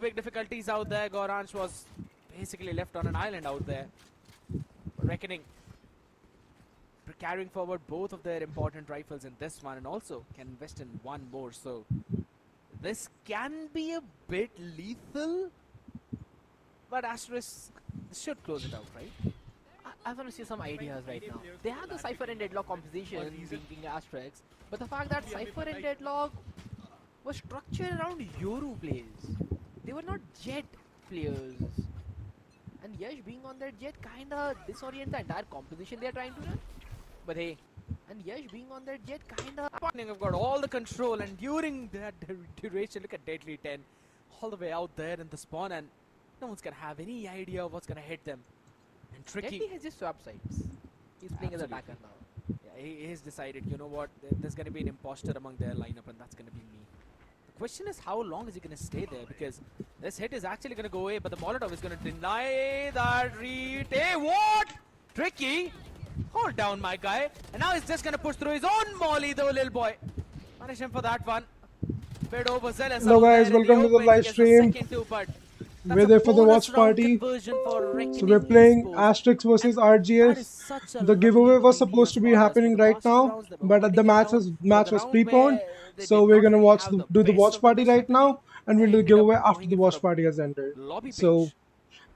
big difficulties out there. Goranch was basically left on an island out there. Reckoning carrying forward both of their important rifles in this one and also can invest in one more. So this can be a bit lethal, but Asterisk should close it out, right? I want to see some ideas right now. They have the Cypher and Deadlock composition being Asterisk, but the fact that Cypher and Deadlock was structured around Yoru plays. They were not Jet players. And Yash being on their Jet kinda disorients the entire composition they are trying to run. But hey, and Yash being on their Jet kinda... I've got all the control, and during that duration, look at Deadly 10 all the way out there in the spawn, and no one's gonna have any idea of what's gonna hit them. And Tricky... Deadly has just swapped sides. He's playing as an attacker now. Yeah, he's decided, you know what, there's gonna be an imposter among their lineup, and that's gonna be me. The question is, how long is he gonna stay there? Because this hit is actually gonna go away, but the Molotov is gonna deny that retake. What? Tricky? Hold down, my guy. And now he's just gonna push through his own molly, though, little boy. Punish him for that one. Bit overzealous. Hello guys, welcome to the live stream. We're there for the watch party. So we're playing Asterisk versus RGS. The giveaway was supposed to be happening right now, but the match was preponed. So we're gonna do the watch party right now, and we'll do the giveaway after the watch party has ended. So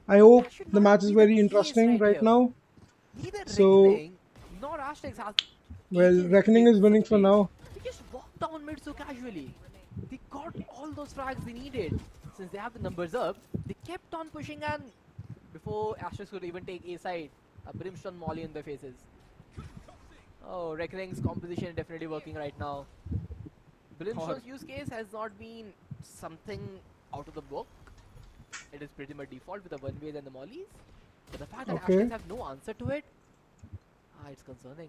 I hope the match is very interesting right now. So well, Reckoning is winning for now. They just walked down mid so casually. They got all those frags they needed. Since they have the numbers up, they kept on pushing, and before Asterisk could even take A side, a brimstone molly in their faces. Oh, Reckoning's composition is definitely working right now. Brimstone's use case has not been something out of the book. It is pretty much default with the one-ways and the mollies. But the fact that Asterisk have no answer to it, it's concerning.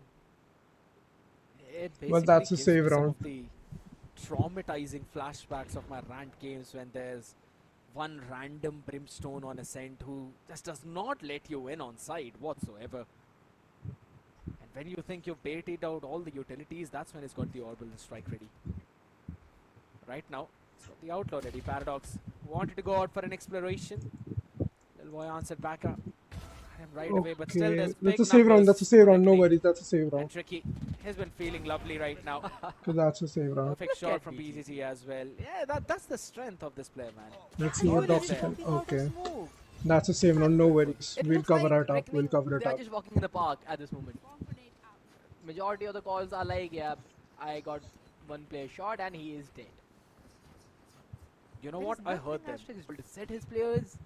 Well, that's a save round. Traumatizing flashbacks of my rant games when there's one random brimstone on ascent who just does not let you in on side whatsoever. And when you think you've baited out all the utilities, that's when it's got the orbital strike ready. Right now, it's got the outlaw ready. Paradox wanted to go out for an exploration. Little boy answered back up. Right away, but still there's that's a save round, that's a save round, no worries, that's a save round. And Tricky has been feeling lovely right now. So that's a save round. Perfect shot from BGG as well. Yeah, that's the strength of this player, man. Let's see what Doxy can. Okay. That's a save round, no worries. We'll cover it up, we'll cover it They're up. just walking in the park at this moment. Majority of the calls are like, yeah, I got one player shot and he is dead. You know what? I heard them. Asterisk is able to set his players.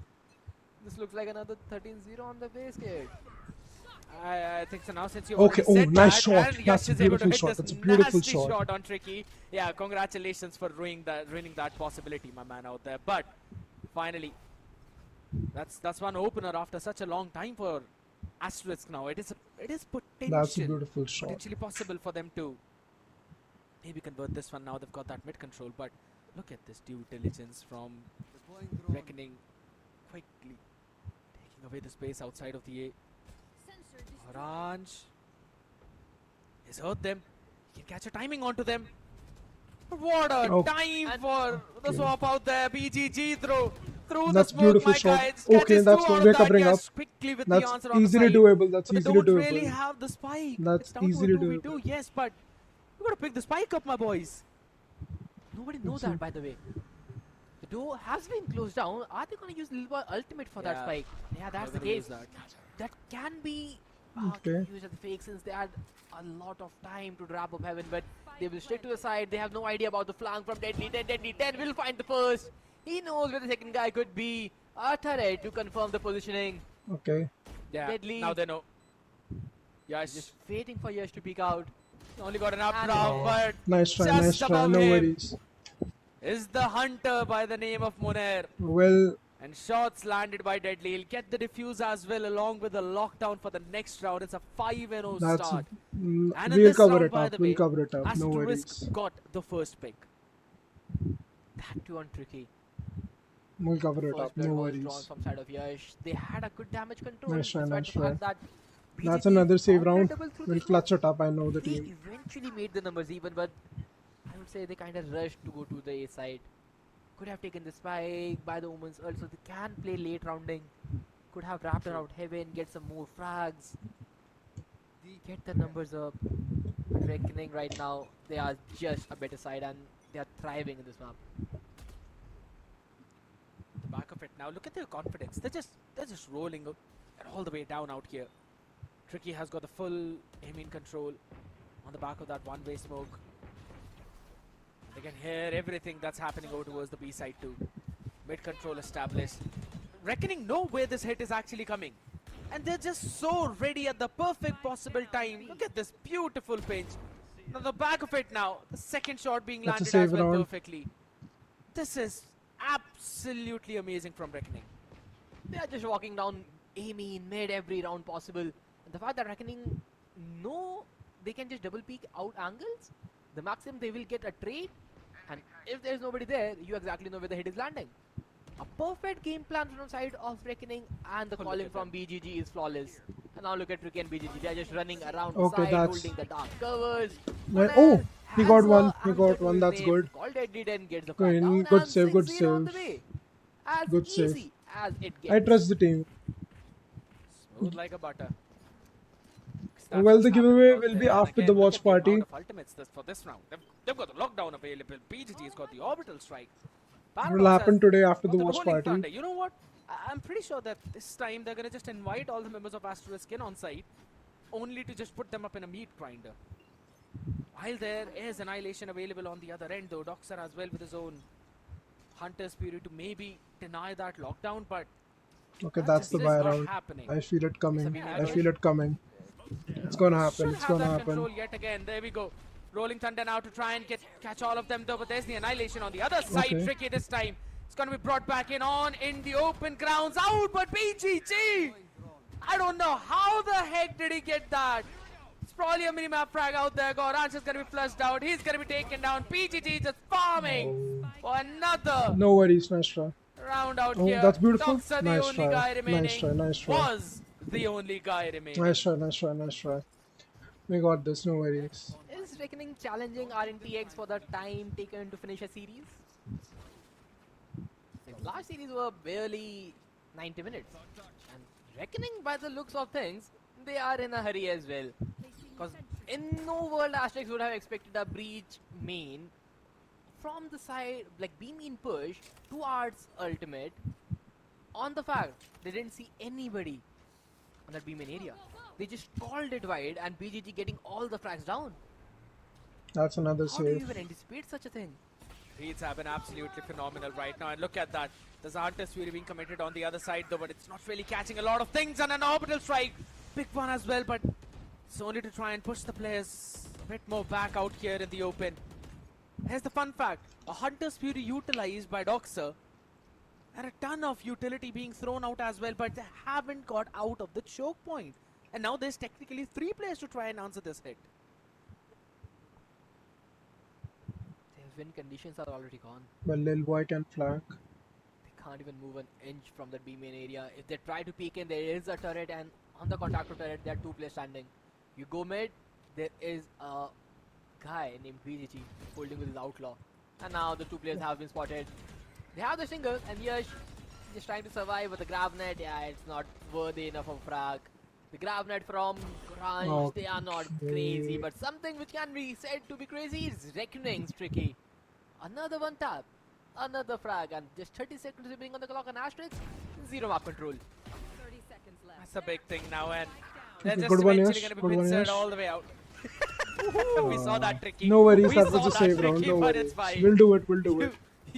This looks like another 13-0 on the base kid. I think so now, since you okay, oh, said nice that, shot. That's a beautiful shot. That's a beautiful shot. On Tricky. Yeah, congratulations for ruining that possibility, my man out there. But finally, that's one opener after such a long time for Asterisk now. It is That's a beautiful shot. Potentially possible for them to maybe convert this one now. They've got that mid control, but look at this due diligence from Reckoning, quickly taking away the space outside of the A. Orange has hurt them. He can catch a timing onto them. But what a time for the swap out there. BGG through the smoke, beautiful my shot. guys. Okay, that's what we're covering up. Quickly with that's the answer on easily the side. doable. That's but easily they don't doable. really have the spike. That's easily doable. Yes, but we gotta pick the spike up, my boys. Nobody knows that, by the way. The door has been closed down. Are they going to use Lil Boy Ultimate for that spike? Yeah, that's the case. That can be used as a fake, since they had a lot of time to wrap up Heaven, but they will stick to the side. They have no idea about the flank from Deadly 10. Deadly 10 will find the first. He knows where the second guy could be. A turret to confirm the positioning. Okay. Yeah, Deadly. now they know. Yash just waiting for Yash to peek out. Only got an up round, but nice try, no worries. Is the hunter by the name of Munair. Well, and shots landed by Deadly. He'll get the defuse as well, along with the lockdown for the next round. It's a 5-0 start. And we'll cover it up. We'll cover it up. No worries. Asterisk got the first pick. That too on Tricky. We'll cover it up. No worries. From side of Yash. They had a good damage control. Nice try, nice try. That's another save round. We'll clutch it up. I know the team. They eventually made the numbers even, but I would say they kind of rushed to go to the A side. Could have taken the spike by the Omens also. They can play late rounding. Could have wrapped around Heaven, get some more frags. Get the numbers up. But Reckoning right now, they are just a better side and they are thriving in this map. The back of it now. Look at their confidence. They're just rolling all the way down out here. Tricky has got the full aiming control on the back of that one-way smoke. They can hear everything that's happening over towards the B side too. Mid control established. Reckoning know where this hit is actually coming. And they're just so ready at the perfect possible time. Look at this beautiful pinch. Now the back of it now. The second shot being That's a landed save as well round. perfectly. This is absolutely amazing from Reckoning. They are just walking down Amy in mid every round possible. And the fact that Reckoning know they can just double peek out angles, the maximum they will get a trade. And if there's nobody there, you exactly know where the hit is landing. A perfect game plan from the side of Reckoning, and the Look calling at from BGG is flawless. And now look at Tricky and BGG, they're just running around the Okay, side, that's- holding the dark covers. Right. Well, Oh, he got has one. a He answer got to one. his That's name. good. Called Deadly Den gets the Good, flag down, good and save, good 6-0 on the save. way. As Good save. easy as it gets. I trust the team. Smooth like a butter. Well, what's the happening giveaway out will be there. And after the again, look watch at the amount party. of ultimates for this round. They've got the lockdown available. BGG's got the orbital strike. It will Paradox happen has today after got the the watch rolling party. thunder. You know what? I'm pretty sure that this time they're gonna just invite all the members of Asterisk in on site, only to just put them up in a meat grinder. While there is Annihilation available on the other end, though, Doxer as well with his own Hunter's Fury to maybe deny that lockdown, but Okay, that that's just the is buy not round. happening. I feel it coming. Yeah, I feel it coming. It's gonna happen. Should It's have gonna that happen. control yet again. There we go. Rolling Thunder now to try and catch all of them though, but there's the Annihilation on the other side. Okay. Tricky this time. It's going to be brought back in the open grounds. Out, but BGG! I don't know how the heck did he get that. It's probably a minimap frag out there. Goranch is going to be flushed out. He's going to be taken down. BGG just farming for another No worries, nice try. round out Oh, here. that's beautiful. Doxa, the Nice only try. guy remaining. Nice try, nice try. Was the only guy remaining. Nice try, nice try, nice try. We got this, no worries. Is Reckoning challenging RNTX for the time taken to finish a series? The last series were barely 90 minutes. And Reckoning, by the looks of things, they are in a hurry as well. Because in no world Asterisk would have expected a breach main from the side, like B main push towards ultimate, on the fact they didn't see anybody on that B main area. They just called it wide and BGG getting all the frags down. That's another How do you save. even anticipate such a thing? Reads have been absolutely phenomenal right now, and look at that. There's Hunter's Fury being committed on the other side though, but it's not really catching a lot of things, and an orbital strike. Big one as well, but it's only to try and push the players a bit more back out here in the open. Here's the fun fact. A Hunter's Fury utilized by Doxer, and a ton of utility being thrown out as well, but they haven't got out of the choke point. And now there's technically 3 players to try and answer this hit. Their win conditions are already gone. But Lil Boy can flank. They can't even move an inch from that B main area. If they try to peek in, there is a turret, and on the contactor turret, there are 2 players standing. You go mid, there is a guy named BGG holding with his outlaw. And now the 2 players have been spotted. They have the single, and Yash just trying to survive with the grab net. Yeah, it's not worthy enough of frag. The grab net from Crunch, they are not crazy, but something which can be said to be crazy is Reckoning's tricky. Another one tap, another frag, and just 30 seconds remaining on the clock on Asterisk. 0 map control. 30 seconds left. That's a big thing now, and they're Okay, just good one, eventually Yash. going to Good be one, pincered Yash. all the way out. We saw that tricky. No worries, We that saw was a that save round. tricky, No but worries. it's fine. We'll do it, we'll do it.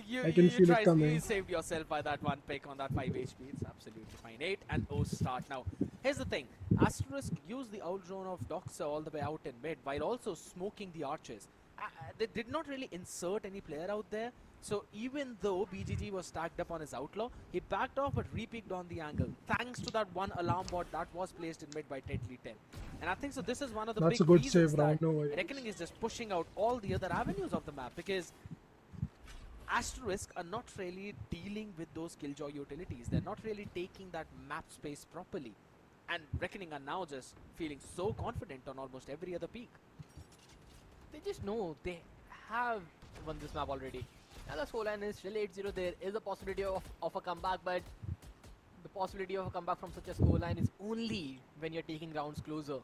You, I can feel it you coming. saved yourself by that one pick on that 5 HP. It's absolutely fine. 8 and 0 start now. Here's the thing. Asterisk used the out drone of Doxer all the way out in mid while also smoking the archers. They did not really insert any player out there. So even though BGG was stacked up on his outlaw, he backed off but re-picked on the angle. Thanks to that one alarm bot that was placed in mid by Deadly 10. And I think so this is one of the That's big a good reasons save that round, no worries. Reckoning is just pushing out all the other avenues of the map, because Asterisk are not really dealing with those killjoy utilities. They're not really taking that map space properly. And Reckoning are now just feeling so confident on almost every other peak. They just know they have won this map already. Now the scoreline is still 8-0. There is a possibility of a comeback, but the possibility of a comeback from such a scoreline is only when you're taking rounds closer.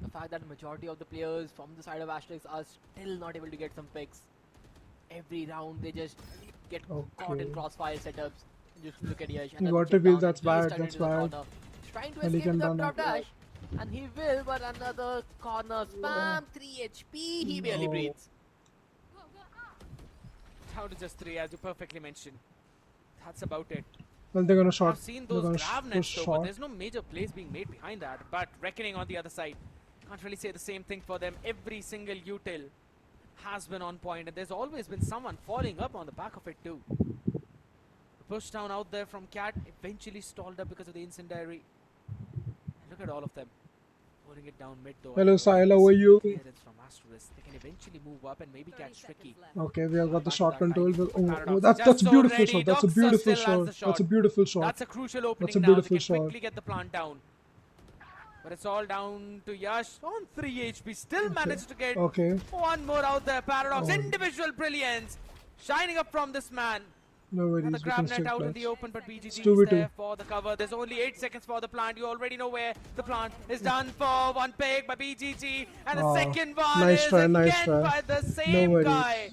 The fact that majority of the players from the side of Asterisk are still not able to get some picks. Every round they just get caught in Okay. crossfire setups. Just look at Yash. He another got chip revealed, down, that's and he's bad, turned that's into the bad. corner. He's trying to And he escape can with the done drop that. dash. And he will, but another corner spam, 3 HP, he barely No. breathes. Down to just 3, as you perfectly mentioned. That's about it. Well, they're gonna shot. I've seen They're those gonna grab push nets though, but short. there's no major plays being made behind that. But Reckoning on the other side, can't really say the same thing for them. Every single util has been on point, and there's always been someone falling up on the back of it too. Push down out there from Cat, eventually stalled up because of the incendiary. Look at all of them. Putting it down mid though. Hello, and Sahil, this how are you? clearance from Asterisk. They can eventually move up and maybe 30 catch seconds Tricky. left. Okay, we have got the Back to shot that control. time. But, oh, Paradox that's just a so beautiful ready. shot. That's a Doxa beautiful still has the shot. That's a shot. beautiful shot. That's a crucial opening That's a now. They beautiful can shot. quickly get the plant down. But it's all down to Yash on 3 HP. Still managed to get Okay. one more out there. Paradox, Oh. individual brilliance. Shining up from this man. No Another worries. We grab can net still out in clutch. the open, but BGG is 2v2. there for the cover. There's only 8 seconds for the plant. You already know where the plant is done for. One pick by BGG. And the Oh, second one nice is try, again nice try. by the same worries. guy.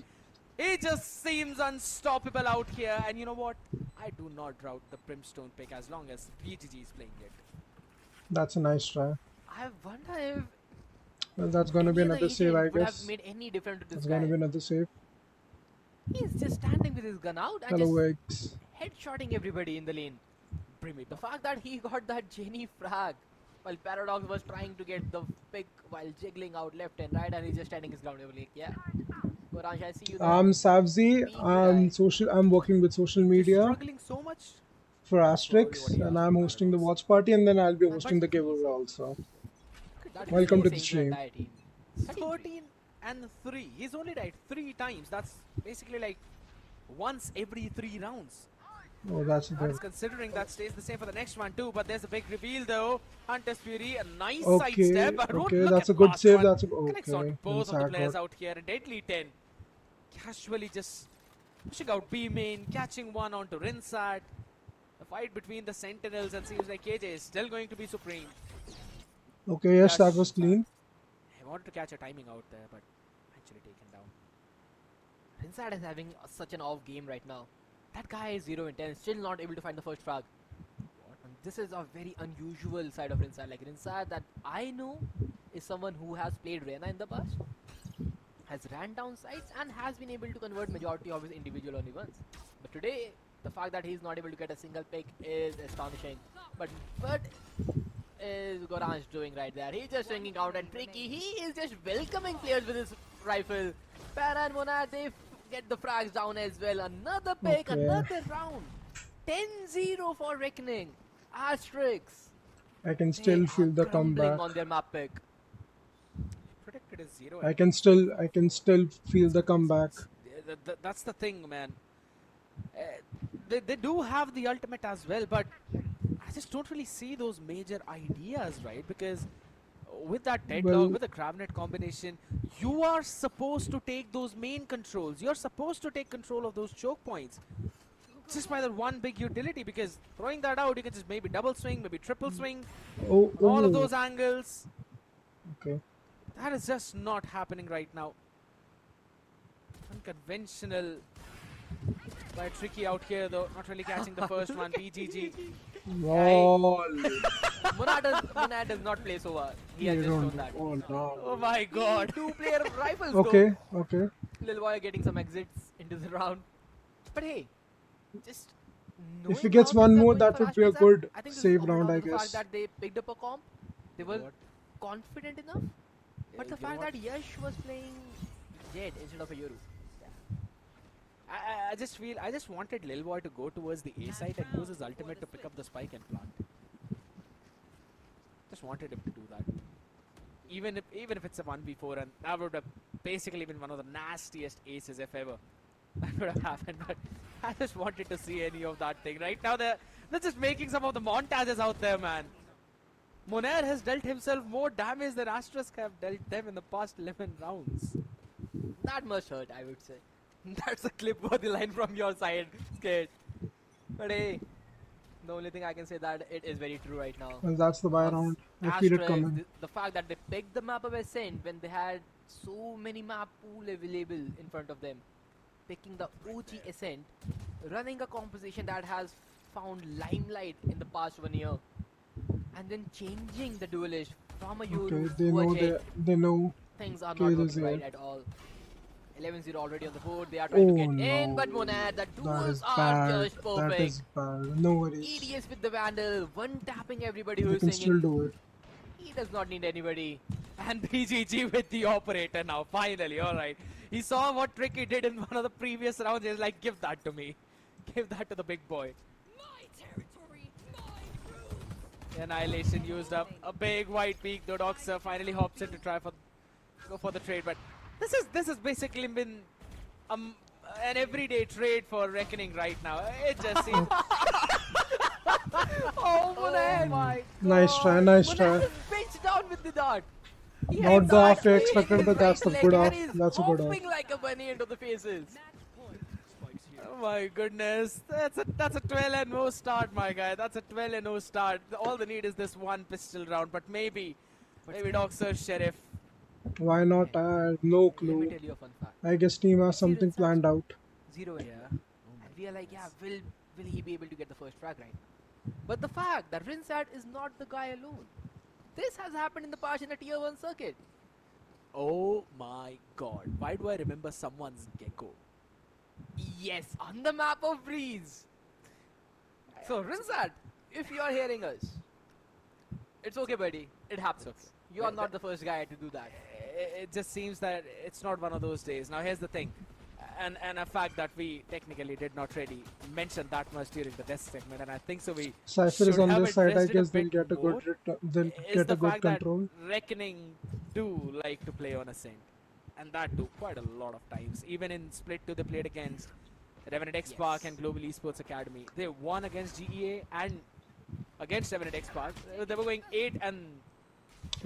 He just seems unstoppable out here. And you know what? I do not doubt the Brimstone pick as long as BGG is playing it. That's a nice try. I wonder if Well, that's gonna be any other another save, I agent would have guess. made any difference to this That's guy. gonna be another save. He's just standing with his gun out and Hello, just Eggs. headshotting everybody in the lane. Bring me The back. fact that he got that Jenny frag while Paradox was trying to get the pick while jiggling out left and right, and he's just standing his ground. They were like, yeah. Goransh, I see you there. I'm Savzi. Being the guy. I'm working with social You're media struggling so much. for That's probably Asterix, what he and asked I'm for hosting the Paradox. watch party, and then I'll be But- hosting the giveaway also. That is Welcome to the saving stream. entire team. 13 and 3. He's only died 3 times. That's basically like once every 3 rounds. Oh, that's That good. is considering that stays the same for the next one too. But there's a big reveal though. Hunter's Fury, a nice Okay, sidestep. But don't okay, look that's at a good last save. one. That's a Connects on okay. both of the Inside players got- out here. A deadly 10. Casually just pushing out B main, catching one onto Rinsat. The fight between the Sentinels, and seems like KJ is still going to be supreme. Okay, yes, that Yash, was clean. I wanted to catch a timing out there, but actually taken down. Rinsat is having such an off game right now. That guy is 0 in 10, still not able to find the first frag. And this is a very unusual side of Rinsat. Like Rinsat that I know is someone who has played Reyna in the past, has ran down sides and has been able to convert majority of his individual only ones. But today, the fact that he's not able to get a single pick is astonishing. But what is Goranj doing right there? He's just swinging out and Tricky. He is just welcoming players with his rifle. Para and Monad, they get the frags down as well. Another pick, Okay. another round. 10-0 for Reckoning. Asterisk. I can They still are feel the crumbling comeback. on their map pick. Predicted is 0. I can still feel the comeback. That's the thing, man. They do have the ultimate as well, but I just don't really see those major ideas, right? Because with that deadlock, Well- with the Gravnet combination, you are supposed to take those main controls. You're supposed to take control of those choke points. Just by that one big utility, because throwing that out, you can just maybe double swing, maybe triple swing, Oh, all of oh, those angles. okay. That is just not happening right now. Unconventional by Tricky out here though, not really catching the first one. BGG. Lol. Monad does not play so well. He has You just don't shown do- that. Oh no. Oh my god. Two-player rifles Okay, okay. though. Lil Boy getting some exits into the round. But hey, just If he knowing gets how one things are more, going that for would be a Asterisk, good I think this is save all round, down I to the fact guess. that they picked up a comp. They were What? confident enough. But the you know fact what? that Yash was playing Jed instead of a Yoru. I just wanted Lil Boy to go towards the A side and use his ultimate to pick up the spike and plant. Just wanted him to do that. Even if it's a 1v4, and that would have basically been one of the nastiest aces if ever that would have happened. But I just wanted to see any of that thing. Right now they're just making some of the montages out there, man. Monair has dealt himself more damage than Asterisk have dealt them in the past 11 rounds. That must hurt, I would say. That's a clip-worthy line from your side, Skate. But hey, the only thing I can say that it is very true right now. Well, that's the buy Because round. I feel it Asterisk, coming. the fact that they picked the map of Ascent when they had so many map pool available in front of them, picking the OG Ascent, running a composition that has found limelight in the past 1 year, and then changing the duelist from a Okay, Euro they to a know Jet, they know. things are Kale not is working right here. at all. 11-0 already on the board, they are trying to Oh get in, no. but Monad, the That duels is are bad. just That perfect. is bad. No worries. EDS with the Vandal, one tapping everybody They who's can singing. still do it. He does not need anybody. And BGG with the operator now, finally, alright. He saw what trick he did in one of the previous rounds. He's like, give that to me. Give that to the big boy. My territory, my rules. Annihilation used up a big white peak. The Doxer finally hops in to try for go for the trade, but this has basically been an everyday trade for Reckoning right now. It just seems Oh, Monad! my Nice try, nice Monad try. is pitched down with the dart. He Not hits the hard off I with expected, his but that's right a leg good and off. he's That's a good off. hopping like a bunny into the faces. Match point. Oh my goodness, that's a 12 and 0 start, my guy. That's a 12 and 0 start. All they need is this one pistol round, but maybe Doxer Sheriff. Why not? I have no Let me clue. tell you a fun fact. I guess team has something planned out. 0 and Yeah. and we are like, yeah, will he be able to get the first frag right? But the fact that Rinsat is not the guy alone. This has happened in the past in a tier 1 circuit. Oh my god, why do I remember someone's gecko? Yes, on the map of Breeze. So Rinsat, if you are hearing us, it's okay, buddy. It happens. okay. You are not the first guy to do that. It just seems that it's not one of those days. Now here's the thing, and a fact that we technically did not really mention that much during the desk segment, and I think so we Cypher is should on have this side. I addressed it a guess they'll bit get a more, good they'll is get the a good fact control. that Reckoning do like to play on Ascent, and that too quite a lot of times. Even in Split 2 they played against Revenant X Park Yes. and Global Esports Academy. They won against GEA and against Revenant X Park. They were going 8 and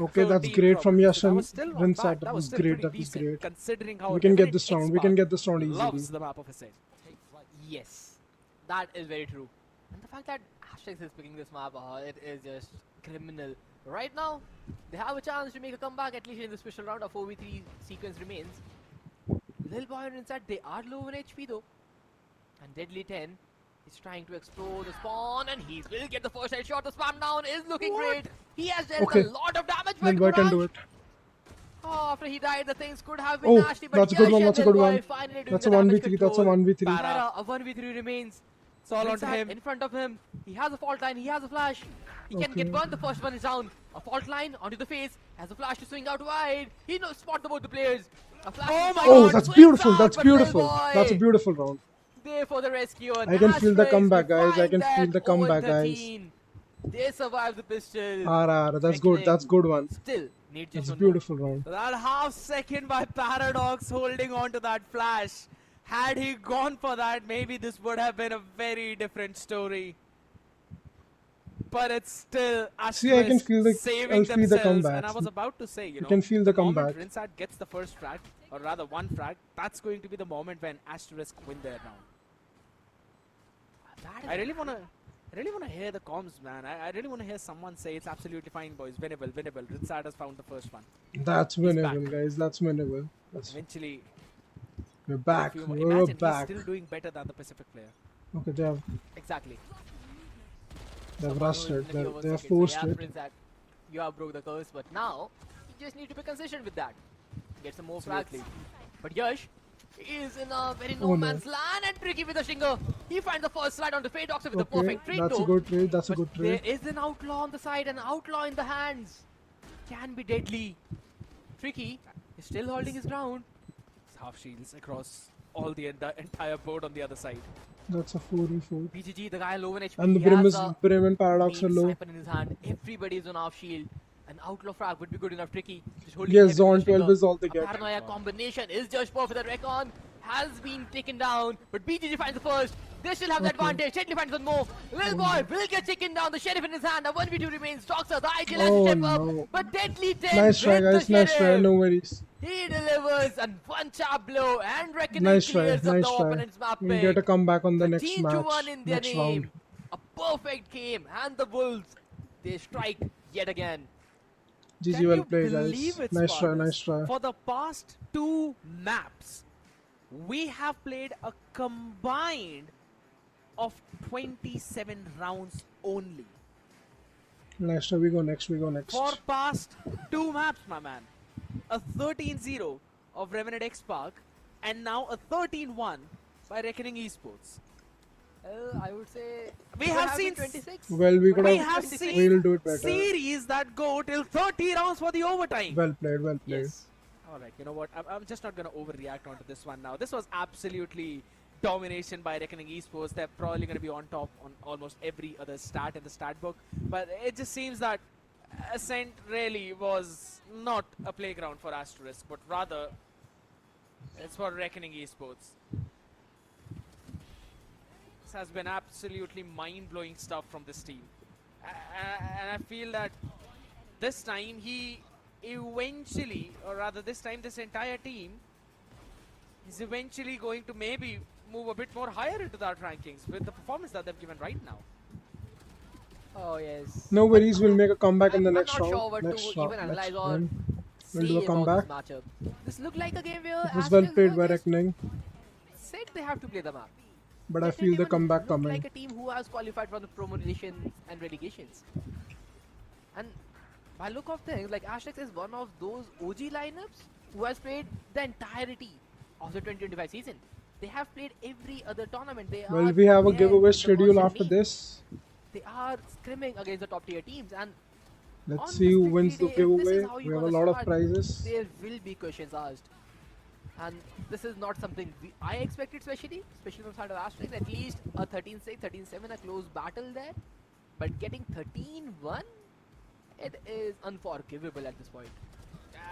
Okay, that's 13 great from probably. Yash So that and was still not Rinsat. bad. That That was was still great. pretty That was decent, great. considering how We can get Revenant this round. X We can Park get this round easily. loves the map of Ascent. Yes, that is very true. And the fact that Asterisk is picking this map, it is just criminal. Right now, they have a chance to make a comeback, at least in the special round. A 4v3 sequence remains. Lil Boy and Inside, they are low on HP though. And Deadly 10 is trying to explore the spawn, and he will get the first headshot. The spam down is looking great. He has dealt Okay. a lot of damage, Lil but Boy can do Courage, it. after he died, the things could have been Oh, nasty. But that's a good Yash one. and That's a Lil good Boy one. finally doing That's the a damage 1v3. That's a control. 1v3. Para, a 1v3 remains. It's all on Rinsat him. in front of him. He has a fault line. He has a flash. He can Okay. get burned. The first one is down. A fault line onto the face. Has a flash to swing out wide. He knows spot both the players. A flash. Oh my Oh, God, that's swings beautiful. out, That's but Lil beautiful. Boy That's a beautiful round. there for the rescue. And I can feel the Asterisk comeback, guys. I defying can feel that the comeback, over guys. 13. They survive the pistol. That's good. That's good one. Still need just That's a one more. beautiful round. That half second by Paradox holding on to that flash. Had he gone for that, maybe this would have been a very different story. But it's still See, I can Asterisk feel the- saving I'll feel the themselves. And I comebacks. was about to say, you know, can feel the moment comeback. Rinsat gets the first frag, or rather one frag, that's going to be the moment when Asterisk win their round. That is I really wanna hear the comms, man. I really wanna hear someone say it's absolutely fine, boys. Winnable, winnable. Rinsat has found the first one. That's He's winnable, back. guys. That's winnable. That's, Eventually, we're back. if you We're imagine back. he's still doing better than the Pacific player. Okay, exactly. they've rusted. Someone who is They're in the tier 1 forced circuit, it. so yeah, Princet, you have broke the curse, but now you just need to be consistent with that. Get some more flags. Absolutely. But Yash is in a very Oh, no no. man's land, and Tricky with a shinger. He finds the first slide on the Fade Doctor with the Okay, perfect trade that's a though. good trade. That's a But good there trade. is an outlaw on the side, an outlaw in the hands. Can be deadly. Tricky is still holding his ground. It's half shields across all the entire board on the other side. That's a 4v4. BGG, the guy low in HP. And the he has Brim and Paradox are main low. sniper in his hand. Everybody is on half shield. An outlaw frag would be good enough. Tricky just holding Yes, heavy with Zone the 12 trigger. is all they A get. paranoia combination is just perfect. The Recon has been taken down, but BGG finds the first. They still have the Okay. advantage. Gently finds one more. Lil boy will get taken down. The sheriff in his hand. A 1v2 remains. Doxer, the ideal has to Oh step up. no. But deadly 10 Nice try, with the guys. Nice try. sheriff. No worries. He delivers and one sharp blow and Reckoning Nice try. clears up the Nice try. opponent's map We'll pick. get a comeback on the next 13 to 1 match. in their Next name. round. A perfect game and the Wolves, they strike yet again. GG, Can well you played, believe guys. it, Nice try. Spartans? Nice try. For the past 2 maps, we have played a combined of 27 rounds only. Nice try. We go next. We go next. For past 2 maps, my man. A 13-0 of Revenant X Park and now a 13-1 by Reckoning Esports. I would say We could have been seen 26. Well, we could We have. have seen We'll do it better. series that go till 30 rounds for the overtime. Well played. Well played. Yes. Alright, you know what? I'm just not going to overreact onto this one now. This was absolutely domination by Reckoning Esports. They're probably going to be on top on almost every other stat in the stat book. But it just seems that Ascent really was not a playground for Asterisk, but rather it's for Reckoning Esports. This has been absolutely mind-blowing stuff from this team. And I feel that this time he eventually, or rather this time this entire team is eventually going to maybe move a bit more higher into that rankings with the performance that they've given right now. Oh yes. No worries. We'll make a comeback in the I'm next not round. sure what Next to round. even Next analyze or round. We'll say do a about comeback. this matchup. This looked like a game where It was well Asterisk played were by just Reckoning, said they have to play the map. but I They feel didn't the even comeback look coming. like a team who has qualified for the promotions and relegations. And by look of things, like Asterisk is one of those OG lineups who has played the entirety of the 2025 season. They have played every other tournament. They Well, are we have a there in giveaway the schedule constant after meet. this. They are scrimming against the top tier teams, and Let's on see this who victory wins the day, if this giveaway. is how We you're have a gonna lot of start, prizes. there will be questions asked. And this is not something I expected, especially from side of Asterisk. At least a 13-6, 13-7, a close battle there. But getting 13-1, it is unforgivable at this point.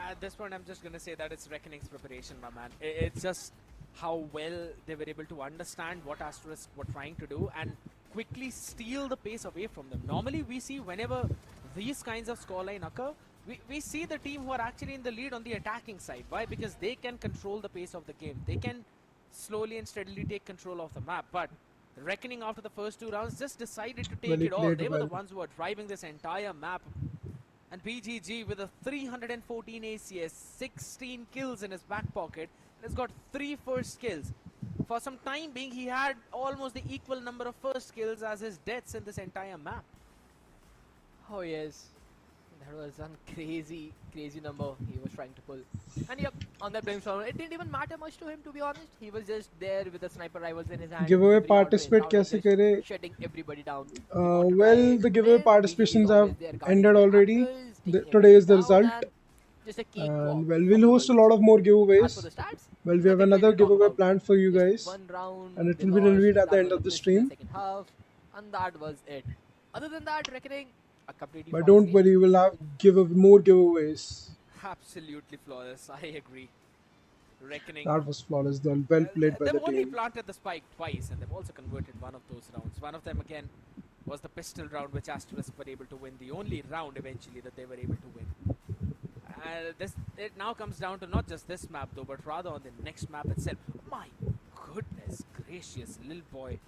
At this point, I'm just going to say that it's Reckoning's preparation, my man. It's just how well they were able to understand what Asterisk were trying to do and quickly steal the pace away from them. Normally, we see whenever these kinds of scoreline occur, we see the team who are actually in the lead on the attacking side. Why? Because they can control the pace of the game. They can slowly and steadily take control of the map. But Reckoning after the first 2 rounds just decided to take Well, he it all. played They were the well. ones who were driving this entire map. And BGG with a 314 ACS, 16 kills in his back pocket, has got 3 first kills. For some time being, he had almost the equal number of first kills as his deaths in this entire map. Oh yes, that was some crazy number he was trying to pull. And yep, on that brimstone, it didn't even matter much to him, to be honest. He was just there with the sniper rifles in his hand. Giveaway every round participate round and कैसे just करे? shutting everybody down. They want to Well, try the giveaway win. participations BGG is have always there guarding ended their already. apples, taking Today is the everybody result. down, and just a cakewalk And well, for we'll the host a Wolves. lot of more As for giveaways. the stats, Well, we have nothing another really to talk giveaway about. planned for you Just guys. one round, And it they will be lost, revealed at the that end was of the finished in stream. second half, and that was it. Other than that, Reckoning, a completely But flawless don't game. worry, we'll have more giveaways. Absolutely flawless, I agree. Reckoning. That was flawless. Well played by They've the only team. planted the spike twice, and they've also converted one of those rounds. One of them, again, was the pistol round, which Asterisk were able to win. The only round, eventually, that they were able to win. It now comes down to not just this map, though, but rather on the next map itself. My goodness gracious, little boy.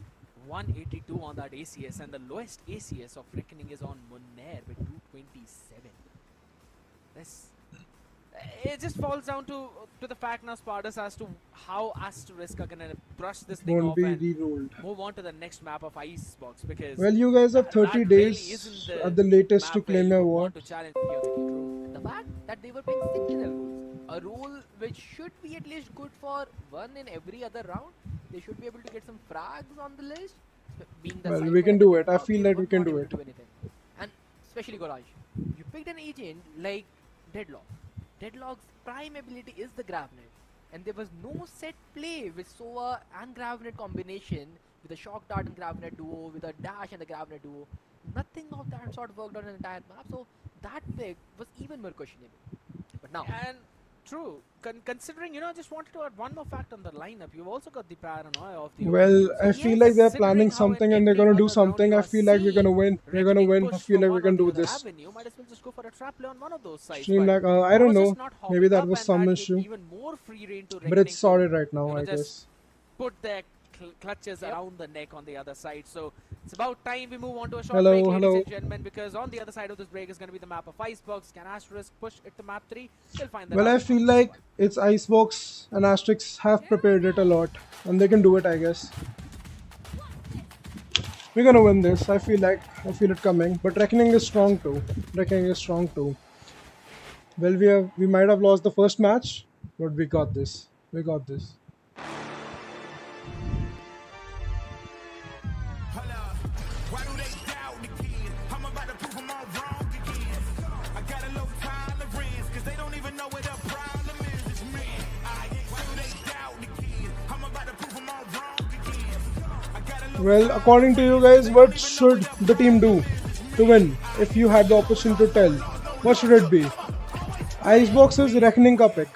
182 on that ACS, and the lowest ACS of Reckoning is on Munair with 227. It just falls down to the fact now, Spartus, as to how Asterisk are gonna brush this thing Won't off be and re-rolled. move on to the next map of Icebox, because Well, you guys have that 30 really days isn't at the latest to map where claim you your would award. want to challenge the True. The fact that they were playing Sentinel rules, a rule which should be at least good for one in every other round. They should be able to get some frags on the list. Being the Well, Cypher we can and do the it. I Deadlock, feel they like we were can not do able it. to anything. And especially Goraj, you picked an agent like Deadlock. Deadlock's prime ability is the Gravnet, and there was no set play with Sova and Gravnet combination with a Shock Dart and Gravnet duo, with a Dash and the Gravnet duo. Nothing of that sort worked on an entire map, so that pick was even more questionable. But now, And True. Considering, I just wanted to add one more fact on the lineup. You've also got the paranoia of the Well, opponent. So I feel like they're planning considering how in something and they're every gonna do other round something. you I are feel like we're gonna seeing win. We're gonna Reckoning win. I push feel from like we one or can the do other this. avenue, might as well just go for a trap play on one of those sides. Stream But lag, I don't Monos know. just not Maybe hopping that up, was and some that gave issue. even more free rein to But it's Reckoning to, sorted right now, I just guess. put their clutches Yep. around the neck on the other side. So it's about time we move on to a short break, Hello, ladies hello. and gentlemen, because on the other side of this break is going to be the map of Icebox. Can Asterisk push it to map 3? We'll find that Well, out I after feel this like one. it's Icebox and Asterix have prepared it a lot, and they can do it, I guess. We're gonna win this. I feel it coming. But Reckoning is strong too. Reckoning is strong too. Well, we might have lost the first match, but we got this. We got this. Why do they doubt the kid? I'm about to prove them all wrong again. I got a low tolerance, cause they don't even know what the problem is. It's me. Why do they doubt the kid? I'm about to prove them all wrong again. I got a low Well, according to you guys, what should the team do to win? If you had the opportunity to tell, what should it be? Icebox is Reckoning ka pick.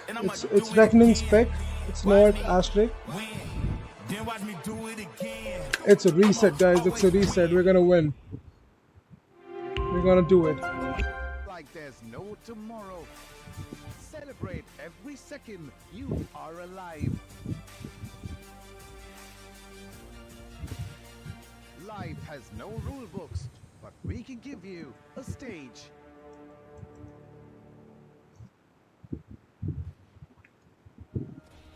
It's Reckoning's pick. It's not Asterisk. win. Then watch me do it again. It's a reset, guys. It's a reset. We're gonna win. We're gonna do it. Like there's no tomorrow. Celebrate every second you are alive. Life has no rule books, but we can give you a stage.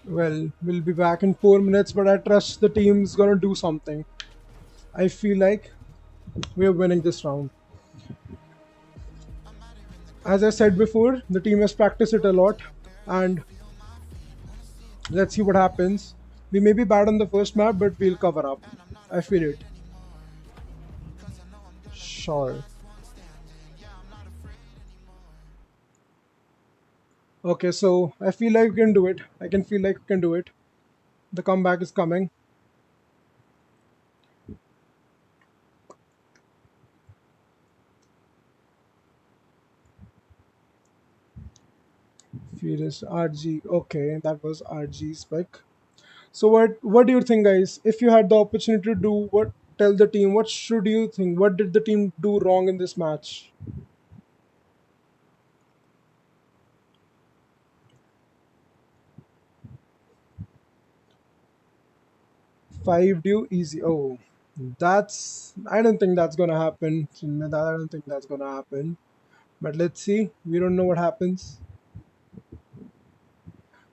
Well, we'll be back in 4 minutes, but I trust the team's gonna do something. I feel like we're winning this round. As I said before, the team has practiced it a lot, and let's see what happens. We may be bad on the first map, but we'll cover up. I feel it. Sure. Okay, so I feel like we can do it. I can feel like we can do it. The comeback is coming. Furious RG. Okay, that was RG's pick. So what do you think, guys? If you had the opportunity to do what, tell the team, what should you think? What did the team do wrong in this match? Five due easy. Oh, that's. I don't think that's gonna happen. I don't think that's gonna happen. But let's see. We don't know what happens.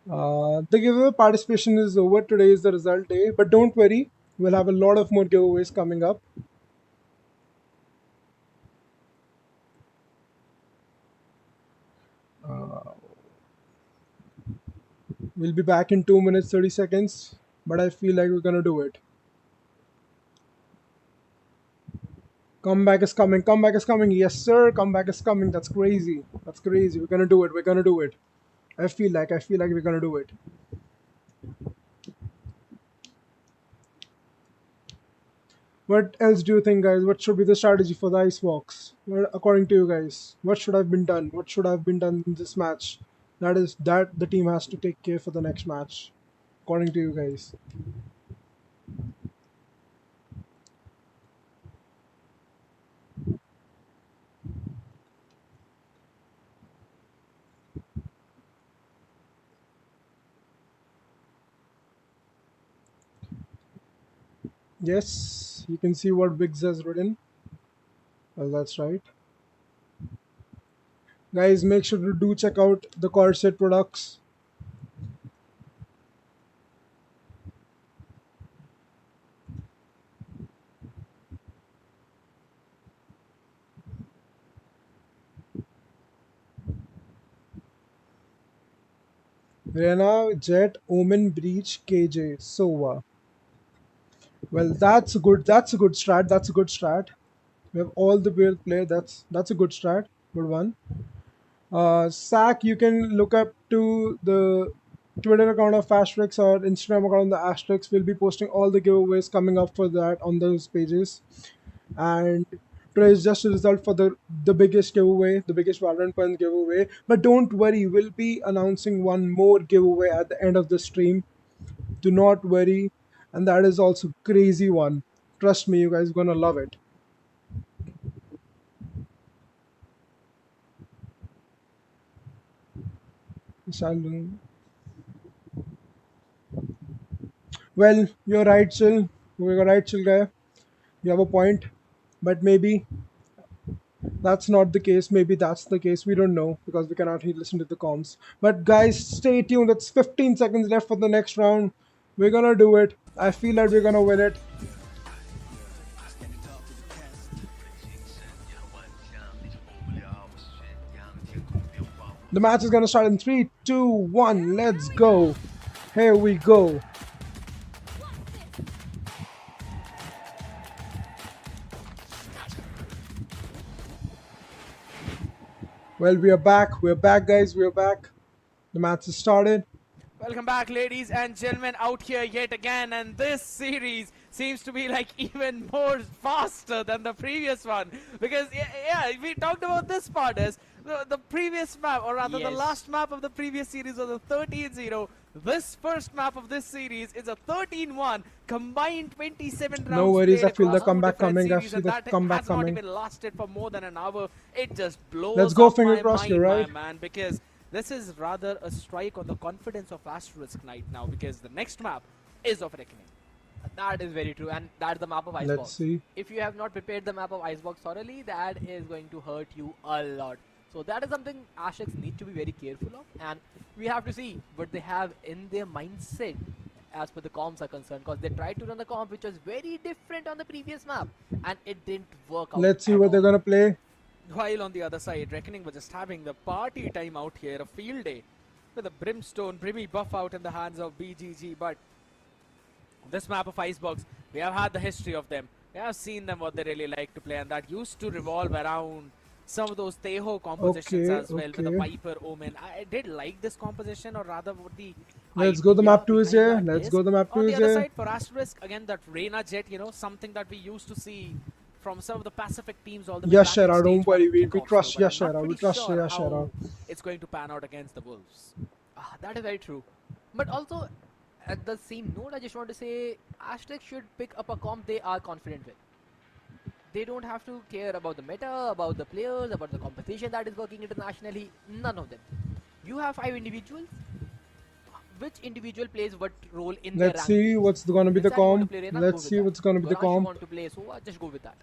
The giveaway participation is over. Today is the result day. But don't worry, we'll have a lot of more giveaways coming up. We'll be back in 2 minutes 30 seconds. But I feel like we're gonna do it. Comeback is coming. Comeback is coming. Yes, sir. Comeback is coming. That's crazy. That's crazy. We're gonna do it. We're gonna do it. I feel like we're gonna do it. What else do you think, guys? What should be the strategy for the Icebox? Well, according to you guys, what should have been done? What should have been done in this match? That is that the team has to take care for the next match, according to you guys. Yes, you can see what Biggs has written. Well, that's right. Guys, make sure to do check out the Corset products. Rena, Jet, Omen, Breach, KJ, Sova. Well, that's good. That's a good strat. That's a good strat. We have all the weird play. That's a good strat. Good one. Sack, you can look up to the Twitter account of Asterix or Instagram account of the Asterix. We'll be posting all the giveaways coming up for that on those pages. And is just a result for the biggest giveaway, the biggest Valorant Punch giveaway. But don't worry, we'll be announcing one more giveaway at the end of the stream. Do not worry, and that is also crazy one. Trust me, you guys are gonna love it. Sheldon. Well, you're right, Chill. You're right, Chill guy. You have a point, but maybe that's not the case. Maybe that's the case. We don't know because we cannot listen to the comms. But guys, stay tuned. It's 15 seconds left for the next round. We're gonna do it. I feel that we're gonna win it. The match is gonna start in 3, 2, 1. Let's go. Here we go. Well, we are back. We're back, guys. We're back. The match has started. Welcome back, ladies and gentlemen, out here yet again, and this series seems to be like even more faster than the previous one, because yeah, we talked about this part as the previous map, or rather the Yes. last map of the previous series was a 13-0. This first map of this series is a 13-1, combined 27 rounds. No worries, played I feel the across two comeback different coming. I series, feel and the that comeback has not coming. even lasted for more than an hour. It just blows Let's go, up finger my crossed, you're mind, right. my man, because this is rather a strike on the confidence of Asterisk Knight now, because the next map is of Reckoning. That is very true, and that's the map of Let's Icebox. see. If you have not prepared the map of Icebox thoroughly, that is going to hurt you a lot. So that is something Asterisk need to be very careful of, and we have to see what they have in their mindset as per the comms are concerned, because they tried to run the comp which was very different on the previous map, and it didn't work out. Let's see at what they're all. gonna play. While on the other side, Reckoning was just having the party time out here, a field day, with a brimmy buff out in the hands of BGG. But this map of Icebox, we have had the history of them. We have seen them what they really like to play, and that used to revolve around some of those Teho compositions Okay, as well, with the okay. Viper Omen. I did like this composition, or rather what the Let's go. The idea map 2 is behind here. that Let's is. go. The map 2 On the is other here. side, for Asterisk, again, that Reyna jet, something that we used to see from some of the Pacific teams all the way Yes, back in Shara, don't stage one worry. in We kickoffs, trust but I'm Yes, not Shara. We pretty trust sure Yes, how Shara. it's going to pan out against the Wolves. That is very true. But also, at the same note, I just want to say Asterisk should pick up a comp they are confident with. They don't have to care about the meta, about the players, about the competition that is working internationally. None of them. You have 5 individuals. Which individual plays what role in their Let's rank see teams? what's gonna be the Let's say you want to comp. play Reyna, Let's go with see that. what's gonna be the Gorash, you comp. want to play Sova, just go with that.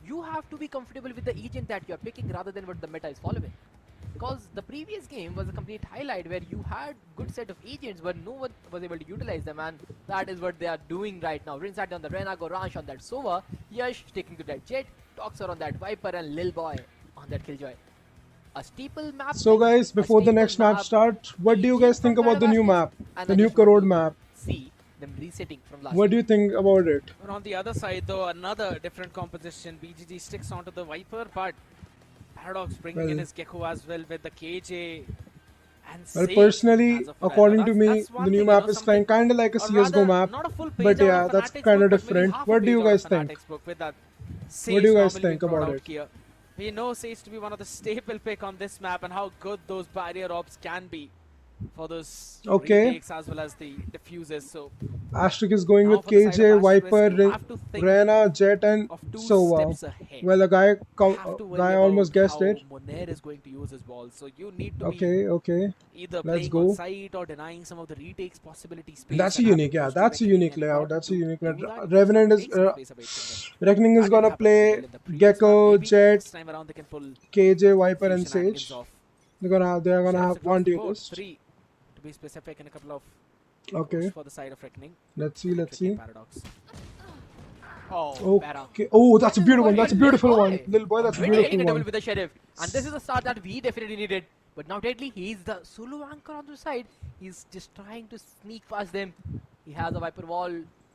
You have to be comfortable with the agent that you are picking rather than what the meta is following. Because the previous game was a complete highlight where you had good set of agents but no one was able to utilize them, and that is what they are doing right now. Rinsat on the Reyna, Goransh on that Sova, Yash taking to that Jet, Toxer on that Viper, and Lil Boy on that Killjoy. A steeple map. So guys, before the next map starts, what do you guys think about the new map? The new Karod map. See them resetting from last What do game. you think about it? And on the other side, though, another different composition. BGG sticks onto the Viper, but Paradox bringing in Well- his Gecko as well with the KJ. And Well, Sage personally, as a Fnatic. according to me, That's one the new thing, map is something- kind of like a or CSGO rather, map. not a full page But out yeah, of that's Fnatic's kind of book, but maybe different. half a What do page you out of guys think? Fnatic's book with that What Sage do you guys normally think being brought about out it? Here. We know Sage to be one of the staple pick on this map, and how good those barrier ops can be for those Okay. retakes as well as the diffusers. So Asterisk is going now with for the side KJ, of Asterisk, Viper, you have to think Reyna, Jet, and of 2 Sova. steps ahead. Well, a guy, Have to worry guy about almost guessed how it. Moner is going to use his ball. So you need to be Okay, okay. either Let's playing go. on site or denying some of the retakes possibility space. That's a that have unique, been yeah. pushed to That's a Reckoning, unique and layout. not That's a to unique do layout. that, you Revenant have is to take some space away from them. Reckoning is That gonna didn't happen very well play in the previous Gecko, map. Maybe Jet, this time around they can pull KJ, Viper, and few shenanigans Sage. off. They're gonna Shots have across one the board, duelist. 3 to be specific, and a couple of Okay. goals for the side of Reckoning. Let's see. Let's see. Paradox. Oh, Para. Okay. Oh, that's a beautiful one. That's a Little beautiful boy. one. Little boy, that's a Really getting a beautiful double one. with the Sheriff. And this is the start that we definitely needed. But now Deadly, he's the solo anchor on the side. He's just trying to sneak past them. He has a Viper wall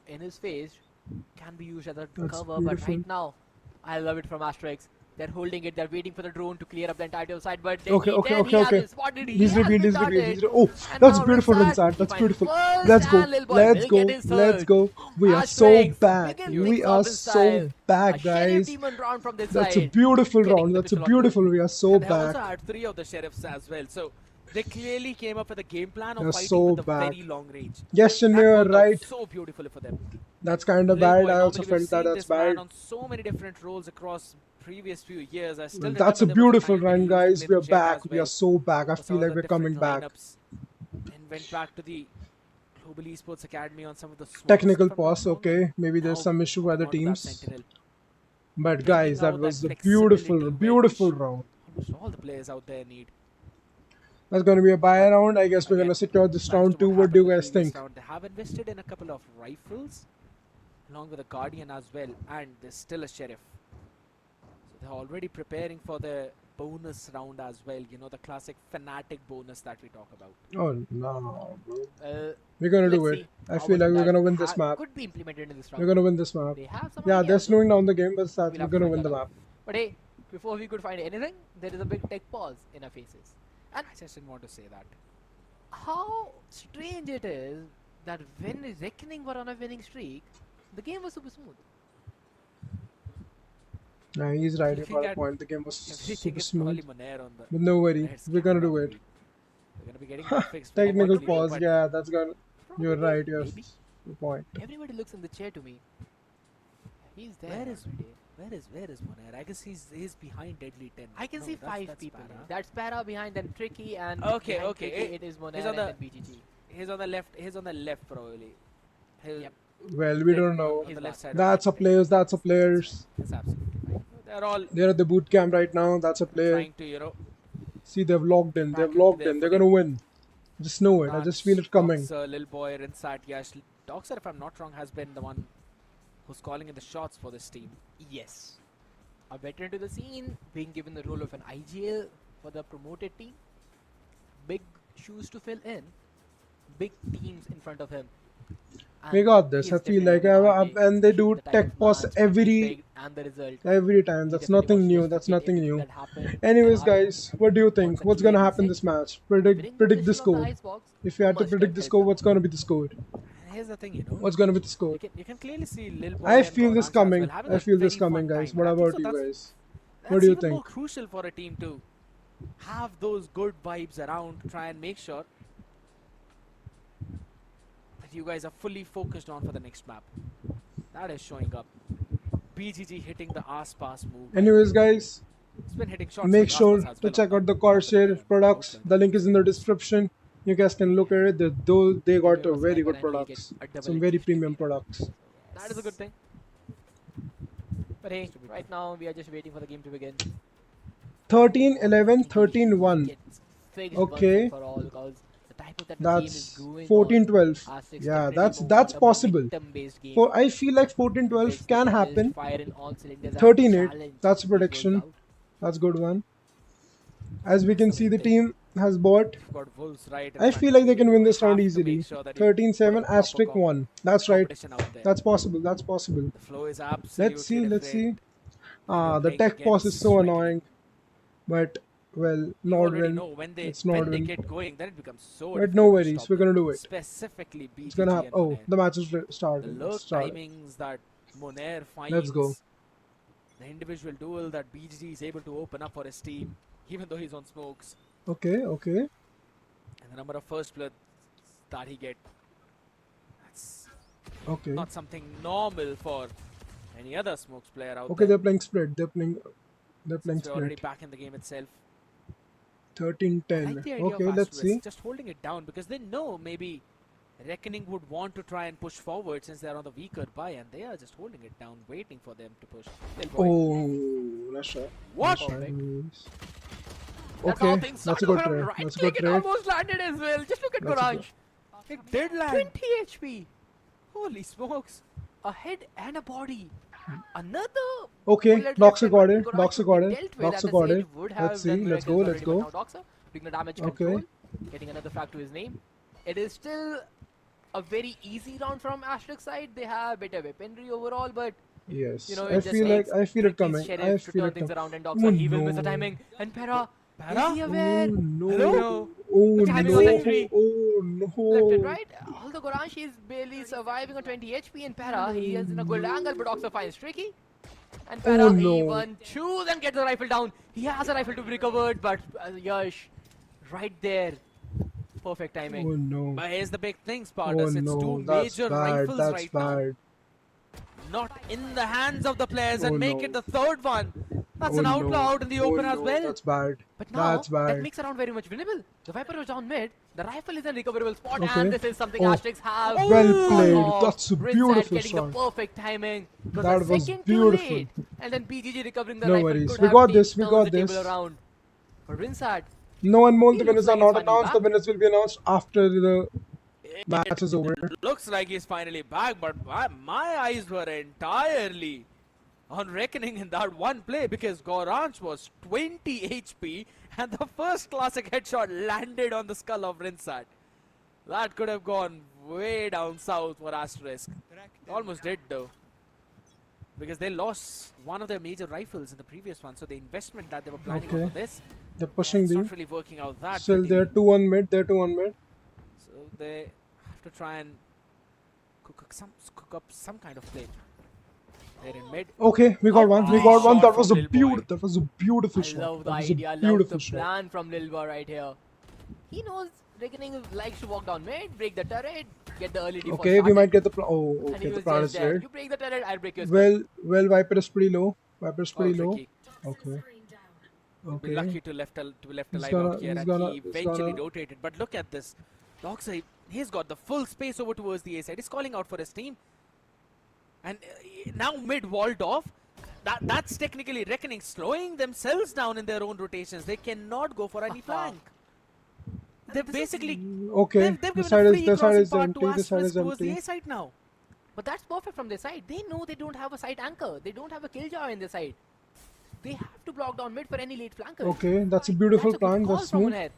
in his face. Can be used as a That's cover, but beautiful. right now, I love it from Asterisk. They're holding it. They're waiting for the drone to clear up the entire side. But Okay, Deadly okay, 10, okay, he has okay. been spotted. He He's has revealed, been he's revealed, darted. he's revealed. Oh, And that's now beautiful, Rinsat, Rinsat. he That's finds beautiful. first, Let's go. and Lil Boy Let's will go. get his Let's third. go. We are so Asterisk back. begin We things are off in so style. A back, Sheriff guys. Demon round from this That's a side. beautiful Getting round. the That's a pistol on beautiful. We are so And they also back. had 3 of the sheriffs as well. So they clearly came up with a game plan They're of fighting so with a back. very long range. Yes, That Chinmay, you're worked out right. so beautifully for them. That's kind of Lil bad. Boy, I also normally felt we've that seen that's this man bad. on so many different roles across previous few years. I still That's a remember there was beautiful time when run, he used to guys. play We the are Jet back. as We are well so back. I for some feel of like the we're coming different back. lineups. And went back to the Global Esports Academy on some of the smokes, Technical if I'm not pause, wrong, okay. and Maybe there's now some issue by the moving on to that teams. Sentinel, But bringing guys, that out was that a beautiful, flexibility beautiful which round. almost all the players out there need. That's going to be a buy But round. I guess we're going again, to secure this thanks round to too. what What do happened you in the guys previous think? round, they have invested in a couple of rifles along with a Guardian as well, and there's still a Sheriff. So they're already preparing for the bonus round as well, you know, the classic fanatic bonus that we talk about. Oh, no, bro. Uh, We're going to let's do it. see I how feel much like of we're that going to win this map. could be implemented in this We're round. going to win this map. They have some Yeah, they're ideas, though. slowing down the game, but We'll we're have going to find win the that map. out. But hey, before we could find anything, there is a big tech pause in our faces. And I just didn't want to say that. how strange it is that when Reckoning were on a winning streak, the game was super smooth. Nah, he's right. He Looking got a at point. The game was everything super is smooth. probably Monair on the But no worry. Monair's We're going to camera do it. feed. We're going to be getting that fixed very Technical quickly, pause. but Yeah, that's going to... You're Probably, right. You're maybe. the point. Everybody looks in the chair to me. He's there. Where is every day. where is Monair? I guess he's behind Deadly 10. I can No, see that's- 5 that's people. Para. That's Para behind then Tricky and Okay, behind okay, Tricky, eh, it is Monair he's on and the- then BGG. He's on the left. He's on the left probably. He'll Yep. Well, we don't know. On the left side. of That's a that players. thing. That's a players. That's absolutely fine. They're all They're at the boot camp right now. That's a player. trying to, you know, See, they've logged in. back They've into logged their in. They're going to win. Just know it. I just feel it coming. Doxer, Lil Boy, Rinsat, Yash. Doxer, if I'm not wrong, has been the one who's calling in the shots for this team. Yes. A veteran to the scene, being given the role of an IGL for the promoted team. Big shoes to fill in. Big teams in front of him. We And got this. he I is feel definitely like guarding and they do the type tech of pause match, every big and the result. time. He That's definitely nothing wants to new. That's replicate nothing everything new. that happened Anyways, in guys, what do you think? What's What's the gonna game happen say? this match? Winning Predict the position on score. Icebox If you had to must predict the help score, them. what's gonna be the score? And here's the thing, you know. What's gonna be the score? You can clearly see Lil Boy I and feel this Goranza as coming. well having I a feel this very coming, fun guys. time. What And I think about so you that's- guys? That's What do you even think? more crucial for a team to have those good vibes around, try and make sure that you guys are fully focused on for the next map. That is showing up. BGG hitting the ass pass move. Anyways, guys, It's been hitting shots make with sure Aspas as to well check on out the that Corsair lane, products. both lanes. The link is in the description. You guys can look at it. They got Give us very like good and he'll get products. a double Some very extra premium fee. products. That is a good thing. But hey, right now we are just waiting for the game to begin. 13-11, 13-1. Gets fixed Okay. once and for all because the type of that the game is That's going 14-12. on, Asterisk Yeah, definitely that's more possible. momentum-based game. For I feel like Because 14-12 the can catalyst happen. fire in all cylinders and 13-8, challenge that's a these prediction. works out. That's a good one. As we can see, the team has bought. You've got Wolves right in I front feel of like they you. can win You this round have to make easily. sure that you put a 13-7, proper Asterisk 1. That's right. competition out there. That's possible. That's possible. The flow is absolutely Let's see. Let's see. different. The playing tech pause is against so Reckoning. annoying. But, well, You not already win. know when they It's when not they win. get going, then it becomes so But difficult no to worries. stop We're them. gonna do it. Specifically BGG It's gonna happen. and Oh, Monair. the match is The started. low It's started. timings that Monair finds. Let's go. The individual duel that BGG is able to open up for his team, even though he's on smokes, Okay. Okay. and the number of first blood that he get. That's Okay. not something normal for any other smokes player out Okay. there. They're playing split. They're playing Since we're already split. back in the game itself. I 13-10. like the idea Okay. of Let's Asterisk see. just holding it down because they know maybe Reckoning would want to try and push forward since they're on the weaker buy, and they are just holding it down, waiting for them to push. Lil Boy. Oh, that's right. What? That's right. That's how Okay, things that's a start good to trade. right That's a click, good it trade. almost landed as well. Just look at That's a Goranj. It did land. 20 HP. Holy smokes. A head and a body. Another Okay, bullet Doxer left got and it. Goranj Doxer would got be it. dealt with, Doxer and got the it. sage would have Let's see. done Let's Miraculous go. Let's already, but go. now Doxer doing the damage Okay. control, getting another frag to his name. It is still a very easy round from Asterisk side. They have better weaponry overall, but Yes. You know, I it just feel takes it Tricky's coming. Sheriff I to feel turn it things coming. around, and Oh Doxa, he will miss the no. timing. And Para, Para? is he aware? Oh no. Hello? Oh The timing was like no. three. Oh Left and no. right. Although Goransh is barely surviving on 20 HP, and Para, he is in a good angle, but Doxa finds Tricky. And Para, Oh he no. one choose and gets the rifle down. He has a rifle to be recovered, but Yash, right there. Perfect timing. Oh no. But here's the big thing, Oh Spartus. It's two no. That's major bad. rifles That's right now. bad. Not in the hands of the players Oh and make no. it the third one. That's Oh an outlaw no. out in the Oh open as no. well. That's bad. But now, That's that bad. makes around very much winnable. The Viper was down mid, the rifle is in recoverable spot, Okay. and this is something Oh. Asterix have. Well played. Oh, That's a Rinsat beautiful getting shot. the perfect timing. Because That a was second too beautiful. late. And then PGG recovering the No rifle worries. could We have got this. We turned got the this. table around. But Rinsat, No one He the winners looks are like he's not finally announced. The back. winners will be announced after the match is over. It looks like he's finally back, but my eyes were entirely on Reckoning in that one play because Goranch was 20 HP and the first classic headshot landed on the skull of Rinsat. That could have gone way down south for Asterisk. Almost did though. Because they lost one of their major rifles in the previous one, so the investment that they were planning Okay. for this, They're pushing it's B. not really working out that Still, they're prettily. 2-1 mid. They're 2-1 mid. So they have to try and cook up some kind of play. They're in mid. Okay, we got one. We Nice got one. shot That was a from Lil Boy. beautiful. That was a beautiful I shot. love the That was a idea, I love beautiful the shot. plan from Lilba right here. He knows Reckoning likes to walk down mid, break the turret, get the early default Okay, we started, might get the. Oh, and he okay. The was plan just is there. dead. You break the turret, I'll break your skull. Well, Viper is pretty low. Viper is pretty low. Tricky. Okay. Be Okay. lucky to left He's alive gonna- out here, he's and gonna- he he's eventually gonna- rotated. But look at this. Doxa, he's got the full space over towards the A side. He's calling out for his team. And now mid walled off. That's technically Reckoning slowing themselves down in their own rotations. They cannot go for any flank. They've basically Okay. they've The given side a is free the side crossing is path empty. to The side Asterisk is towards the empty. A side now. But that's perfect from their side. They know they don't have a side anchor. They don't have a killjoy in their side. They have to block down mid for any late flankers. Okay, that's a beautiful That's a good plan. call That's from smooth. Unair.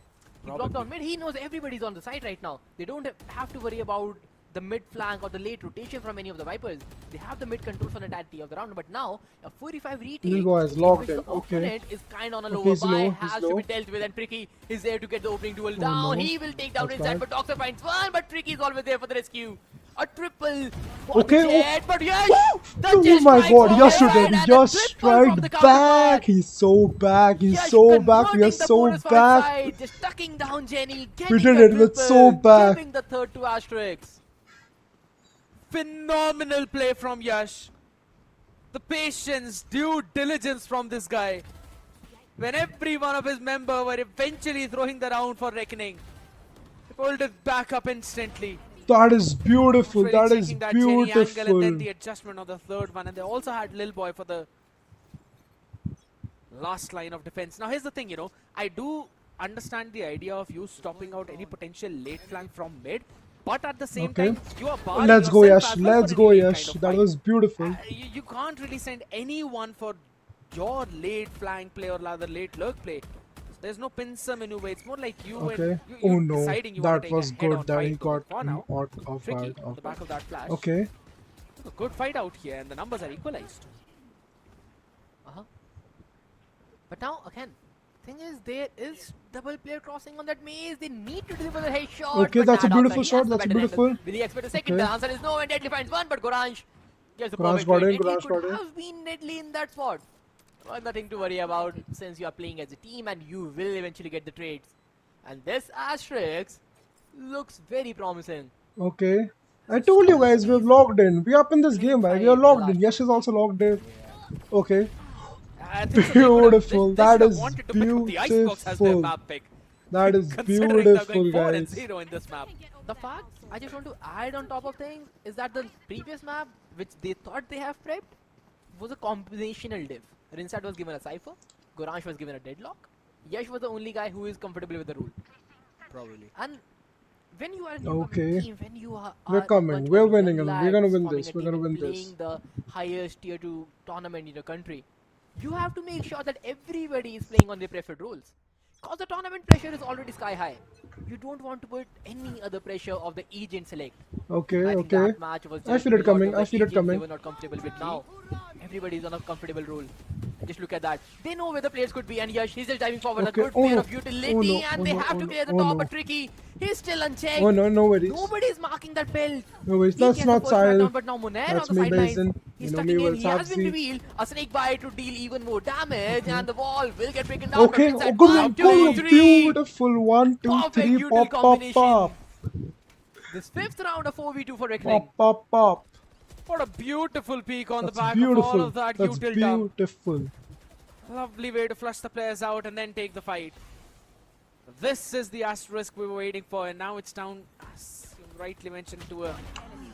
He blocked down mid. He knows everybody's on the side right now. They don't have to worry about the mid flank or the late rotation from any of the Vipers. They have the mid control for the entirety of the round. But now, a 45 retake, Lil Boy is in locked which in. the Okay. opponent is kind on a Okay, lower he's buy, low, has he's to be low. dealt with, and Tricky is there to get the opening duel Oh, down. no. He will take down That's his side, bad. but Doxa finds one, but Tricky is always there for the rescue. A triple for Okay, the Jet, but yes! The Oh Jet my strikes god, for Yash the did Jet, it. and a Just triple strike from the back. counterpart. He's so back. He's Yash so back. We converting are the so bonus for his back. side, just tucking down Jenny, We getting did the it with triple, so back. giving the third to Asterisk. Phenomenal play from Yash. The patience, due diligence from this guy. When every one of his members were eventually throwing the round for Reckoning, he pulled it back up instantly. That is beautiful. Really That is checking that Jenny angle and then beautiful. the adjustment of the third one. And they also had Lil Boy for the last line of defense. Now here's the thing, I do understand the idea of you stopping out any potential late flank from mid. But at the same Okay. time, you are barring Let's go, yourself Yash. as well Let's for go, any late Yash. kind of That fight. was beautiful. You can't really send anyone for your late flank play or rather late lurk play. There's no pincer maneuver. It's more like you Okay. and you Oh no, deciding you want that to take was a head-on good. That he fight got for now. off Tricky guard. on the back of that flash. Okay. A good fight out here, and the numbers are equalized. But now, again, thing is, there is double player crossing on that maze. They need to deliver the headshot. Okay, but that's a nah, Doxa, beautiful he shot, has the that's better beautiful. angle. Will he expect a second? Okay. The answer is no, and Deadly finds one, but Goransh gets the Goransh perfect got trade. in, Goransh Deadly got could in. have been Deadly in that spot. Well, nothing to worry about since you are playing as a team and you will eventually get the trades. And this Asterisk looks very promising. Okay. I told you guys we're logged in. We're up in this game, man. We are logged in. Yash is also logged in. Okay. I think so they would have- Beautiful. they That should have is wanted to pick up the Icebox as their beautiful. map pick. That is Considering they're beautiful, going 4 and guys. 0 in this map. The fact I just want to add on top of things is that the previous map, which they thought they have prepped, was a combinational div. Rinsat was given a cipher, Goransh was given a deadlock, Yash was the only guy who is comfortable with the rule. Probably. And when you are in Okay. a team, when you are We're a coming. bunch We're of winning young and we're gonna lads win forming this. a We're team gonna and win this. playing the highest tier 2 tournament in your country, you have to make sure that everybody is playing on their preferred roles. Because the tournament pressure is already sky high. You don't want to put any other pressure of the agent select. Okay, I think okay. that match was I just feel it a lot coming, of the I feel it agents coming. They were not comfortable with now. Everybody's on a comfortable role. And just look at that. They know where the players could be, and Yash, he's just diving forward. Okay. A good Oh pair no. of utility, Oh no. and Oh they no. have Oh to no. clear the Oh top, no. but Tricky, he's still unchecked. Oh no, no worries. Nobody's marking that belt. No worries. He That's gets the not first flag Sahil. down, but now Munair on That's the me, sidelines. Basin. He's You know tucking me in. well, He has been Sabzi. revealed. A snake bite to deal even more damage, and the wall will get broken down. Okay, but oh, inside good, 1, 2, good, 3. beautiful. 1, 2, Perfect 3, util pop, pop, combination. pop. This fifth round of 4v2 for Reckoning. Pop, pop, pop. What a beautiful peek on That's the back of all beautiful. of that That's util dump. beautiful. Lovely way to flush the players out and then take the fight. This is the asterisk we were waiting for, and now it's down, as you rightly mentioned, to a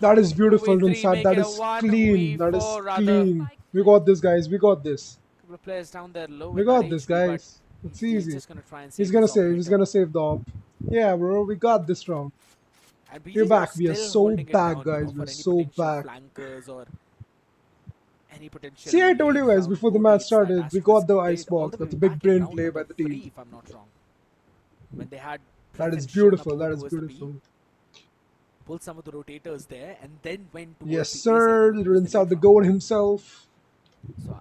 That is beautiful, V3, Rinsat. make That it a is 1, clean. That is V4 rather. clean. We got this, guys. We got this. couple of players down there low. We with that got this, HP, but guys. It's he's easy. just gonna try and He's save gonna this save. He's operator. gonna save the op. Yeah, bro. We got this round. And We're BGs back. are We are still so holding it back, down, guys. you know, We're for any so potential back. flankers or any potential See, I told you leads guys out before the OTs match that started, we Asterisk got the played all Icebox. the That's a way big back in brain round play by number the 3, team. if I'm not wrong. When they had That is Presence shown up beautiful. over That is towards the B, beautiful. pulled some of the rotators there and then went towards Yes, the A side sir. where it was the Rinsat the lead goat himself. round. So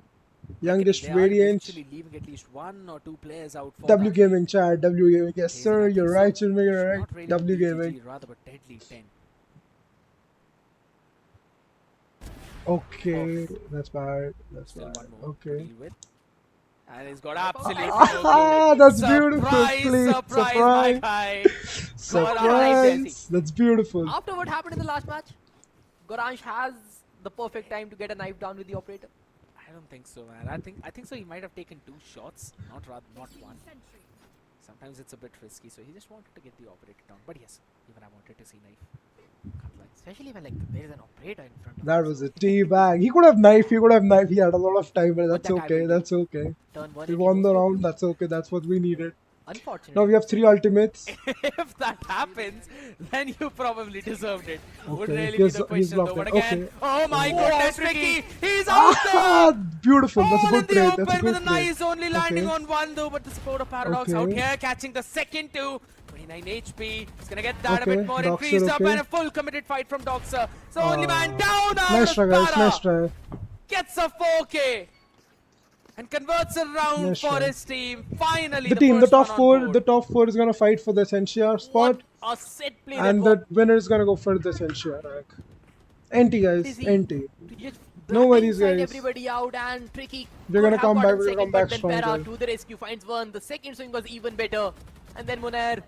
Youngest they are variant. eventually leaving at least 1 or 2 players out for W that. Gaming chat. W Gaming. Yes, He's sir. an You're anti-sub. right. You're right. Not really W BGG, Gaming. rather but deadly 10. Okay. That's bad. That's Still bad. one more to Okay. deal with. And he's got absolutely Ah, no that's clue. beautiful. Surprise, Please. surprise, Surprise. my guy. Surprise. That's beautiful. After what happened in the last match, Goransh has the perfect time to get a knife down with the operator. I don't think so, man. I think so. He might have taken 2 shots, not one. Sentry. Sometimes it's a bit risky, so he just wanted to get the operator down. But yes, even I wanted to see knife. Can't lie. Especially when like there is an operator in front of That us. was a tea bag. He could have knife. He could have knife. He had a lot of time, but that's that guy okay. will do. That's okay. Turn one We and he won the goes for round. blue. That's okay. That's what we needed. Unfortunately. Now we have 3 ultimates. If that happens, then you probably deserved it. Would Okay, really he's- be the he's question though. blocked But it. again, Okay. oh my Whoa, goodness, Tricky. Ricky! He's out Ah, there! beautiful. That's a All good in the trade. That's a open with good a trade. nice only landing Okay. on 1 though, but the support of Paradox Okay. out here, catching the second 2. 29 HP. He's gonna get that a Okay, bit more Doxer, increased up okay. and a full committed fight from Doxer. So only man down out Nice of try, guys. Para. Nice try. Gets a 4K and converts a round Nice for try. his team. Finally, The team, the first top one on 4, board. the top 4 is gonna fight for the Essentia spot, What a set play and that the winner is gonna go for the Essentia rank. NT guys, Busy. NT. Just No worries, blindside guys. everybody out and Tricky. We're could gonna have come gotten back, we're gonna second, come back but then Para stronger. to the rescue finds one. The second swing was even better. And then Munair.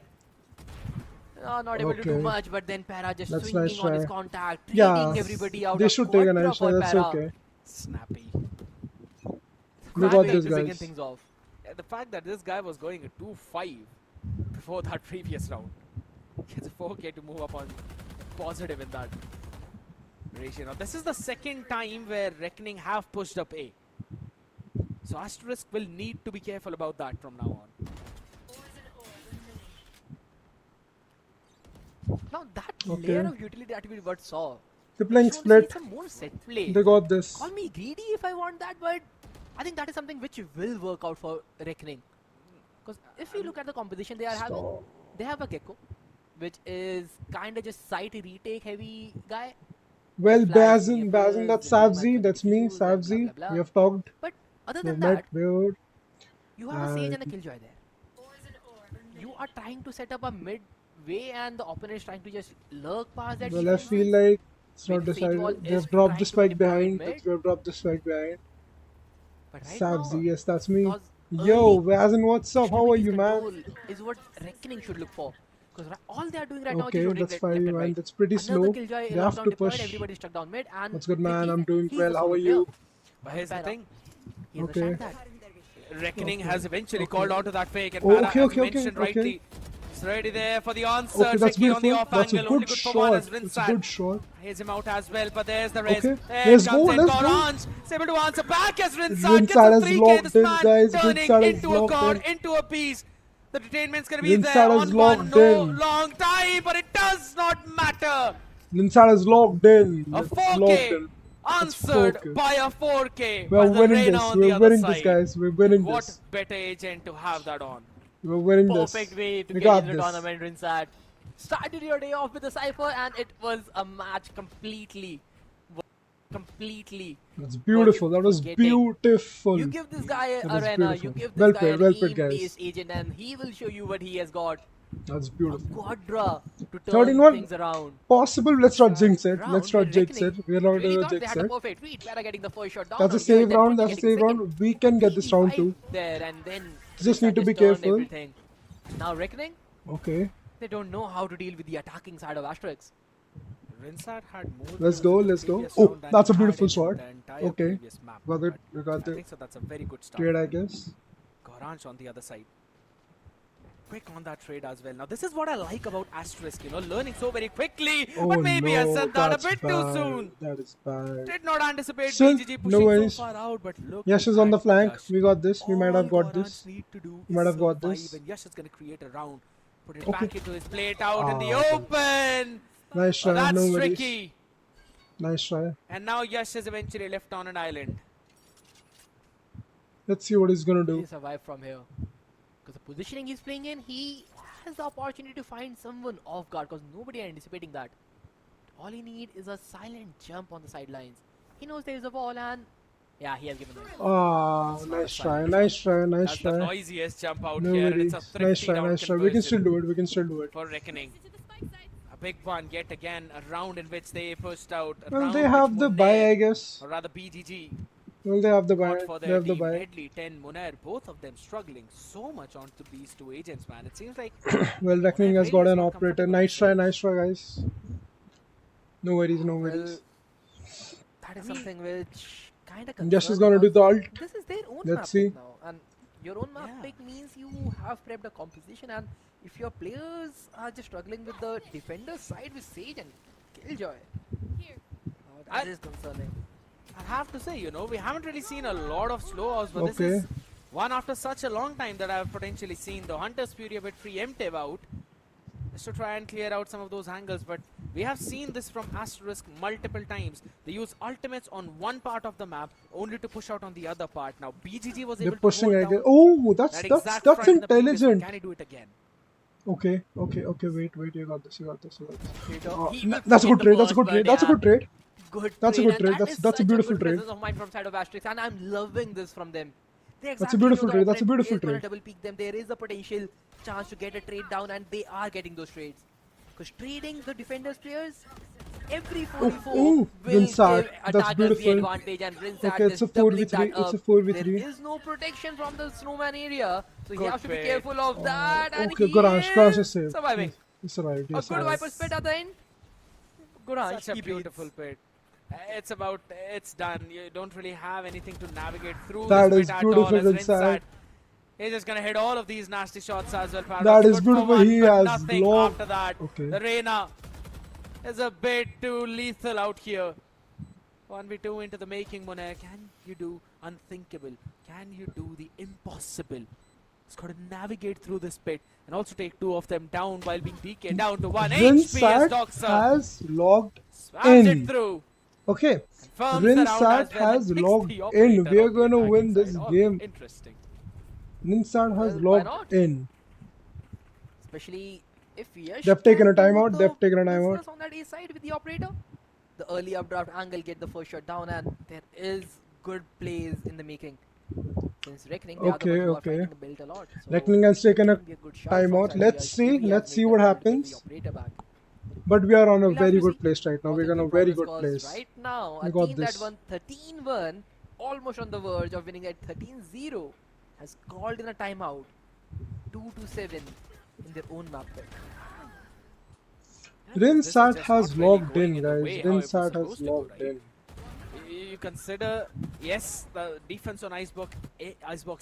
Not able to do Okay. much, but then Para just That's swinging nice on his try. contact, trading Yeah, everybody out. they A should take a quadra nice for try. That's Para. okay. snappy. We got Quite this, to begin guys. things off. Yeah, the fact that this guy was going a 2-5 before that previous round. Gets a 4K to move up on positive in that ratio. Now, this is the second time where Reckoning have pushed up A. So Asterisk will need to be careful about that from now on. Now that Okay. layer of utility that we saw. They're playing just wanna see split. some more set play. They got this. Call me greedy if I want that, but I think that is something which will work out for Reckoning. Because if you look at the composition they are having, Stop. they have a Gecko, which is kind of just site retake heavy guy. Well, Flash, Bazin, VFS, that's then you Savzi, might that's me, confuse and blah, Savzi. blah, blah. We have talked. But other We than have that, met, weird. you have a Sage and a and- Killjoy there. You are trying to set up a midway and the opponent is trying to just lurk past that. Well, I defense. feel like it's Maybe not Sage Wall decided. is They've dropped trying the to spike deploy behind. mid. They've dropped the spike behind. But right Savzi, now, yes, that's me. because Yo, early Bazin, what's up? How are you, man? control is what Reckoning should look for. Because all they are doing right now is Okay, just rotating that's left fine, and man. right. That's pretty Another slow. Killjoy They lockdown have to deployed, push. everybody stuck down mid, and What's good, man? Tricky, I'm doing he's well. the How solo are player. you? But here's the Para. thing. He Okay. understands that. Reckoning has eventually called out to that fake, and Oh, Para, okay, as okay, you okay, mentioned okay. rightly, is ready there for the answer. Okay, that's Tricky on the beautiful. off That's a angle, only good good for one shot. as It's a Rinsat. good shot. Here's him out as well, but there's the res. Okay, There let's comes go, in let's go. Orange. Is able to answer back as Rinsat Rinsat gets a has 3K. locked This in, man guys. turning Rinsat has into a locked god, in. into a piece. The detainment's gonna be Rinsat there has on one. locked No in. long time, but it does not matter. Linsad is locked in. A It's 4K locked in. answered 4K. by a 4K. We're by the winning Reina this. on the We're other winning this, side. guys. We're winning What this. better agent to have that on? We're winning this. Perfect way to We get got into the this. tournament, Rinsat. Started your day off with a Cypher and it was a match completely. That's beautiful. That was forgetting. beautiful. You give this guy That an was arena, you beautiful. give Well this guy played, an well played, guys. EM-based agent and he will show you what he has got. That's A beautiful. quadra to 13 turn one. things around. Possible. Let's not jinx it. Round Let's not where jinx it. Reckoning We're not really gonna thought they jinx had a it. perfect read. Vera getting the first shot down. That's a on here, save then round. 20 That's a getting save second. round. We can get this round too. There and then Just need to Rinsat be just turned careful. everything. Now Reckoning, Okay. they don't know how to deal with the attacking side of Asterisk. Rinsat had more Let's goals go, in the let's go. previous Oh, round than that's a he had beautiful in shot. the entire Okay. previous map, Got it. but We got I the think so that's a very good start. trade, I guess. Goranch on the other side. Quick on that trade as well. Now this is what I like about Asterisk, you know, learning so very quickly. Oh but maybe I no, said that a that's bit bad. too soon. That is bad. Did not anticipate Still, BGG no pushing so worries. far out, but look. Yash is on the at flank. Yash. We got this. We might have All got Goranch this. need to do We might is have got survive, this. and Yash is going to create a round. Put it Okay. back into his plate out in the Ah, open. Nice Oh, try. that's No worries. tricky. Nice try. And now Yash is eventually left on an island. Let's see what he's gonna He do. survive from here. Because the positioning he's playing in, he has the opportunity to find someone off guard because nobody anticipating that. All he need is a silent jump on the sidelines. He knows there is a wall and yeah, he has given it. Ah, It's not a nice try. silent Nice try. Nice That's the try. noisiest jump out No here. And worries. it's a Nice thrifty try. down Nice try. We can still conversion do it. We can still do it. for Reckoning. To the spike side. A big one yet again, a round in which they pushed out. A Well, round they which have the Munair, buy, I guess. or rather BGG, Well, they have the got buy. for They their have the team. buy. Deadly 10, Munair, both of them struggling so much onto these two agents, man. It seems like Well, Reckoning has really got is an not operator. comfortable Nice try. with Nice try, guys. No worries. No Well, worries. that is something which kind of Yash is gonna do the ult. This is their own Let's map see. pick now, and your own map Yeah. pick means you have prepped a composition, and if your players are just struggling with the defender side with Sage and Killjoy, Here. that is concerning. I have to say, you know, we haven't really seen a lot of slow outs, but this Okay. is one after such a long time that I've potentially seen the Hunter's Fury a bit preemptive out, just to try and clear out some of those angles. But we have seen this from Asterisk multiple times. They use ultimates on one part of the map only to push out on the other part. Now BGG was They're able pushing, to I hold guess. down Oh, that's that that's exact that's front in the previous one. intelligent. Can he do it again? Okay. Okay. Okay. Wait. Wait. You got this. You got this. You got this. He will That's a forget good the trade. That's a first, good but trade. That's a yeah, good trade. good That's a trade, good and trade. that That's- is that's a such beautiful good trade. presence of mind from side of Asterisk, and I'm loving this from them. They That's a exactly beautiful know the trade. That's a opponent beautiful is gonna trade. double peak them. There is a potential chance to get a trade down, and they are getting those trades. Because trading the defenders players, every 4v4 ooh, will Rinsat. give That's attackers the beautiful. advantage, and Rinsat Okay, it's is a doubling 4v3. that It's a up. 4v3. There is no protection from the snowman area, so he Good has to be pick. careful of that, and Okay, he Goranch. Goranch is is saved. surviving. He survived. A Yes, good Viper spit at the end. Goranch, Such a he beautiful beats. pit. It's done. You don't really have anything to navigate through That this is pit at beautiful all. As inside. Rinsat, he's just gonna hit all of these nasty shots as well. That Paradox is good for beautiful. one, He but has nothing blocked. after that. Okay. The Reina is a bit too lethal out here. 1v2 into the making, Munair. Can you do unthinkable? Can you do the impossible? He's got to navigate through this pit and also take two of them down while being DK down to 1 HP as Rinsat Doxa has logged swams in. it through. Okay. Confirms the round Rinsat as well and has picks logged the in. operator We are on the going to attacking win this side. Oh, game. Interesting. Rinsat has Well, why logged not? in. Especially if Yash They've taken can a timeout, do they've the taken a timeout. business on that A side with the operator. The early updraft angle get the first shot down, and there is good plays in the making. Since Reckoning, they Okay, are the ones who are okay. fighting the belt a lot. So Reckoning has taken a it can be good shot from timeout. side Let's Yash. see. Maybe Let's has see made what that able to get the happens. operator back. But we are on a We'll have very to good see place right now. how We're they in a keep very progress, good 'cause place. Right now, We a got team this. that won 13-1, almost on the verge of winning at 13-0, has called in a timeout. 2-7 in their own map pick. Yeah, this is Rinsat just has not really logged going in, the guys. way how it was Rinsat has supposed to go, logged right? in. You consider, yes, the defense on Icebox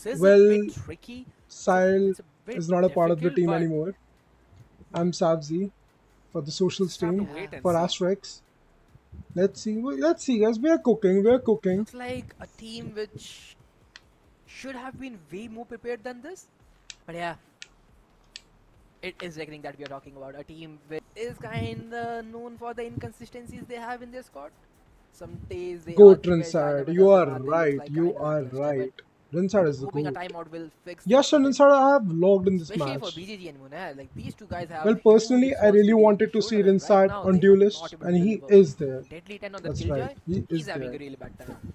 is Well, a bit tricky. Sile It's a bit is not a part of the difficult, team but anymore. I'm Savzi for the social just have to stream wait and for see. Asterisk. Let's see. Let's see, guys. We are cooking. We are cooking. Looks like a team which should have been way more prepared than this. But yeah, it is Reckoning that we are talking about. A team which is kind of known for the inconsistencies they have in their squad. Some days they Go are prepared, Rinsat. and You other are they look right. like You kinda are against them, right. but Rinsard is the Hoping a goat. timeout will fix Yes, this. and Rinsard I have logged in this Especially for match. BJJ and Munair, like these two guys have. Well, huge personally, I really responsibility wanted to in see tournament. Right Rinsard now, on they are Duelist, not able and to he deliver. is there. Deadly 10 on the That's Killjoy. right, he He's is having there. a really bad time.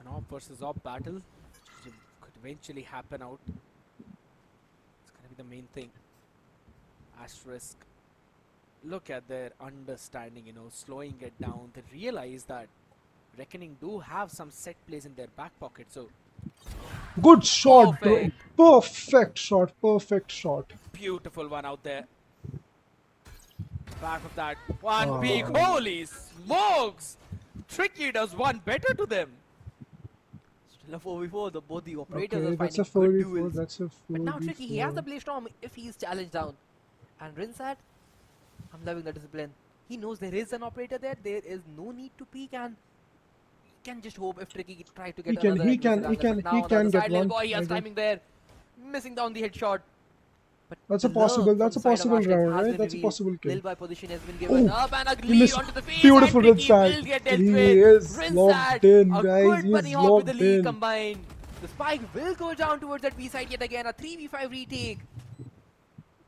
An op versus op battle which could eventually happen out. It's gonna be the main thing. Asterisk. Look at their understanding, slowing it down. They realize that Reckoning do have some set plays in their back pocket, so Good shot, bro. Perfect. Perfect shot. Perfect shot. beautiful one out there. Back of that one peak. Oh. Holy smokes! Tricky does one better to them. Still a 4v4. Both the operators Okay, are that's a finding good 4v4. duels. That's a 4v4. But now Tricky, he has the play storm if he is challenged down. And Rinsat, I'm loving the discipline. He knows there is an operator there. There is no need to peek, and he can just hope if Tricky try to get another he can aggressive angle. But now on the get other side, one, Lil Boy, he I has guess. timing there, missing down the headshot. But That's a the love possible- that's from a the side of possible Asterisk round, has right? been That's a revealed. possible kill. Lil Boy position has been given up, and a He lead missed. onto the face. Beautiful and Tricky Rinsat. will get dealt He with. is Rinsat, locked in, a guys. good He bunny is hop with the locked lead in. combined. The spike will go down towards that B side yet again. A 3v5 retake.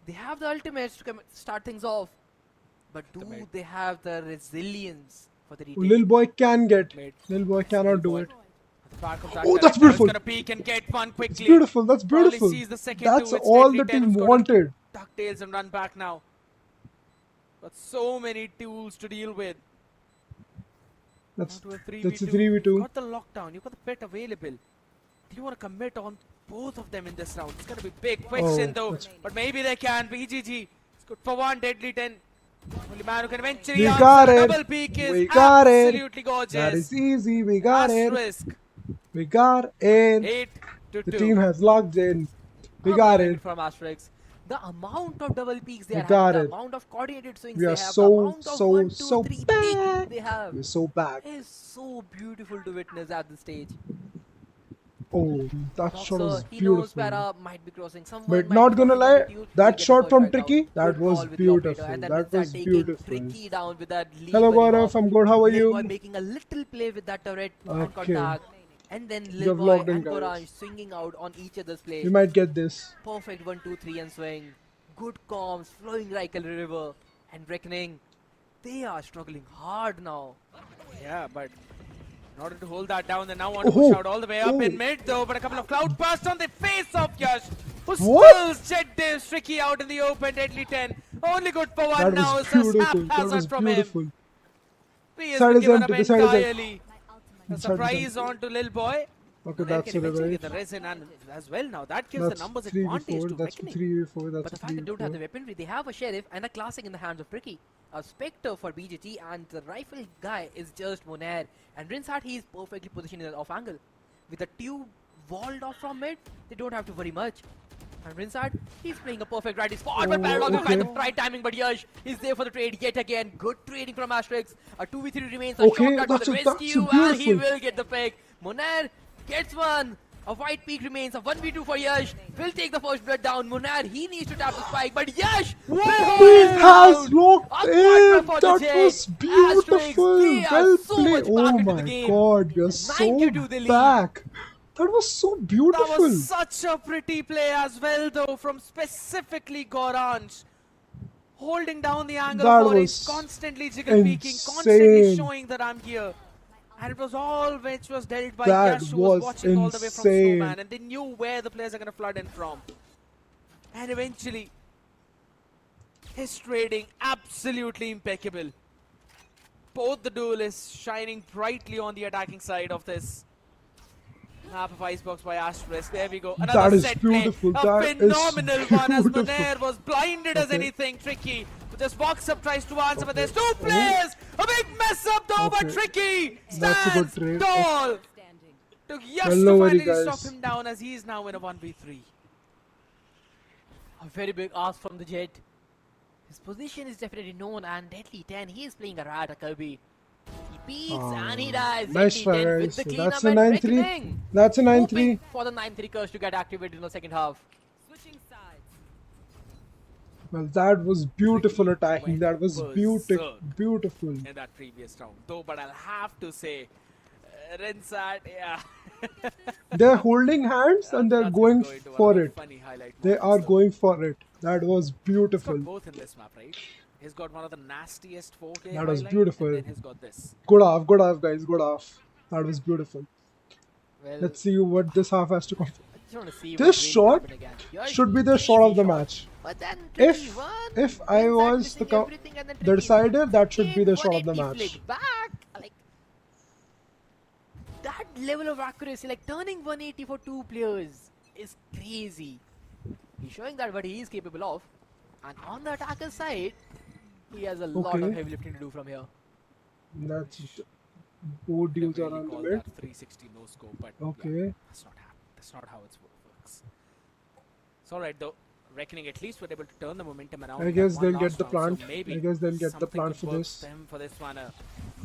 They have the ultimates to start things off. But do Ultimate. they have the resilience for the retake? Lil Boy can get. Mid. Lil Boy cannot do Boy. it. At the back of that Oh, that's character is beautiful. gonna peek and get one quickly. It's beautiful. That's Probably beautiful. sees the second That's two. It's all Deadly the 10 team who's got to wanted. DuckTales and run back now. Got so many tools to deal with. That's Down to a that's a 3v2. 3v2. You've got the lockdown. You've got the pet available. Do you want to commit on both of them in this round? It's going to be big question though. that's- But maybe they can. BGG. It's good for one. Deadly 10. Only man who can eventually We answer. got it. Double peak is We got it. absolutely gorgeous. That is easy. We got it. Asterisk. We got in. 8 to The 2. team has logged in. We I'm got loving it. from Asterisk. The amount of double peaks they We are got having, it. the amount of coordinated swings We they are have, so, the amount of so, 1, 2, so 3 back. peaks they have We're so back. is so beautiful to witness at this stage. Oh, that shot was He knows beautiful. Para might be crossing. Someone But might not be gonna crossing lie, the duel. that He'll get the shot first from right out. Tricky, that Good was call with the operator, beautiful. and then That Rinsat was taking beautiful. Tricky down with that lead Hello bunny Gaurav, hop. I'm good. How are Lil Boy you? making a little play with that turret and Okay. contact. And then You Lil have Boy logged in, and guys. Goranj swinging out on each other's play. We might get this. Perfect 1, 2, 3 and swing. Good comms, flowing like a river. And Reckoning, they are struggling hard now. Yeah, but in order to hold that down, they now want to Oh, push out all the way up oh. in mid though. But a couple of cloud bursts on the face of Yash, who What? spills Jet Div Tricky out in the open. Deadly 10. Only good for one That now. was It's just beautiful. That haphazard was from beautiful. him. He has Side been is given empty, up the side is empty. entirely. A Side is surprise on to Lil Boy. Okay, They that's can a eventually revive. get the resin and as well now. That gives That's the numbers 3v4. advantage to That's Reckoning. 3v4. But That's the fact they don't have the 3v4. weaponry, they have a Sheriff and a Classic in the hands of Tricky. A Spectre for BGT, and the rifle guy is just Monair. And Rinsat, he is perfectly positioned in an off angle. With the tube walled off from mid, they don't have to worry much. And Rinsat, he's playing a perfect right spot, but Oh, Paradox is trying to okay. try timing, but Yash is there for the trade yet again. Good trading from Asterisk. A 2v3 remains, a Okay, shortcut for the that's a rescue, and he beautiful. will get the pick. Monair gets one. A white peak remains, a 1v2 for Yash. Will take the first blood down. Monair, he needs to tap the spike, but Yash will hold He it has down. locked A quadra in. for the That Jet. was Asterix, beautiful. they are Well so played. much Oh back into the my game. god, you're so 9-2 the lead. back. That was so That beautiful. was such a pretty play as well though from specifically Goranj. Holding down the angle That for it, was constantly jiggle peeking, constantly insane. showing that I'm here. And it was all which was dealt by That Yash, who was was watching all the way from insane. Snowman, and they knew where the players are going to flood in from. And eventually, his trading absolutely impeccable. Both the duelists shining brightly on the attacking side of this map of Icebox by Asterisk. There we go. Another That is set beautiful. play. That A is phenomenal one as beautiful. Monair was blinded as Okay. anything. Tricky. Just walks up, tries to answer, but there's two players. A big mess up though, but Okay. Tricky That's a good stands trade. tall. Standing. Took Yash Well, to no worry, finally stop guys. him down as he is now in a 1v3. A very big ask from the Jet. His position is definitely known, and Deadly 10, he is playing a rat, a Kirby. He peeks and he dies. Nice Deadly try, 10 with guys. the So cleanup that's a and 9-3. Reckoning. That's a 9-3. Hoping for the 9-3 curse to get activated in the second half. Switching sides. Well, that was beautiful attacking. went That was berserk. beautiful. Beautiful. In that previous round though, but I'll have to say Rinsat, yeah. They're holding hands and they're That's going gonna go into one for of the it. funny highlight They moments, are though. going for it. That was He's beautiful. got both in this map, right? He's got one of the nastiest 4K That was highlight, beautiful. and then he's got this. Good half, guys, good half. That was beautiful. Well, Let's see what this half has to come. I just want to see This what really shot happened again. Yash, Should be the easy shot of the shot. match. But then If- Tricky won. if I Rinsat was missing the everything and then the Tricky decider, that should be again the shot of the 180 match. flick back. Like that level of accuracy, like turning 180 for two players, is crazy. He's showing that what he is capable of, and on the attacker side, he has a lot of Okay. heavy lifting to do from here. That's both deals Never are really on the call mid. that 360 no scope, but yeah, Okay. that's not how it works. It's all right though. Reckoning at least were able to turn the momentum around. I in guess that they'll one get last the round, plant. so maybe I guess they'll get the something plant could for work this. them for this one. A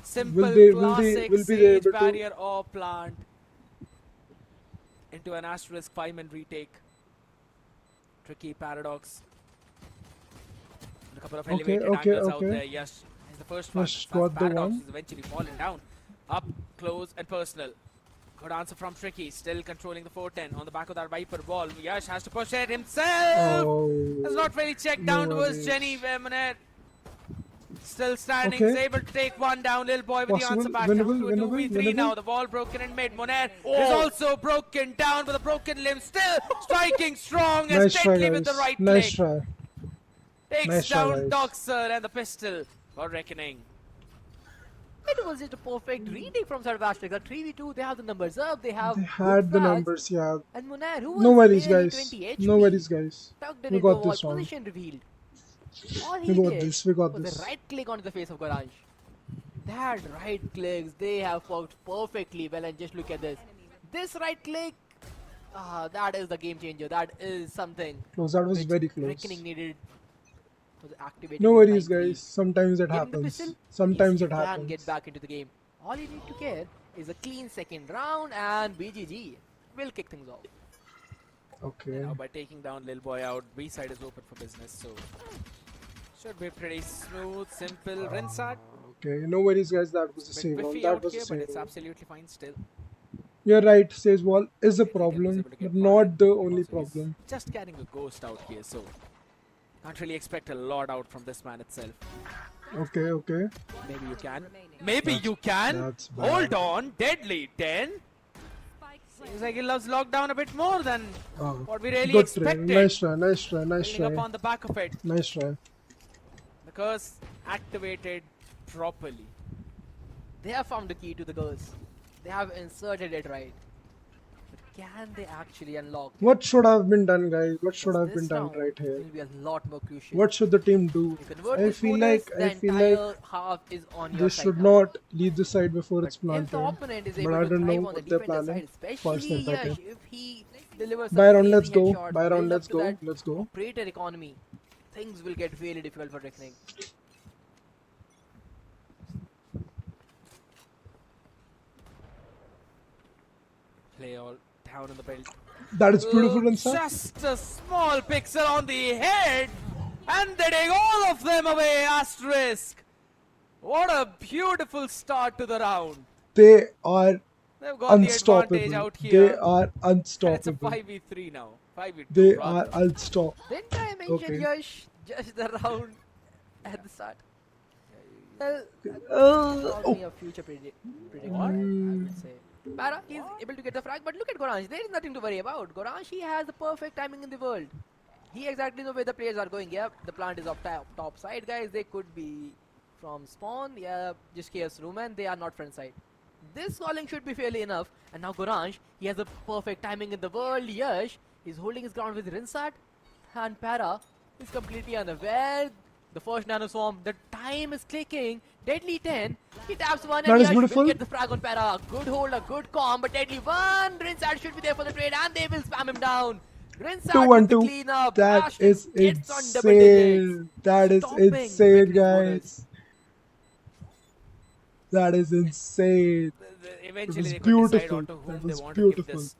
simple, they- classic will they Sage able to- barrier or plant into an Asterisk 5-man retake. Tricky paradox. And a couple of Okay, elevated okay, angles out okay. there. Yes, is the first one. Yes, As got the paradox one. is eventually fallen down. Up close and personal. Good answer from Tricky. Still controlling the 410 on the back of that Viper ball. Yash has to push it himself. Has Oh. not really checked No down towards worries. Jenny Vemonet. Still standing, Okay. is able to take one down. Little boy with the Possible, answer back. winnable, Down to a winnable, 2v3 now. winnable. The ball broken in mid. Monet is also broken down with a broken limb. Still striking strong as Nice try, deadly with the guys. right Nice click. try. Takes Nice try, down guys. Doxer and the pistol for Reckoning. It was just a perfect reading from Sarvastic. At 3v2, they have the numbers up. They have They good had the frags. numbers, yeah. And Munair, who No was worries, barely guys. 20 HP, No worries, guys. tucked it We into got a wall, this one. position revealed. All We he got did this, we got was this. a right click onto the face of Garanj. That right clicks, they have worked perfectly well, and just look at this. This right click, that is the game changer. That is something Close. That was which very close. Reckoning needed was activated. No his worries, 9 guys. Sometimes it Getting the happens. pistol, Sometimes he it can happens. get back into the game. All you need to care is a clean second round, and BGG will kick things off. Okay. Now by taking down Lil Boy out, B side is open for business, so should be pretty smooth, simple. Rinsat. Okay. No worries, guys. That was the Bit same round. whiffy That out was the here, but same it's round. absolutely fine still. You're right. Sage wall is a Able problem, to get but one. not the only Also, he's problem. Just carrying a ghost out here, so can't really expect a lot out from this man itself. Okay. Okay. Maybe you can. Maybe you can. That's bad. Hold on. Deadly 10. Seems like he loves lockdown a bit more than Oh, what we really good try. expected. Nice try. Nice try. Nice Building up try. on the back of it. Nice try. The curse activated properly. They have found the key to the curse. They have inserted it right. But can they actually unlock? What should have been done, guys? What should have This been done round right here? will be a lot more crucial. What should the team do? You convert I this feel bonus, like the I feel entire like half is on they your side should now. not leave the side before But it's if the planted. opponent is But able I to don't know thrive on the what they're defender planning. side, especially Personal Yash, better. if he delivers some Byron, let's crazy go. headshots, Byron, build let's up to go. that Let's go. operator economy, things will get really difficult for Reckoning. Play all down in the belt. That is beautiful, Oh, Rinsat. just a small pixel on the head, and they take all of them away. Asterisk. What a beautiful start to the round. They are They've got the advantage unstoppable. out They here. are And it's a unstoppable. 5v3 now. 5v2. They rather. are unstoppable. Didn't I mention Okay. Yash just the round at the start? Well, Oh. call me a future predictor, I would say. Para, he's able to get the frag, but look at Goranj. There is nothing to worry about. Goranj, he has the perfect timing in the world. He exactly knows where the players are going. Yeah, the plant is up top side, guys. They could be from spawn. Yeah, just chaos room, and they are not front side. This calling should be fairly enough. And now Goranj, he has the perfect timing in the world. Yash is holding his ground with Rinsat, and Para is completely unaware. The first nano swarm, the time is clicking. Deadly 10. He taps one That and is Yash will beautiful. get the frag on Para. Good hold, a good comb, but Deadly 1. Rinsat should be there for the trade, and they will spam him down. Rinsat with the 2-1-2. cleanup. That Asterisk is gets on double digits. insane. That is Stopping insane, Reckoning's guys. That is insane. Eventually, was they could decide beautiful. on to whom That they was want to give beautiful. this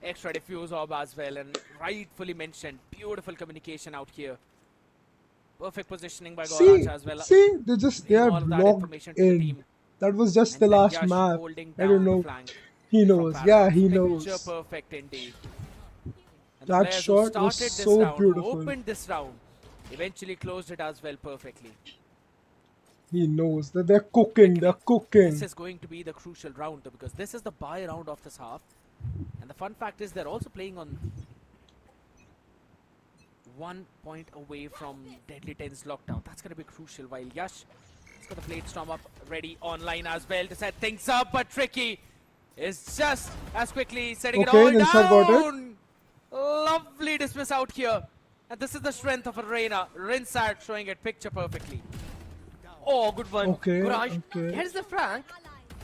extra diffuse orb as well. And rightfully mentioned, beautiful communication out here. Perfect positioning by See, Goranj as well. see, they Giving are all of that blocked information to the in. team. That was just And the then last Yash map. holding I down don't the know. flank He from knows. Paradox. Yeah, he Picture knows. perfect indeed. And the That players who shot was started this so round, who beautiful. opened this round, eventually closed it as well perfectly. He knows that they're cooking. They're This cooking. is going to be the crucial round though, because this is the buy round of this half. And the fun fact is they're also playing on 1 point away from Deadly 10's lockdown. That's going to be crucial, while Yash has got the Blade Storm up ready online as well to set things up, but Tricky is just as quickly setting Okay, it then Sir all got it. down. Lovely dismiss out here. And this is the strength of Arena. Rinsat showing it picture perfectly. Oh, good one. Okay, Courage okay. heads the Frank,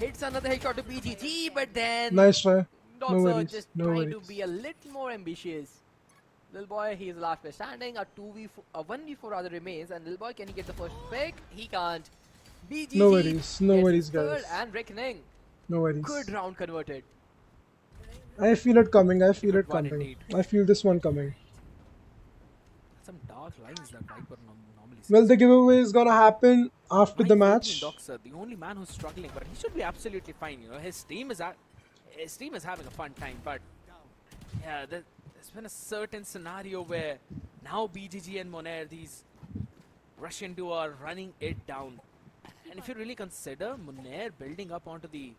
hits another headshot to BGG, but then Nice try. No Dogs are worries. just No trying to worries. be a little more ambitious. Little boy, he is last man standing. A 1v4 rather remains, and little boy, can he get the first pick? He can't. BGG No worries. No gets worries, his third, guys. and Reckoning. No worries. Good round converted. I feel it coming. I feel Good it one coming. indeed. I feel this one coming. Some dark lines that Viper normally sees. Well, the giveaway is gonna happen after the 9-14 match. Doxer, the only man who's struggling, but he should be absolutely fine. You know, his team is having a fun time. But yeah, there's been a certain scenario where now BGG and Monair, these Russian duo, are running it down. And if you really consider Monair building up onto the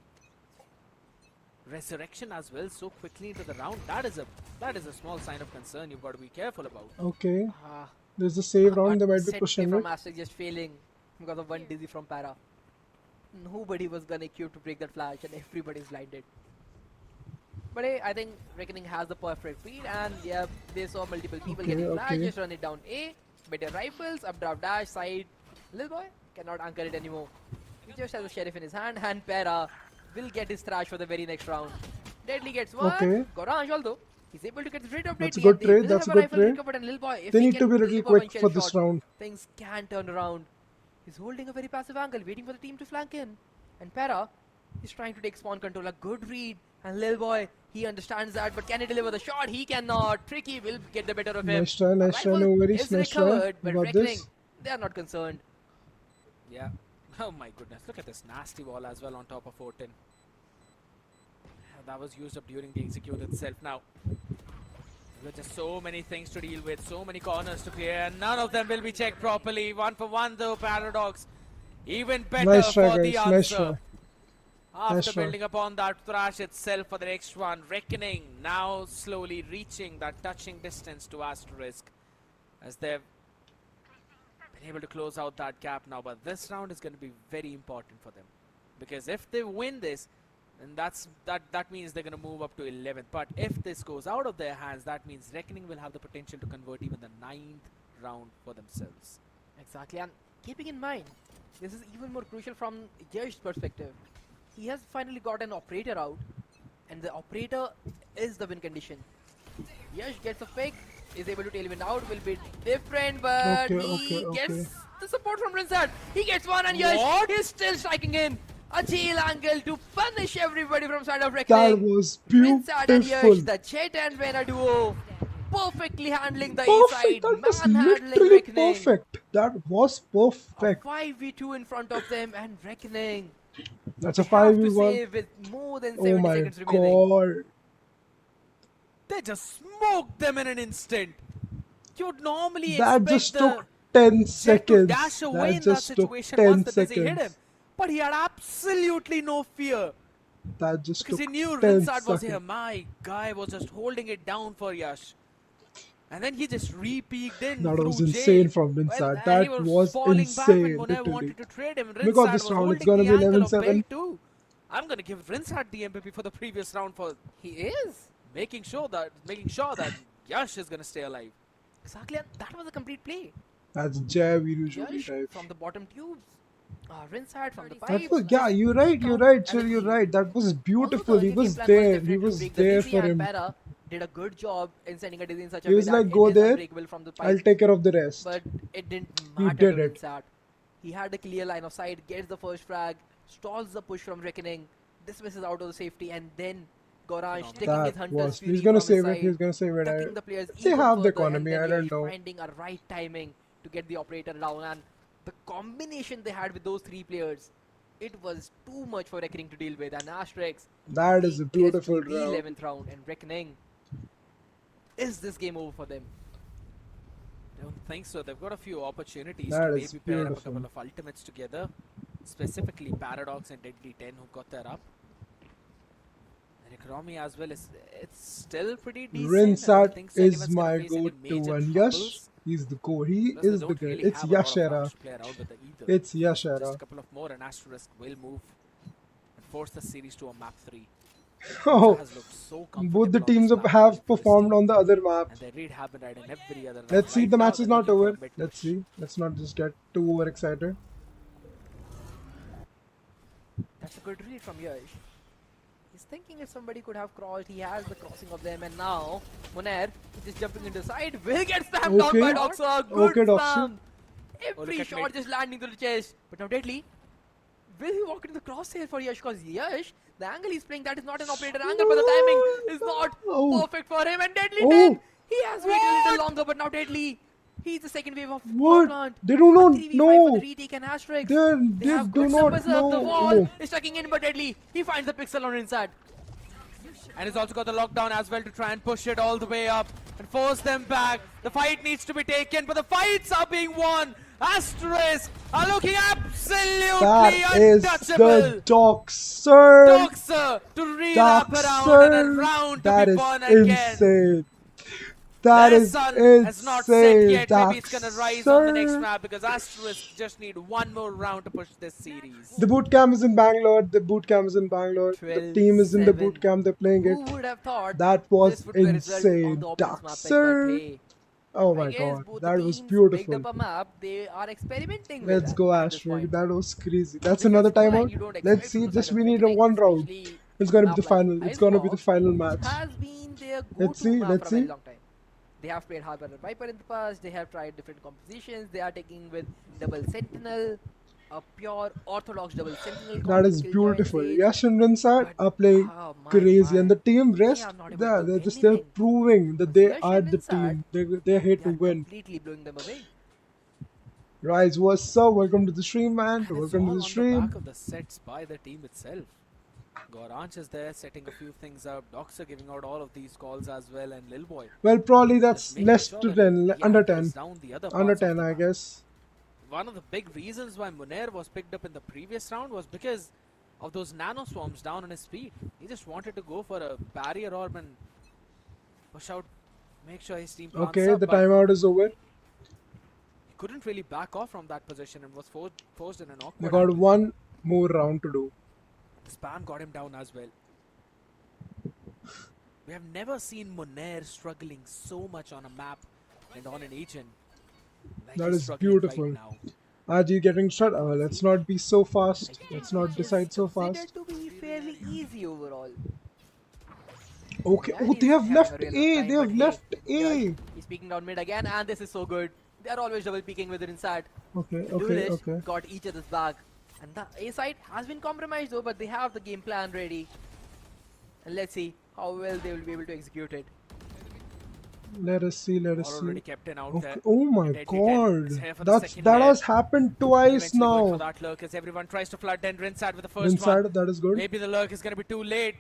resurrection as well so quickly into the round, that is a small sign of concern you've got to be careful about. Okay. Ah, There's a save round. They a might be set pushing play it. from Asterisk just failing because of one dizzy from Para. Nobody was gonna queue to break that flash, and everybody's blinded. But hey, I think Reckoning has the perfect read, and yeah, they saw multiple people Okay, getting flash, okay. just run it down A, better rifles, updraft dash, side. Little boy cannot anchor it anymore. He just has a sheriff in his hand, and Para will get his thrash for the very next round. Deadly gets one. Okay. Orange, although he's able to get rid of That's a Deadly, good and they trade, will that's have a good rifle trade. recovered, and Little boy, if They he need to can be a little deliver one quick shell for this shot, round. things can turn around. He's holding a very passive angle, waiting for the team to flank in. And Para is trying to take spawn control. A good read. And Lil Boy, he understands that, but can he deliver the shot? He cannot. Tricky will get the better of him. Nice try, nice try, Rifle no worries, is nice try. recovered, We but got Reckoning, this. they are not concerned. Yeah. Oh my goodness. Look at this nasty wall as well on top of 14. That was used up during the execute itself. Now, there are just so many things to deal with, so many corners to clear, and none of them will be checked properly. 1 for 1 though, Paradox. Even better Nice try, for the guys. Nice answer. try. After Nice try. building upon that thrash itself for the next one, Reckoning now slowly reaching that touching distance to Asterisk, as they've been able to close out that gap now. But this round is going to be very important for them, because if they win this, then that means they're going to move up to 11th. But if this goes out of their hands, that means Reckoning will have the potential to convert even the 9th round for themselves. Exactly, and keeping in mind, this is even more crucial from Yash's perspective. He has finally got an operator out, and the operator is the win condition. Yash gets a pick, is able to tailwind out, will be different, but Okay, he okay, gets okay. the support from Rinsat. He gets one, and Yash What? is still striking in. A jail angle to punish everybody from side of That Reckoning. was Rinsat and Yash, beautiful. the Jet and Vena duo, perfectly handling the Perfect. E That was side, manhandling literally Reckoning. perfect. That was A perfect. 5v2 in front of them, and Reckoning. That's a They have to 5v1. save with more than Oh 70 my seconds remaining. god. They just smoked them in an instant. You'd normally That expect just the took 10 Jet to seconds. dash away That in that just took situation once 10 the dizzy hit him. seconds. But he had absolutely no fear, That just because took he knew 10 Rinsat was here. seconds. My guy was just holding it down for Yash. And then he just re-peeked in That through was J. insane from Well, Rinsat. and That he was falling insane, back when Monair literally. wanted to trade him. Look at Rinsat this was round, it's holding gonna the be angle of 11-7. play too. I'm going to give Rinsat the MVP for the previous round for He is. making sure that Yash is going to stay alive. Exactly, and that was a complete play. That's jab usually Yash type. from the bottom tubes. Rinsat from the That pipes. was, yeah, you're right, Chill, you're right. That was beautiful. He was there. He was there for him. Para did a good job in sending a dizzy in such a He way was that like, it go is there, unbreakable from the pipe. I'll take care of the rest. But it didn't He matter did to it. Rinsat. He had a clear line of sight, gets the first frag, stalls the push from Reckoning, dismisses out of the safety, and then Gorange taking his That Hunter's was. Fury He's gonna from his save it. side, He's gonna save it. tucking the players They even have the further, economy. and I then don't know. finding a right timing to get the operator down, and the combination they had with those three players it was too much for Reckoning to deal with, and Asterisk, That is they a gets beautiful to the round. 11th round, and Reckoning, is this game over for them? I don't think so. They've got a few opportunities That to is maybe pair up a beautiful. couple of ultimates together. Specifically Paradox and Deadly 10 who got that up. And Economy as well is it's still pretty decent. I don't Rinsat think is Senega's gonna my face any go-to, major and Yash, troubles. he's the core. He Plus, they is the don't guy. really It's have a lot Yash of era. Flash player out with it either. It's Yash Just era. a couple of more and Asterisk will move and force the series to a map 3. Oh, Has looked so both the comfortable on teams this map have for his performed team. on the other map. And they read happen right in every other round. Let's see, Right the now, match is they're not looking for a over. mid Let's push. see. Let's not just get too overexcited. That's a good read from Yash. He's thinking if somebody could have crawled, he has the crossing of them, and now Munair just jumping into the side will get spammed down Okay. by Doxa. Good Okay, Doxa. spam. Oh, look Every at shot mid. just landing to the chest. But now Deadly, will he walk into the crosshair for Yash? Because Yash, the angle he's playing, that is not an operator angle, but the timing is not Oh. perfect for him. And Deadly Oh. did. He has waited a little longer, but now Deadly, he's the second wave of power What? plant. They do not 3v5 know. for the retake and Asterisk. They They have do good not numbers up. The know. wall Oh. is tucking in, but Deadly, he finds the pixel on inside. And he's also got the lockdown as well to try and push it all the way up and force them back. The fight needs to be taken, but the fights are being won. Asterisk are looking absolutely That is untouchable. the Doxer. Doxer to re-wrap around and a Doxer. round to That be is won again. insane. That Their is sun insane. has not set yet. Maybe it's gonna rise on the next Doxer. map because Asterisk just need one more round to push this series. The boot camp is in Bangalore. The boot camp is in Bangalore. The team is in the 12-7. boot camp. They're playing Who it. would have thought That was this would be a result on insane. the opponent's map pick, but Doxer. hey, Oh I my guess god. both That the was teams beautiful. picked up a map they are experimenting with. Let's go, at this Asterisk. point. That was crazy. That's Because another fine, timeout. you don't expect Let's see. from the Just side we of need a Reckoning, one round. especially It's gonna be map the like final. It's gonna be the Icebox, final which match. has been their Let's go-to see, map let's for a very see. long time. They have played Harbor and Viper in the past. They have tried different compositions. They are taking with double sentinel, a pure orthodox double sentinel. That is kill join beautiful. stage. Yash and Rinsat But, are playing oh my, crazy, and the my. team They rest. are not able to do They're just they're anything. proving that Because they Yash are and the Rinsat, team. They're here They to are win. completely blowing them away. Rise, what's up? Welcome to the stream, man. And it's Welcome all to on the the stream. back of the sets by the team itself. Goranch is there setting a few things up. Doxer giving out all of these calls as well, and Lil Boy Well, probably just that's making less sure to that 10, he under hammers 10, down the other under parts of 10, the I map. guess. One of the big reasons why Munair was picked up in the previous round was because of those nano swarms down on his speed. He just wanted to go for a barrier orb and push out, make sure his team plants Okay, up, the but timeout is over. he couldn't really back off from that position and was forced in an They awkward got angle. one more round to do. The spam got him down as well. We have never seen Munair struggling so much on a map and on an agent. Like That he's is struggling beautiful. Right now. RG getting shut. Let's not be so fast. Let's not Which is decide so considered fast. to be fairly easy overall. Okay. Yeah, Oh, he's they have having left a real A. time, They have but hey, left Yash, A. he's peeking down mid again, and this is so good. They're always double peeking with it inside. Okay, okay, Duelish okay. got each other's back. And the A side has been compromised though, but they have the game plan ready. And let's see how well they will be able to execute it. Let us see. Let us Already see. captain out Okay. there. Oh my Deadly 10 god. is here for the That second that layer. has happened twice Eventually going for now. that lurk as everyone tries to flood and Rinsat with the first one. Inside, that is good. Maybe the lurk is going to be too late.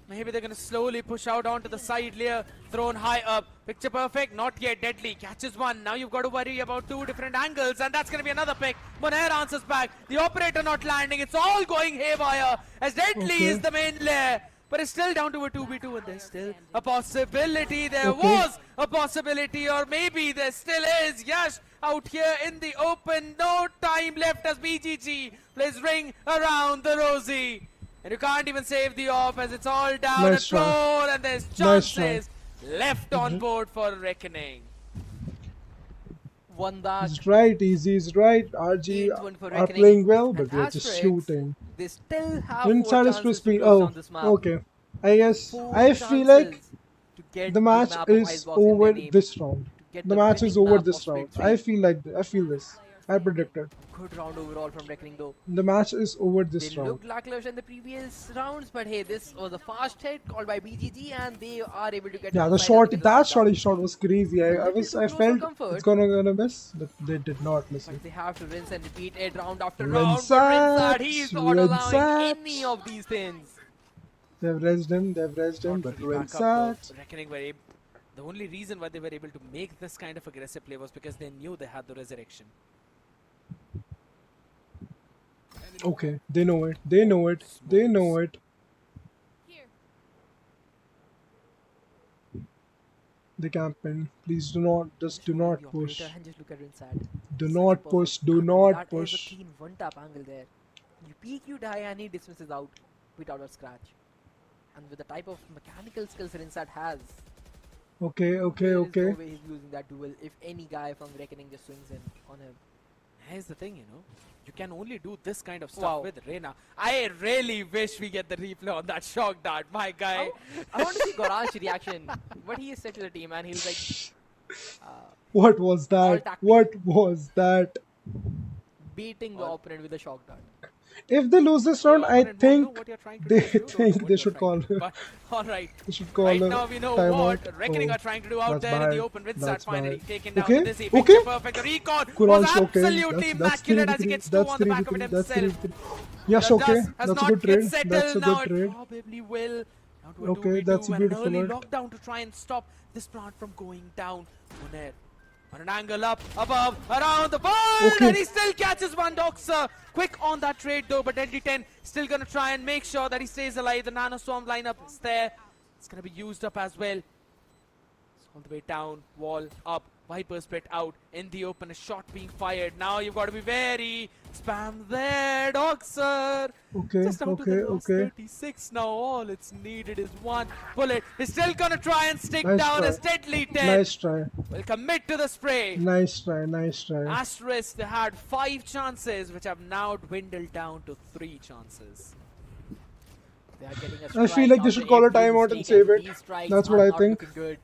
Maybe they're going to slowly push out onto the side layer, thrown high up. Picture perfect, not yet. Deadly catches one. Now you've got to worry about two different angles, and that's going to be another pick. Munair answers back. The operator not landing. It's all going haywire as Deadly Okay. is the main layer. But it's still down to a 2v2, and there's still a possibility. There Okay. was a possibility, or maybe there still is. Yash out here in the open. No time left as BGG plays ring around the rosy. And you can't even save the off as it's all down Nice at try. floor, and there's Nice try. chances left on board for Reckoning. One that He's right. He's right. RG Eighth one for are Reckoning. playing well, but And they're just Asterisk, shooting. they still have Inside 4 is chances crispy. to close Oh, on this map. okay. I guess 4 I feel like chances to get the match map of is Icebox in their over name, this round. to get The match is winning over map this of round. victory. I feel like I feel this. I predicted. Good round overall from Reckoning though. The match is over They this round. looked lackluster in the previous rounds, but hey, this was a fast hit called by BGG, and they are able to get. Yeah, it the inside shot, the middle that of the shot shot was crazy. I little was, too I close for felt comfort. it's gonna miss, but they did not miss it. But they have to rinse and repeat it round after Rinse round. But that, Rinsad, he's not allowing rinse any that. of these things. They've raised him, Not but fully rinse back up, that. though. Reckoning the only reason why they were able to make this kind of aggressive play was because they knew they had the resurrection. Okay, they know it. They know it. They know it. Here. They camping. Please do not. Just do Just hold not the push. operator and just look at Rinsad. Do Such a not perfect push. Do angle. not That is a push. clean one-tap angle there. You peek, you die, and he dismisses out without a scratch. And with the type of mechanical skills Rinsad has, Okay, okay, there is okay. no way he's losing that duel if any guy from Reckoning just swings in on him. Here's the thing, you can only do this kind of stuff Wow. with Reina. I really wish we get the replay on that shock dart, my guy. I want to see Goran's reaction. What he said to the team, and he's like, What was that? tactical. What was that? beating the opponent with a shock dart. If they lose this round, I Opponent won't know think what you're trying to they do. You don't know think what they you're should trying call. to do. But, all right. They should call Right a now we know timeout. what Reckoning Oh, are trying to do out that's there in the bad. open. Rinsad That's finally bad. taken down Okay, with Dizzy. okay. Picture perfect. The recon Cool was also, okay. absolutely immaculate as he gets two on the back of it That's himself. 3-3. Yes, The okay. dust has That's a not good yet trade. settled. That's a Now good it trade. probably will. Now to Okay, 2v2 that's a and an beautiful early one. lockdown to try and stop this plant from going down. Munair on an angle up, above, around the ball, Okay. and he still catches one Doxer. Quick on that trade though, but Deadly 10 still gonna try and make sure that he stays alive. The Nano Storm lineup is there. It's gonna be used up as well. It's all the way down, wall up, Viper split out in the open, a shot being fired. Now you've got to be very spam there, Doxer. Okay, Just down to okay, the last okay. 36 now. All it's needed is one bullet. He's still gonna try and stick Nice down try. his Deadly 10. Nice try. Will commit to the spray. Nice try. Nice try. Asterisk, they had 5 chances, which have now dwindled down to 3 chances. They are getting a I strike feel like they after should call a 8 games timeout and taken. save it. These strikes That's are what I not think. looking good.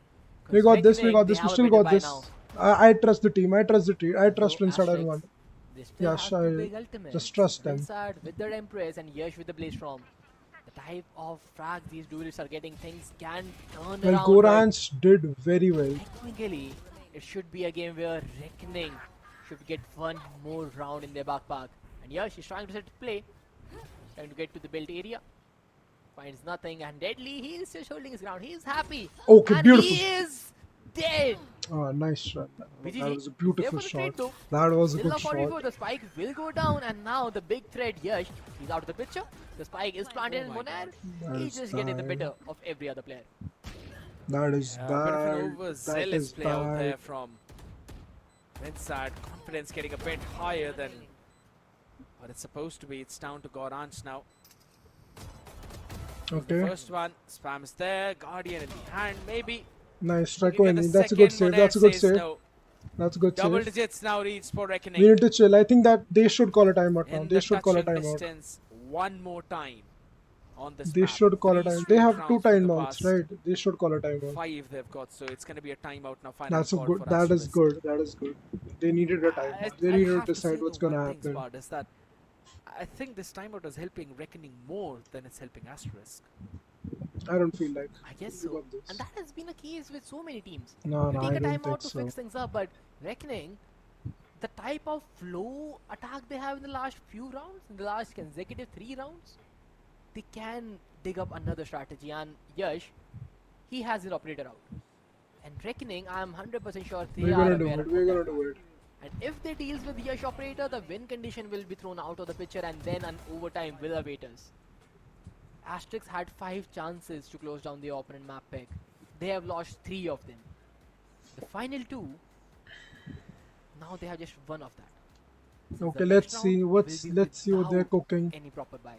We got this. We Reckoning, got they this. We have a still better got buy this. now. I trust the team. I trust the team. I trust No, Rinsad and Asterisk, one. they still Yeah, have sure. two big ultimates. Just trust them. Rinsad with their Empress and Yash with the Blaze Storm. The type of frag these duelists are getting, things can turn Well, around. Gorans did very well. Technically, it should be a game where Reckoning should get one more round in their backpack. And Yash is trying to set play, trying to get to the built area. Finds nothing, and Deadly, he is just holding his ground. He is happy. Okay, and beautiful. he is dead. Oh, nice shot. That BGG, was a there beautiful for the trade shot. though. That was a Still good a 44, shot. the spike will go down, and now the big threat Yash, he's out of the picture. The spike is planted in Oh my Monar. That He's is just getting the bad. better of every other player. That is A bit of an bad. That overzealous is play out there bad. from Rinsad. Confidence getting a bit higher than what it's supposed to be. It's down to Goranch now. The Okay. first one, spam is there, Guardian in the hand, maybe. Nice You try. can get the That's a good second, save. That's a good Monair says save. no. That's a good Double save. digits now reached for Reckoning. We need to chill. I think that they should call a timeout now. In They the should call a touching timeout. distance one more time on this They map. should call a 3 timeout. They straight have 2 rounds for the timeouts, past right? They should call a timeout. 5 they've got, so it's going to be a timeout now. Finally That's a called good. for That is Asterisk. good. That is good. They needed a timeout. They I needed have to to say decide what's the gonna one thing, happen. Spart, is that I think this timeout is helping Reckoning more than it's helping Asterisk. I don't feel like. I guess We so. got this. And that has been a case with so many teams. No, You no, take I a don't timeout think to so. fix things up, but Reckoning, the type of flow attack they have in the last few rounds, in the last consecutive 3 rounds, they can dig up another strategy. And Yash, he has his operator out. And Reckoning, I'm 100% sure they We're are gonna do aware it. of We're that. gonna do it. And if they deals with Yash operator, the win condition will be thrown out of the picture, and then an overtime will await us. Asterisk had 5 chances to close down the opponent map pick. They have lost 3 of them. The final 2, now they have just 1 of that. Since Okay, the let's next see round what's. will be Let's see what they're without cooking. Any proper buy.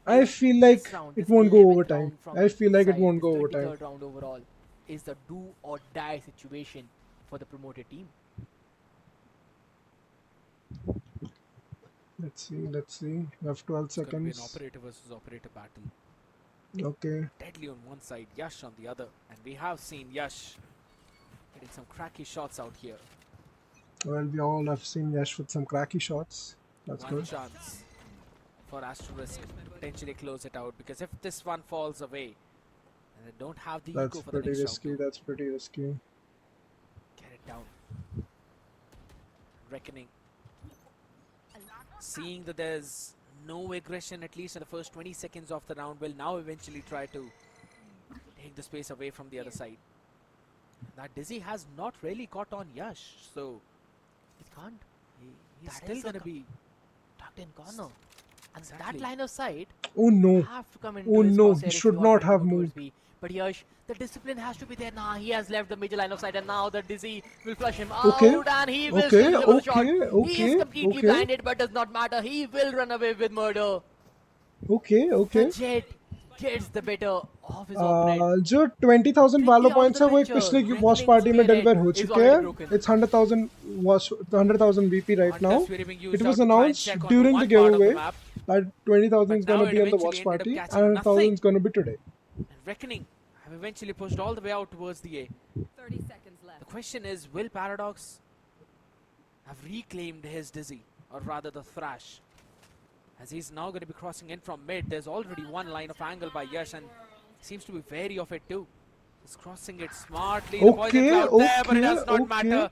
I feel like This round, it this won't go 11th overtime. round from I feel like it side, won't go this overtime. 23rd round overall is the do or die situation for the promoted team. Let's see. Let's see. We have 12 It's going to be an seconds. operator versus operator battle. Okay. Deadly on one side, Yash on the other. And we have seen Yash getting some cracky shots out here. Well, we all have seen Yash with some cracky shots. That's One good. chance for Asterisk to potentially close it out, because if this one falls away, and they don't have the That's eco for the pretty next risky. round, That's pretty risky. get it down. Reckoning. Seeing that there's no aggression, at least in the first 20 seconds of the round, will now eventually try to take the space away from the other side. That Dizzy has not really caught on Yash, so It can't. he's That still is a going to co- be... Tucked in corner. And Exactly. that line of sight Oh no. have to come into Oh his no, crosshair he if should you not want to have go towards moved. B. But Yash, the discipline has to be there. Nah, he has left the major line of sight, and now the Dizzy will flush him Okay. out, and he will Okay, still deliver the shot. okay, He is okay, completely okay. blinded, but does not matter. He will run away with murder. Okay, The okay. Jet gets the better of his opponent. जो 20,000 Quickly Valor out points of है the वो एक picture. पिछले watch Reckoning party में spearhead deliver हो is चुके already हैं. broken. It's 100,000 VP right now. Hunter sweeping It used was out to try and announced check onto during the one part of the giveaway map, that 20,000 is but now gonna it be on the eventually watch ended up party catching and 100,000 nothing. is gonna be today. and Reckoning have eventually pushed all the way out towards the A. 30 seconds The left. question is, will Paradox have reclaimed his Dizzy, or rather the Thrash? As he's now going to be crossing in from mid, there's already one line of angle by Yash, and seems to be wary of it too. He's crossing it smartly. The poison Okay, cloud there, but it does okay, not okay. matter.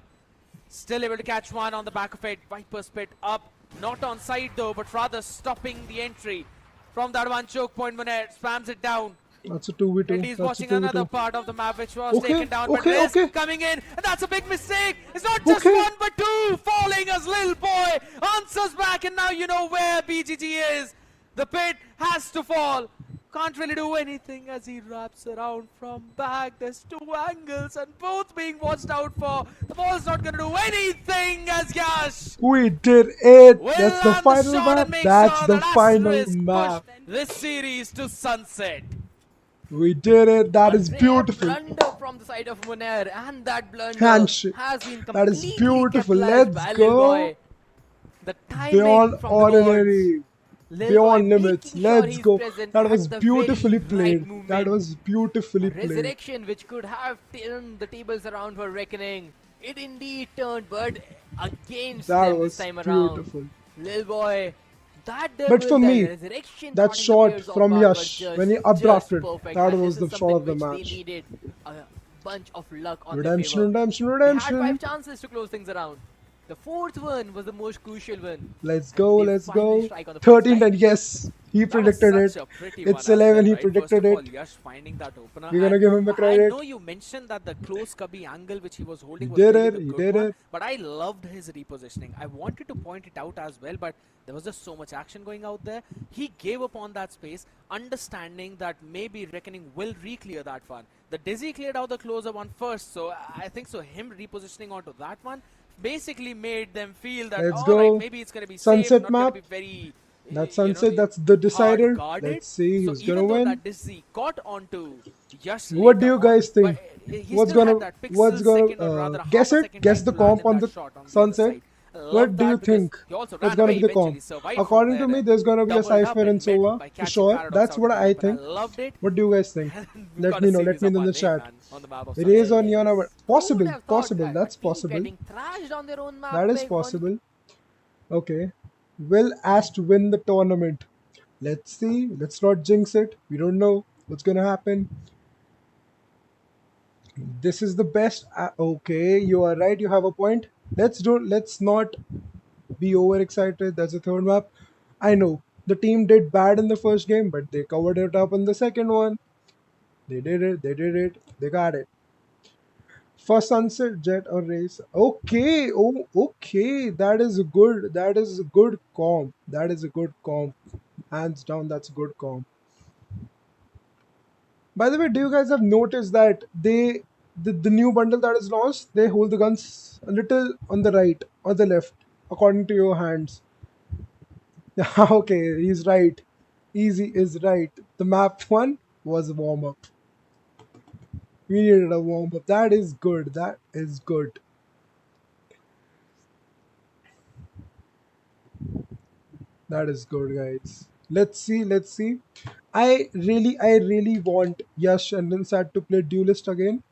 Still able to catch one on the back of it. Viper's Pit up, not on side though, but rather stopping the entry from that one choke point. Muner spams it down. That's a 2v2. And he's That's a watching another 2v2. part of the map which was Okay, taken down, but okay, Risk okay. coming in, and that's a big mistake. It's not just Okay. one but two falling as Lil Boy answers back, and now you know where BGG is. The pit has to fall. Can't really do anything as he wraps around from back. There's two angles and both being watched out for. The ball's not going to do anything as Yash We did it. will That's the land final shot map. and make That's sure the that final Asterisk map. push this series to sunset. We did it. That A is rare beautiful. blunder from the side of Muner, and that blunder Handshake. has been That is completely beautiful. capitalized Let's by go. Lil Boy. The timing Beyond from the boards. ordinary. Lil Beyond Boy limits. making sure Let's he's go. present That at was the beautifully very played. right moment. That was beautifully played. Resurrection, which could have turned the tables around for Reckoning. It indeed turned, but against That them was this time around. beautiful. Lil Boy, that But for that me, Resurrection that caught in the shot pairs from off guard was Yash, just- when he just abrupted, perfect. that And was this is the shot of something the which match. They needed a bunch of luck on Redemption, their favor. redemption, They had redemption. 5 chances to close things around. The fourth one was the most crucial one. Let's go, They let's finally go. strike on the first 13 strike. and yes, he That was predicted it. such a pretty It's one as 11, well, he right? predicted First of all, it. Yash finding that opener. We're gonna and give him the I credit. know you mentioned that the close cubby angle which he was holding He was did really it, the he good did one, it. but I loved his repositioning. I wanted to point it out as well, but there was just so much action going out there. He gave up on that space, understanding that maybe Reckoning will re-clear that one. The Dizzy cleared out the closer one first, so I think so him repositioning onto that one basically made them feel that, Let's all right, go. maybe it's going to be Sunset safe, not map. going to be very... That's you know, sunset, that's the decider. hard-guarded. Let's see So who's even gonna though win. that Dizzy got onto Yash What do later you guys on, think? but he What's still had gonna that pixel what's gonna second, or rather half guess a it? second Guess time the to land comp in on that the shot on the other sunset. side. I love What do that you because think? he also What's ran gonna away, be the eventually comp? survived from According to there me, and there's gonna be a doubled up Cypher in and mid Sova by for catching sure. Paradox That's out what of I it, but think. I loved it. What do you guys think? We've Let got me a know. series Let me of know in our the name, chat. man, on the map of It is Sunset. on your Who possible, would have thought possible. that That's a team possible. Getting thrashed on their own map That is by one- possible. Okay. Will Ast win the tournament? Let's see. Let's not jinx it. We don't know what's gonna happen. This is the best. Okay, you are right. You have a point. Let's not be overexcited. That's the third map. I know the team did bad in the first game, but they covered it up in the second one. They did it. They did it. They got it. For Sunset Jet or Race. Okay. Oh, okay. That is good. That is a good comp. That is a good comp. Hands down, that's a good comp. By the way, do you guys have noticed that the new bundle that is launched, they hold the guns a little on the right or the left, according to your hands. Okay, he's right. Easy is right. The map one was a warm up. We needed a warm up. That is good. That is good. That is good, guys. Let's see. Let's see. I really want Yash and Rinsat to play Duelist again.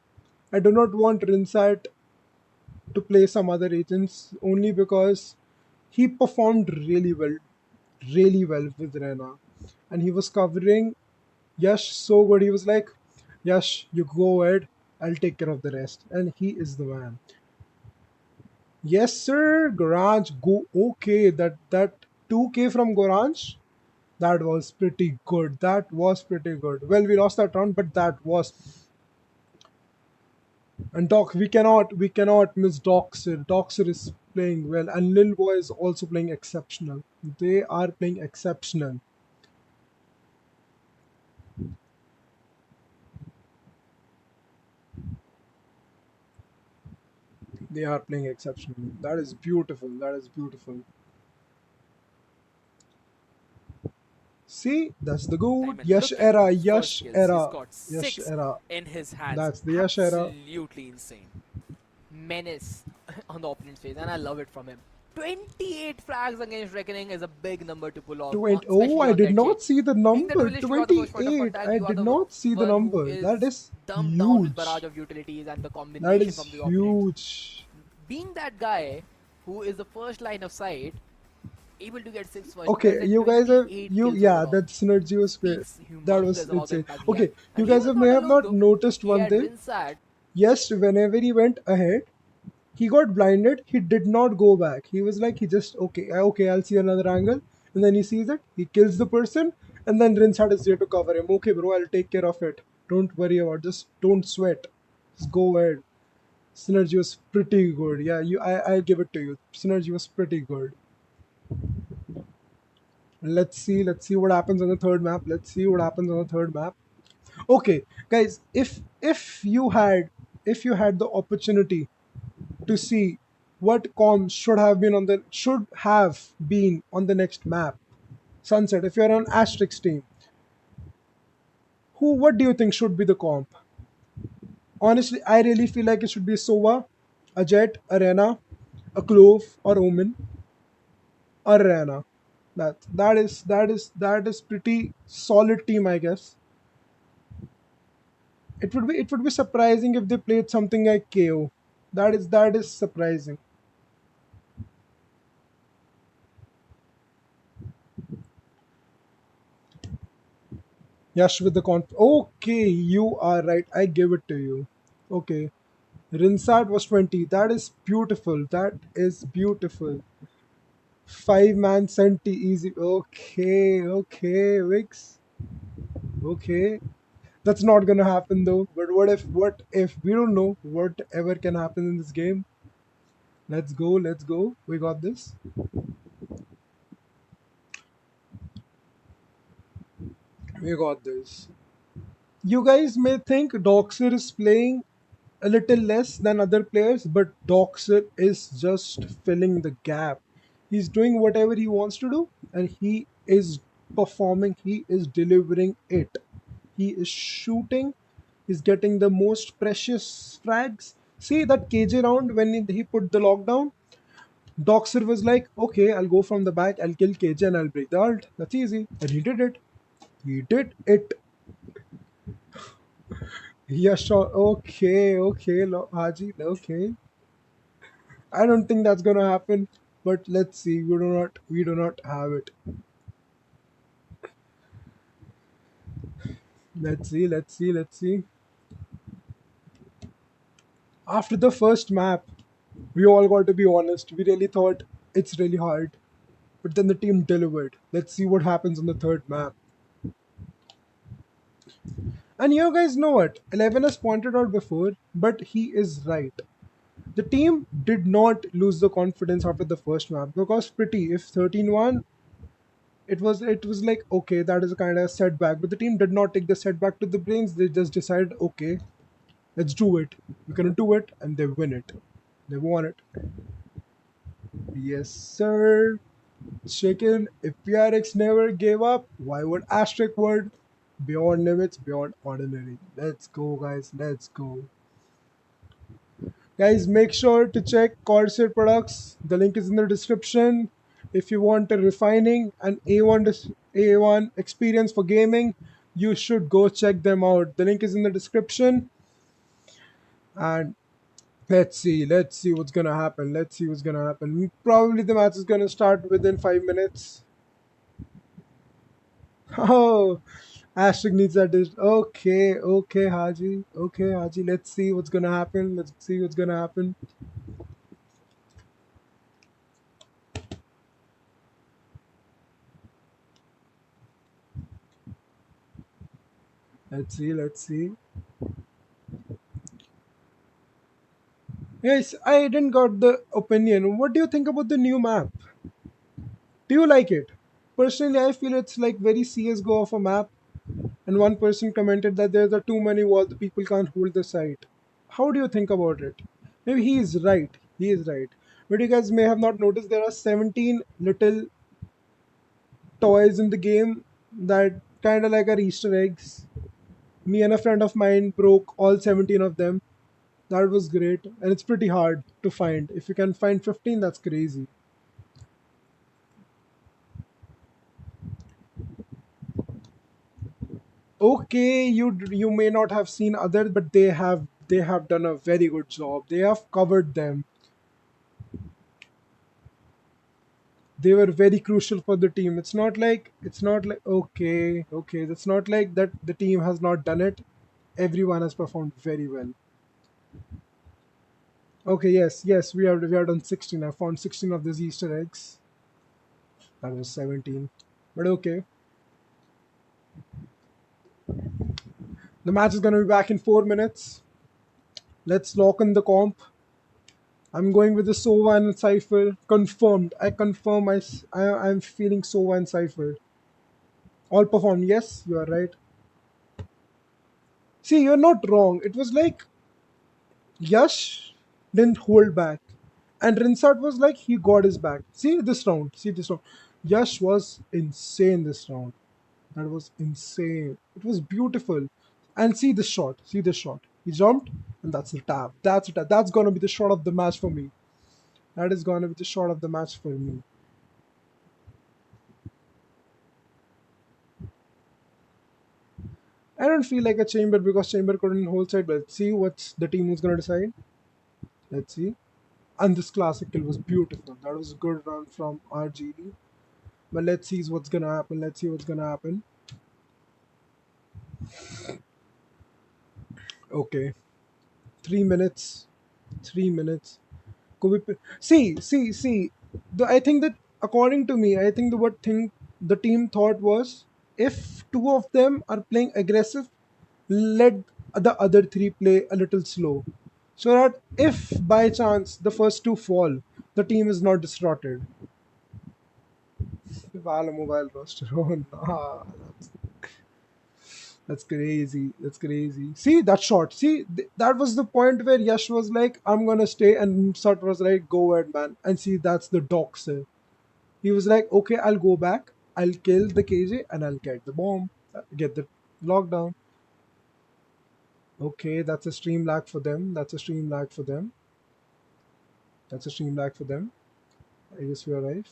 I do not want Rinsat to play some other agents only because he performed really well with Rena. And he was covering Yash so good. He was like, Yash, you go ahead, I'll take care of the rest. And he is the man. Yes, sir, Garage, go okay. That 2K from Garage, that was pretty good. That was pretty good. Well, we lost that round, but that was. And Doc, we cannot miss Doxer. Doxer is playing well, and Lil Boy is also playing exceptional. They are playing exceptional. They are playing exceptional. That is beautiful. That is beautiful. See, that's the goal. Simon, Yash look at era, those first Yash kills. He's era, got Yash 6 era. in his hands. That's the Yash era. Absolutely insane. Menace on the opponent's face, and I love it from him. 28 frags against Reckoning is a big number to pull off, 20. especially Oh, I on did that not shade. see the Being the number. duelist, you are the first point of 28. contact, I you are did the not see the one who number. That is dumped down with huge. barrage of utilities and the That combination is from the opponent. huge. Being that guy who is the first line of sight, able to get 6 first Okay, kills and you guys have 28 you kills yeah, overall. that synergy was great. Speaks That was humongous about the insane. impact he Okay, had. you And he guys was may not have alone not though. noticed He one had thing. Rinsat. Yes, whenever he went ahead, he got blinded. He did not go back. He was like, he just okay, I'll see another angle, and then he sees it. He kills the person, and then Rinsat is there to cover him. Okay, bro, I'll take care of it. Don't worry about. Just don't sweat. Just go ahead. Synergy was pretty good. Yeah, I give it to you. Synergy was pretty good. Let's see what happens on the third map. Let's see what happens on the third map. Okay, guys, if you had the opportunity to see what comms should have been on the next map, Sunset. If you're on Asterisk team, what do you think should be the comp? Honestly, I really feel like it should be Sova, a Jet, Arena, a Clove, or Omen, or Arena. That is pretty solid team, I guess. It would be surprising if they played something like KO. That is surprising. Yash with the Okay, you are right. I give it to you. Okay. Rinsat was 20. That is beautiful. That is beautiful. 5-man Senti easy. Okay, Wix. Okay. That's not gonna happen though. But what if we don't know whatever can happen in this game? Let's go. We got this. We got this. You guys may think Doxer is playing a little less than other players, but Doxer is just filling the gap. He's doing whatever he wants to do, and he is performing, he is delivering it. He is shooting, he's getting the most precious frags. See that KJ round when he put the lockdown? Doxer was like, okay, I'll go from the back, I'll kill KJ and I'll break the ult. That's easy. And he did it. He did it. Yeah, sure. Okay, Haji. Okay. I don't think that's gonna happen, but let's see. We do not have it. Let's see. After the first map, we all got to be honest. We really thought it's really hard, but then the team delivered. Let's see what happens on the third map. And you guys know what? 11 has pointed out before, but he is right. The team did not lose the confidence after the first map because pretty if 13-1, it was like okay, that is a kind of setback, but the team did not take the setback to the brains. They just decided, okay, let's do it. We're gonna do it, and they win it. They won it. Yes, sir. Chicken. If PRX never gave up, why would Asterisk would? Beyond limits, beyond ordinary. Let's go, guys. Let's go. Guys, make sure to check Corsair products. The link is in the description. If you want a refining and A1 experience for gaming, you should go check them out. The link is in the description. And Let's see what's gonna happen. Let's see what's gonna happen. Probably the match is gonna start within 5 minutes. Oh, Asterisk needs that dish. Okay, okay, Haji. Okay, Haji. Let's see what's gonna happen. Let's see what's gonna happen. Let's see. Let's see. Yes, I didn't got the opinion. What do you think about the new map? Do you like it? Personally, I feel it's like very CS:GO of a map. And one person commented that there's a too many walls, the people can't hold the site. How do you think about it? Maybe he is right. He is right. But you guys may have not noticed there are 17 little toys in the game that kind of like are Easter eggs. Me and a friend of mine broke all 17 of them. That was great. And it's pretty hard to find. If you can find 15, that's crazy. Okay, you may not have seen others, but they have done a very good job. They have covered them. They were very crucial for the team. It's not like okay. It's not like that the team has not done it. Everyone has performed very well. Okay, yes, we have done 16. I found 16 of these Easter eggs. That was 17. But okay. The match is gonna be back in 4 minutes. Let's lock in the comp. I'm going with the Sova and Cypher. Confirmed. I confirm I'm feeling Sova and Cypher. All performed. Yes, you are right. See, you're not wrong. It was like Yash didn't hold back. And Rinsart was like he got his back. See this round. See this round. Yash was insane this round. That was insane. It was beautiful. And see this shot. See this shot. He jumped and that's the tap. That's the tap. That's gonna be the shot of the match for me. That is gonna be the shot of the match for me. I don't feel like a chamber because chamber couldn't hold side, but let's see what's the team who's gonna decide. Let's see. And this classic kill was beautiful. That was a good run from RGD. But let's see what's gonna happen. Let's see what's gonna happen. Okay. 3 minutes. 3 minutes. Could we see. I think that according to me, I think the what thing the team thought was if two of them are playing aggressive, let the other three play a little slow. So that if by chance the first two fall, the team is not disrupted. Val mobile roster. Oh no. That's crazy. That's crazy. See that shot. See that was the point where Yash was like, "I'm gonna stay," and Sut was like, "Go ahead, man." And see, that's the doxer. He was like, "Okay, I'll go back. I'll kill the KJ and I'll get the bomb, get the lockdown." Okay, that's a stream lag for them. That's a stream lag for them. That's a stream lag for them. I guess we arrive.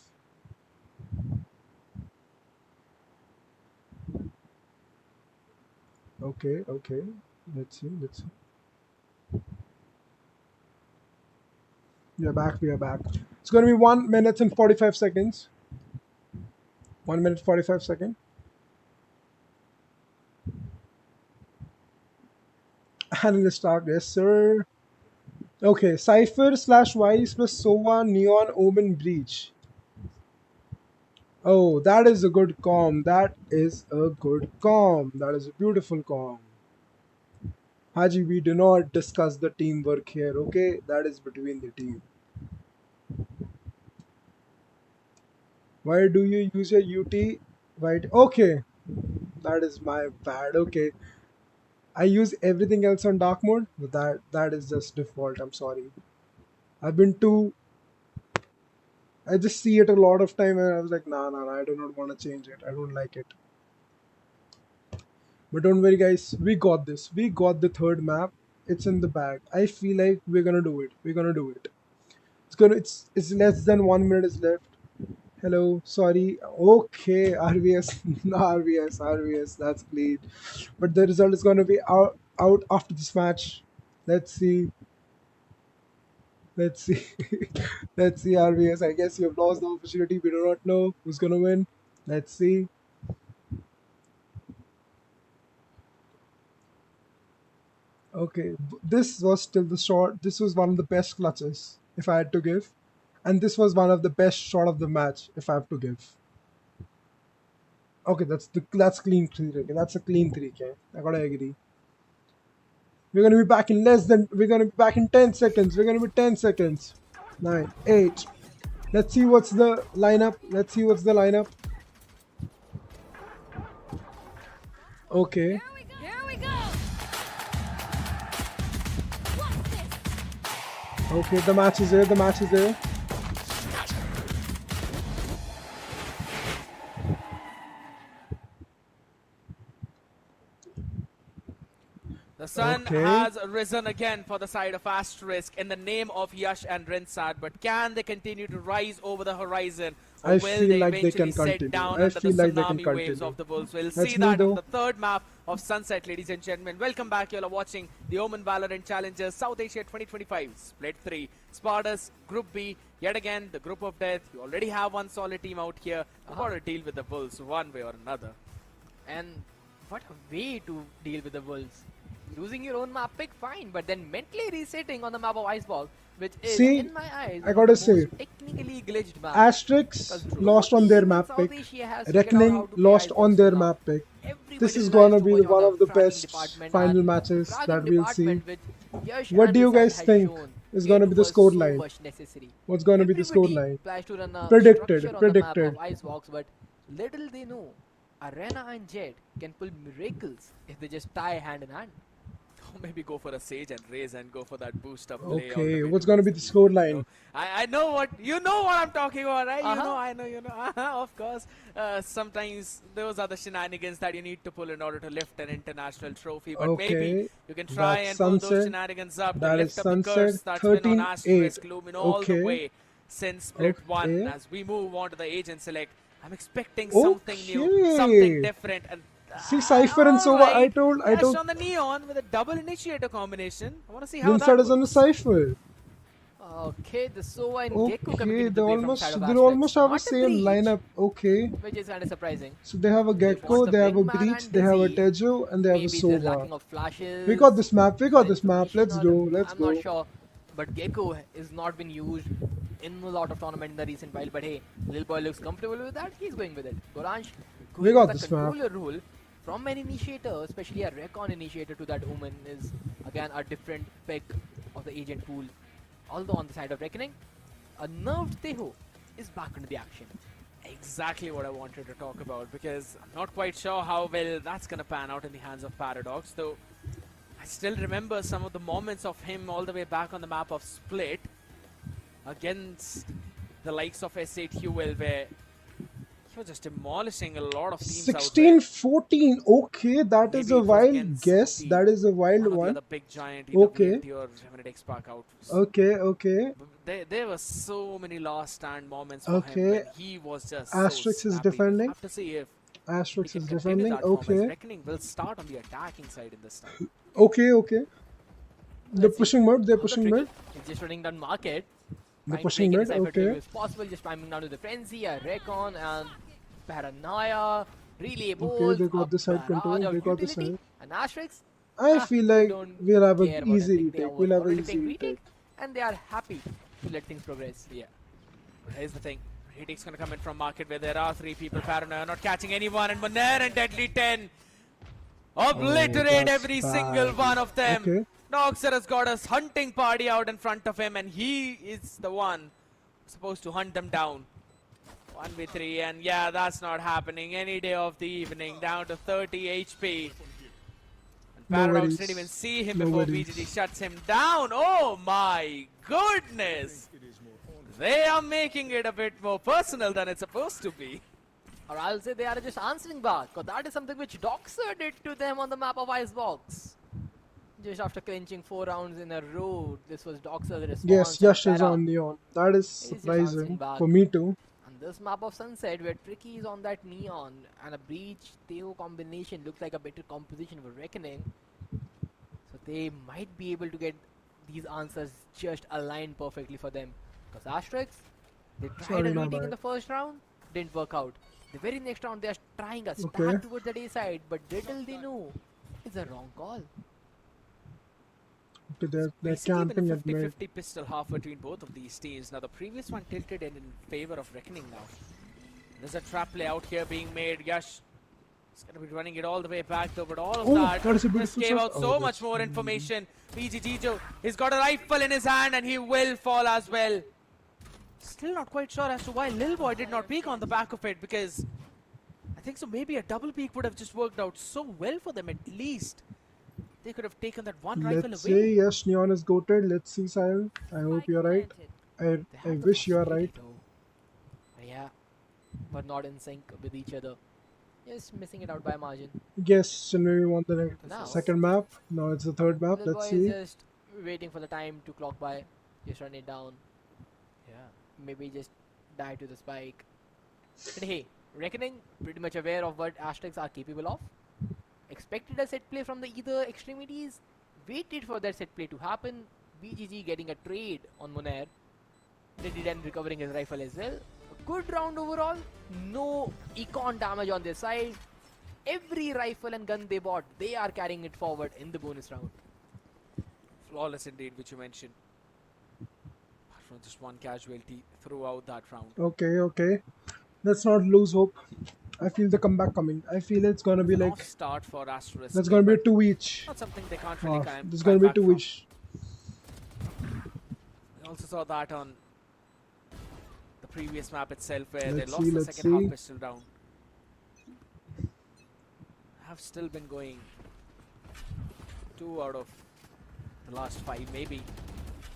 Okay, okay. Let's see. Let's see. We are back. We are back. It's going to be 1 minute and 45 seconds. 1 minute 45 seconds. Analyst talk, yes sir. Okay, Cypher slash Wise plus Sova Neon Omen Breach. Oh, that is a good com. That is a good com. That is a beautiful com. Haji, we do not discuss the teamwork here, okay? That is between the team. Why do you use your UT? Right? Okay. That is my bad. Okay. I use everything else on dark mode, but that is just default. I'm sorry. I've been too. I just see it a lot of time, and I was like, nah. I do not want to change it. I don't like it. But don't worry, guys. We got this. We got the third map. It's in the bag. I feel like we're gonna do it. We're gonna do it. It's less than 1 minute is left. Hello, sorry. Okay, RVS, no, RVS. That's clean. But the result is gonna be out after this match. Let's see. Let's see. Let's see, RVS. I guess you've lost the opportunity. We do not know who's gonna win. Let's see. Okay, this was still the shot. This was one of the best clutches, if I had to give. And this was one of the best shot of the match, if I have to give. Okay, that's clean 3K. That's a clean 3K. I gotta agree. We're gonna be back in we're gonna be back in 10 seconds. We're gonna be 10 seconds. 9, 8. Let's see what's the lineup. Let's see what's the lineup. Okay. Here we go. What's this? Okay, the match is there. The match is there. The sun Okay. has risen again for the side of Asterisk in the name of Yash and Rinsat, but can they continue to rise over the horizon, or I will feel they like they eventually can continue. sit down I under the feel like they can tsunami waves continue. of the Bulls? We'll Let's see move that though. on the third map of Sunset, ladies and gentlemen. Welcome back. You all are watching the Omen Valorant Challengers South Asia 2025 Split 3. Spartus, Group B, yet again the group of death. You already have one solid team out here. You've got to deal with the Bulls one way or another. And what a way to deal with the Wolves. Losing your own map pick, fine, but then mentally resetting on the map of Icebox, which is, See, in my eyes, I one gotta of the most say, technically glitched map. Asterisk lost on their map pick. Reckoning lost on their map pick. This is gonna be one of the best final matches that we'll see. What do you guys think is gonna be the scoreline? What's gonna be the scoreline? Predicted, predicted. Icebox, but little they know, Arena and Jet can pull miracles if they just tie hand in hand. Or maybe go for a Sage and Raze and go for that boost up play. all the Okay, way what's to gonna be the scoreline? I know what you know what I'm talking about, right? Uh-huh. You know. Of course, sometimes those are the shenanigans that you need to pull in order to lift an international trophy. But maybe Okay, you can try that's and pull those Sunset. shenanigans up to That lift is up the Sunset. curse that's been on 13-8. Asterisk looming all the Okay. way since Split 1. Okay. As we move on to the agent select, I'm expecting something new, Okay. something different. And See, Cypher and Sova, I told Yash on the Neon with a double initiator combination. I want to see how Vinsat that is on the works. Cypher. Okay, the Sova and Gecko coming Okay, into the play from almost side of they Asterix. almost have the Not a same breach, lineup. Okay, which is kind of surprising. so they have a Gecko, want the they have a Wingman Breach, and they have a Dizzy. Tejo, and they have a Maybe the lacking Sova. of flashes. We got this map. We got or this map. Let's information, go. Let's I'm go. not sure, but Gecko is not been used in a lot of tournament in the recent while. But hey, Lil Boy looks comfortable with that. He's going with it. Goranj We going got with this the map. controller rule from an initiator, especially a Recon initiator to that Omen is again a different pick of the agent pool. Although on the side of Reckoning, a nerfed Teho is back into the action. Exactly what I wanted to talk about, because I'm not quite sure how well that's going to pan out in the hands of Paradox, though I still remember some of the moments of him all the way back on the map of Split against the likes of S8 Huel, where he was just demolishing a lot of teams out 16-14. Okay, that there. is Maybe a it was wild against guess. the- That is a wild one of the one. other big giant Okay. EWLT or Remedy Spark out. Okay, okay. There were so many last stand moments for him Okay. when he was just Asterix so is snappy. We'll defending. have to see if Asterisk he is can continue defending. that form, as Okay, Reckoning will start on the attacking side in this time. okay, okay. They're Let's see pushing mid. They're how the pushing tricky- mid. He's just running down market. They're Trying to pushing make mid. it as Okay. as possible, just priming down to the frenzy, a Recon and Paranoia, relay bolt, they got a the side barrage control, of they got the utility, side. and Asterix. I feel like don't we'll have care an about easy anything. They retake. are We'll have an already easy playing retake. and they are happy to let things progress. Yeah. Here's the thing. Retake's going to come in from market where there are three people. Paranoia not catching anyone, and Monair and Deadly 10 obliterate that's every bad. single one of them. Okay. Noxer has got a hunting party out in front of him, and he is the one supposed to hunt them down. 1v3, and yeah, that's not happening any day of the evening. Down to 30 HP. And No Paradox worries. didn't even see him No before worries. VGG shuts him down. Oh my goodness! They are making it a bit more personal than it's supposed to be. Or I'll say they are just answering back, because that is something which Doxer did to them on the map of Icebox. Just after clinching 4 rounds in a row, this was Doxer's response. Yes, and Yash is Para. on Neon. That is He's just surprising bouncing back. for me too. And this map of Sunset, where Tricky is on that Neon, and a Breach Theo combination looks like a better composition for Reckoning. So they might be able to get these answers just aligned perfectly for them. Because Asterisk, they tried Sorry, a my reading in bad. the first round, didn't work out. The very next round, they are trying a stack Okay. towards the day side, but little they know, it's a wrong call. Okay, they're Basically been camping a at mid. 50-50 pistol half between both of these teams. Now the previous one tilted in favor of Reckoning now. There's a trap play out here being made. Yash is going to be running it all the way back though, but all of Oh, that that is a just beautiful gave shot. out Oh, so much that's more information. PGGjo, he's got a rifle in his hand and he will fall as well. Still not quite sure as to why Lil Boy did not peek on the back of it, because I think so maybe a double peek would have just worked out so well for them. At least they could have taken that one rifle Let's away. say yes, Neon is goated. Let's see, Sion. I hope you're right. planted. They I have the wish you are possibility right. though. Yeah, but not in sync with each other. Just missing it out by a margin. Yes, and maybe we want the Now, second map. Now it's the third map. Little Let's boy is see. just waiting for the time to clock by. Just run it down. Yeah. Maybe just die to the spike. But hey, Reckoning pretty much aware of what Asterisks are capable of. Expected a set play from the either extremities. Waited for that set play to happen. BGG getting a trade on Munair. Ready and recovering his rifle as well. A good round overall. No econ damage on their side. Every rifle and gun they bought, they are carrying it forward in the bonus round. Flawless indeed, which you mentioned. Apart from just one casualty throughout that round. Okay, okay. Let's not lose hope. I feel the comeback coming. I feel it's gonna be An like off start for Asterisk. that's gonna be a but 2 each. not something they can't really This is gonna be back 2 from. each. We also saw that on the previous map itself, where Let's they see, lost the let's second half see. pistol round. Have still been going 2 out of the last 5 maybe.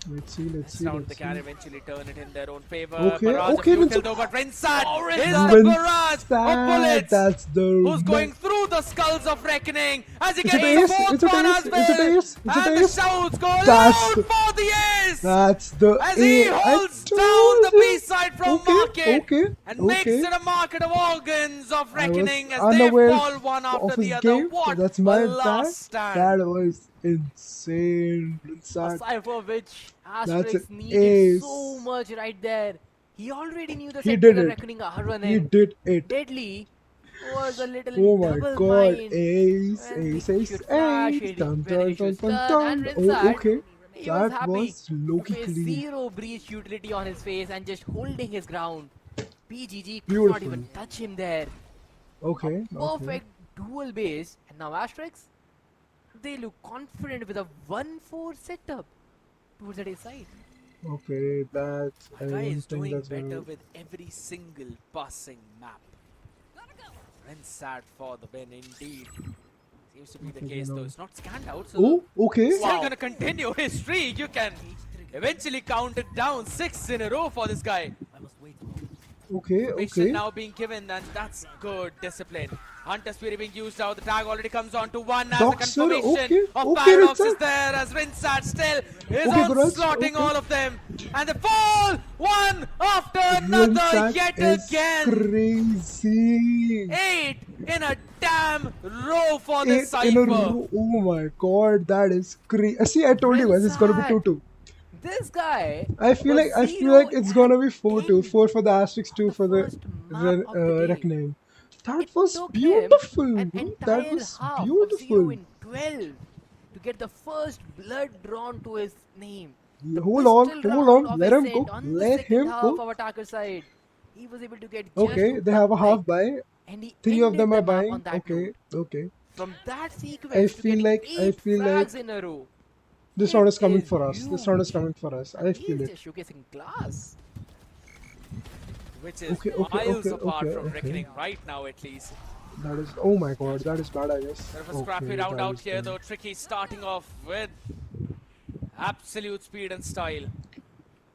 Let's see, let's This see, round let's they see. can eventually turn it in their own favor. Okay, Barrage okay, of that's util a- though, but Rinsat is Rinsat, the barrage of bullets that's the who's going through the skulls of Reckoning as he It's a gets the ace, fourth it's a one ace, as it's a well. ace, it's a And the ace. shouts go That's loud the- for the ace That's the as he A. I holds down told the you. B-side from Okay, Market okay, and makes okay. it a market of organs of I was Reckoning as they unaware fall one after of the his other. game. What That's my a bad. last stand. That was insane. A Rinsat. cipher which That's Asterix an needed ace. so much right there. He already knew the He set did play it. Reckoning are running. He did it. Deadly was a little Oh in my double god. mind. Ace, When ace, he ace, should flash, ace. he Dun, when dun, he dun, should dun, stun, and dun. Rinsat, Oh, okay. he was That happy was low-key with clean. zero breach utility on his face and just holding his ground. PGG could Beautiful. not even touch him there. Okay. Okay. Perfect dual base. And now Asterix, they look confident with a 1-4 setup towards the day side. Okay. That's. I My guy don't is think doing that's better gonna. with every single passing map. Rinsat for the win indeed. Seems to be the Okay, case you know. though. It's not scanned out, so Oh, okay. still Wow. gonna continue his streak. You can eventually count it down 6 in a row for this guy. Okay. Information Okay. now being given, and that's good discipline. Hunter's Fury being used out. The tag already comes on to 1 as a Doxer, confirmation okay, of okay, Paradox Rinsat. is there as Rinsat still is Okay, Guraj, onslaughting okay. all of them. And they fall one after another Rinsat yet is again. crazy. 8 in a damn row for Eight this in a Cypher. row. Oh my god, that is crazy. See, I told you guys it's gonna be Rinsat. 2-2. This guy. I feel was like it's 0 gonna be and 4-2. 10 4 for the Asterisk, 2 the for the first map of the day. Reckoning. That It was took beautiful. him an bro. entire That was half of 0 beautiful. in 12 to get the first blood drawn to his name. The Hold on, pistol hold round on. of Let his him go. set on the Let second him half go. of attacker side. He was able to get just Okay, they one have a half pick, buy. and he 3 of ended them the are map buying. on that Okay, note. okay. From that sequence I to feel get like 8 frags in a row. this It round is coming is for us. This round is huge. coming for us. I And feel he's it. just showcasing class. Which is Okay, okay, miles okay, apart okay, from okay. Reckoning right now at least. That is. Oh my god, that is bad, I guess. Bit of a scrappy round that out is here bad. though. Tricky starting off with absolute speed and style.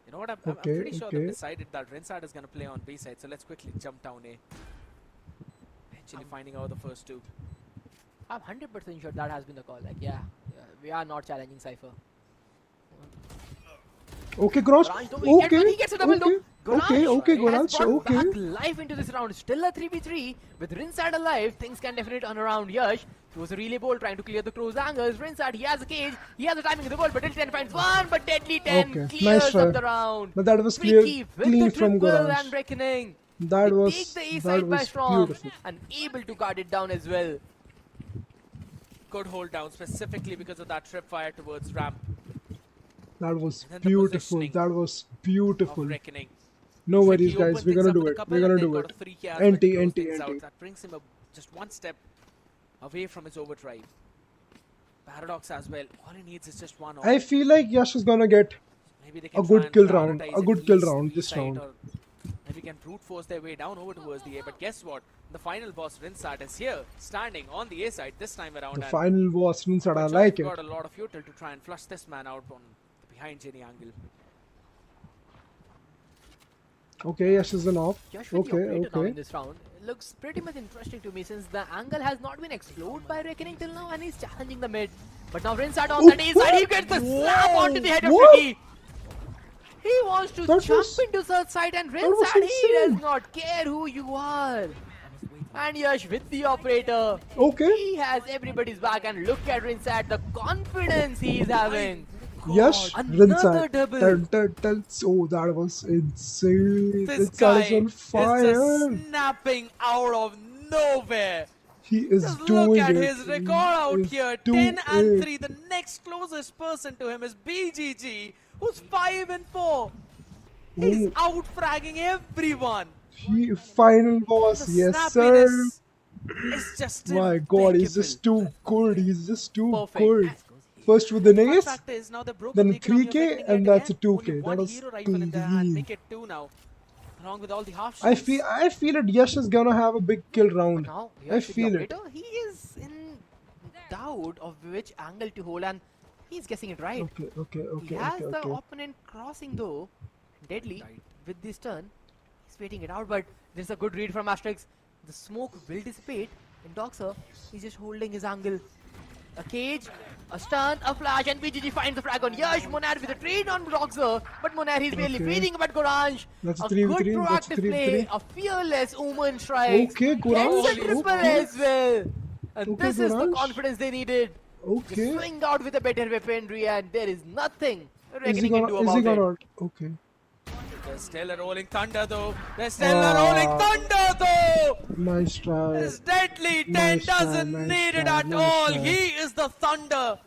You know what? I'm Okay, pretty sure okay. they've decided that Rinsat is going to play on B side. So let's quickly jump down A. Eventually finding out the first 2. I'm 100% sure that has been the call. Like, yeah, we are not challenging Cypher. Okay, Goranj. Goranj, though, he gets a double Okay. though. Okay. Goranj Okay. has Goranj. brought Okay. back life into this round. Still a 3v3 with Rinsad alive. Things can definitely turn around. Yash, he was really bold trying to clear the close angles. Rinsad, he has a cage. He has the timing in the world, but Deadly 10 finds one. But Deadly 10 Okay, clears nice try. up the round. But that was Tricky with clean the from triple Goranj. and Reckoning. That They was take the A that side by was Storm beautiful. and able to guard it down as well. Good hold down specifically because of that tripwire towards ramp That was And then the beautiful. positioning That was of beautiful. Reckoning. No worries, Tricky guys. opened We're things gonna up do with a it. couple We're and gonna then do got it. a free KR to NT, close NT, things out. NT. That brings him just one step away from his overdrive. Paradox as well. All he needs is just one off. I feel like Yash is gonna get Maybe they a can good try and kill round. prioritize A at good kill least round the this B side, round. or maybe can brute force their way down over towards the A. But guess what? The final boss Rinsat is here, standing on the A side this time around. The and final was Rinsad. I Bajaj like it. got a lot of fuel to try and flush this man out on the behind Jenny angle. Okay, Yash is an off. Yash with the Okay, operator now in okay. this round looks pretty much interesting to me since the angle has not been explored by Reckoning till now and he's challenging the mid. But now Rinsad on the A side, he gets the slap onto the head of What? Tricky. He wants to That jump was- into third side and that was Rinsad, he insane. does not care who you are. And Yash with the operator. Okay. He has everybody's back and look at Rinsad, the confidence he's having. Yash, Another Rinsad. double. Oh, that was insane. This Rinsad guy is on is fire. just snapping out of nowhere. He is Just doing look at it. his record out He is here. doing 10 and it. 3. The next closest person to him is BGG, who's 5 and 4. He's out fragging everyone. He final The boss. Yes, sir. snappiness is just My God, he's impeccable. just too good. He's just too Perfect. good. First with the Fun ace, fact is now they broke then the economy of 3K, Reckoning and yet that's a again. 2K. Only That one was hero rifle in their hand. clean. Make it 2 now, along with all the half I shots. feel it. Yash is gonna have a big kill round. Now, I Yash with the feel it. operator, he is in doubt of which angle to hold and he's guessing it right. Okay. He has Okay. the opponent crossing though, deadly, with this turn. He's waiting it out, but there's a good read from Asterisk. The smoke will dissipate, and Doxer, he's just holding his angle. A cage, a stun, a flash, and BGG finds the frag on Yash. Monad with a trade on Doxer, but Monad he's barely Okay. breathing about Goranj. That's a A 3v3, good that's a proactive 3v3. play, a fearless Omen strike. Okay, Gets Goranj. a triple Okay. as well. And Okay, this is the Goranj. confidence they needed. Just Okay. swing out with a better weaponry, and there is nothing Is he Reckoning can do gonna? Is about he it. gonna? Okay. There's still a rolling thunder though. There's still a rolling thunder though. Nice try. This deadly 10 Nice try, doesn't nice need it try, at nice all. try. He is the thunder.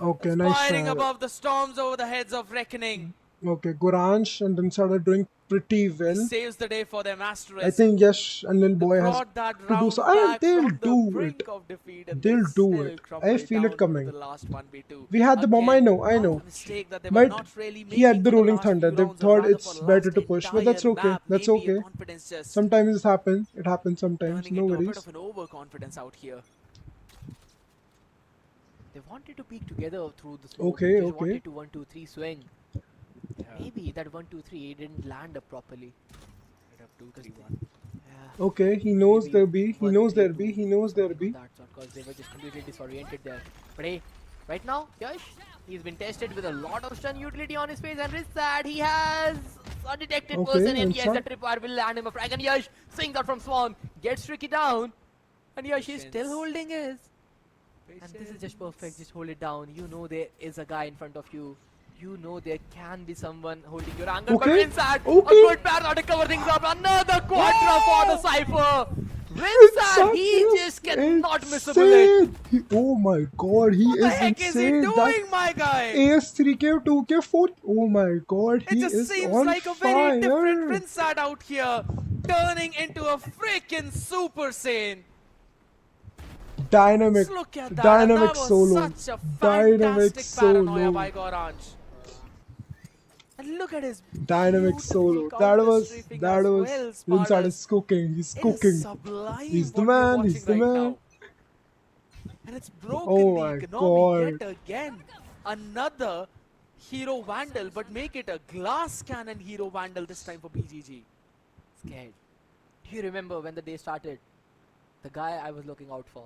Okay, nice Firing try. above the storms over the heads of Reckoning. Okay, Goranj and Rinsad are doing pretty well. Saves the day for them. Asterisk. I think Yash and Lil Boy has brought that to do round so. back They'll from the do brink it. of defeat and They'll they do still it. crumble I feel it down coming. to the last 1v2. We had the bomb, I Again, know, I know. a mistake that they were But not really he had making the for rolling last thunder. few They rounds, or thought rather it's for the better last to push, but that's entire okay. map. That's Maybe a okay. confidence just Sometimes it happens. It happens sometimes. turning No into a bit worries. of an overconfidence out here. They wanted to peek together through the smoke. Okay, They just okay. wanted to 1-2-3 swing. Maybe that 1-2-3 didn't land up properly. Yeah. Okay, he knows Maybe their B. He 1, knows 3, their 2, B. He knows their something B. of that sort, because they were just completely disoriented there. But hey, right now, Yash, he's been tested with a lot of stun utility on his face, and Rinsad, he has a detected Okay, person, and yes, Rinsad. the tripwire will land him a frag, and Yash swings out from Swarm, gets Tricky down, and Yash is still Patience. holding his. And this is just perfect, just hold it down. You know there is a guy in front of you. You know there can be someone holding your angle, Okay, but Rinsad, okay. a good pair to cover things up. Another quadra for the Cypher. Rinsad, he Rinsad just is cannot miss a bullet. Oh my god, he What the is heck is he insane. doing, my guy? AS 3K, 2K, 4. Oh my god, It he just is seems on like a fire. very different Rinsad out here, turning into a freaking Super Saiyan. Dynamic, Just look at that. dynamic and that was solo. Such a Dynamic fantastic paranoia solo. by Goranj. And look at his Dynamic beautiful solo. That counter-strafing as well, Rinsad Spartas. is cooking. He's It is cooking. sublime He's the what we're man, watching he's the right man. now. And it's broken Oh the my economy God. yet again. Another hero vandal, but make it a glass cannon hero vandal this time for BGG. Scared. Do you remember when the day started? The guy I was looking out for,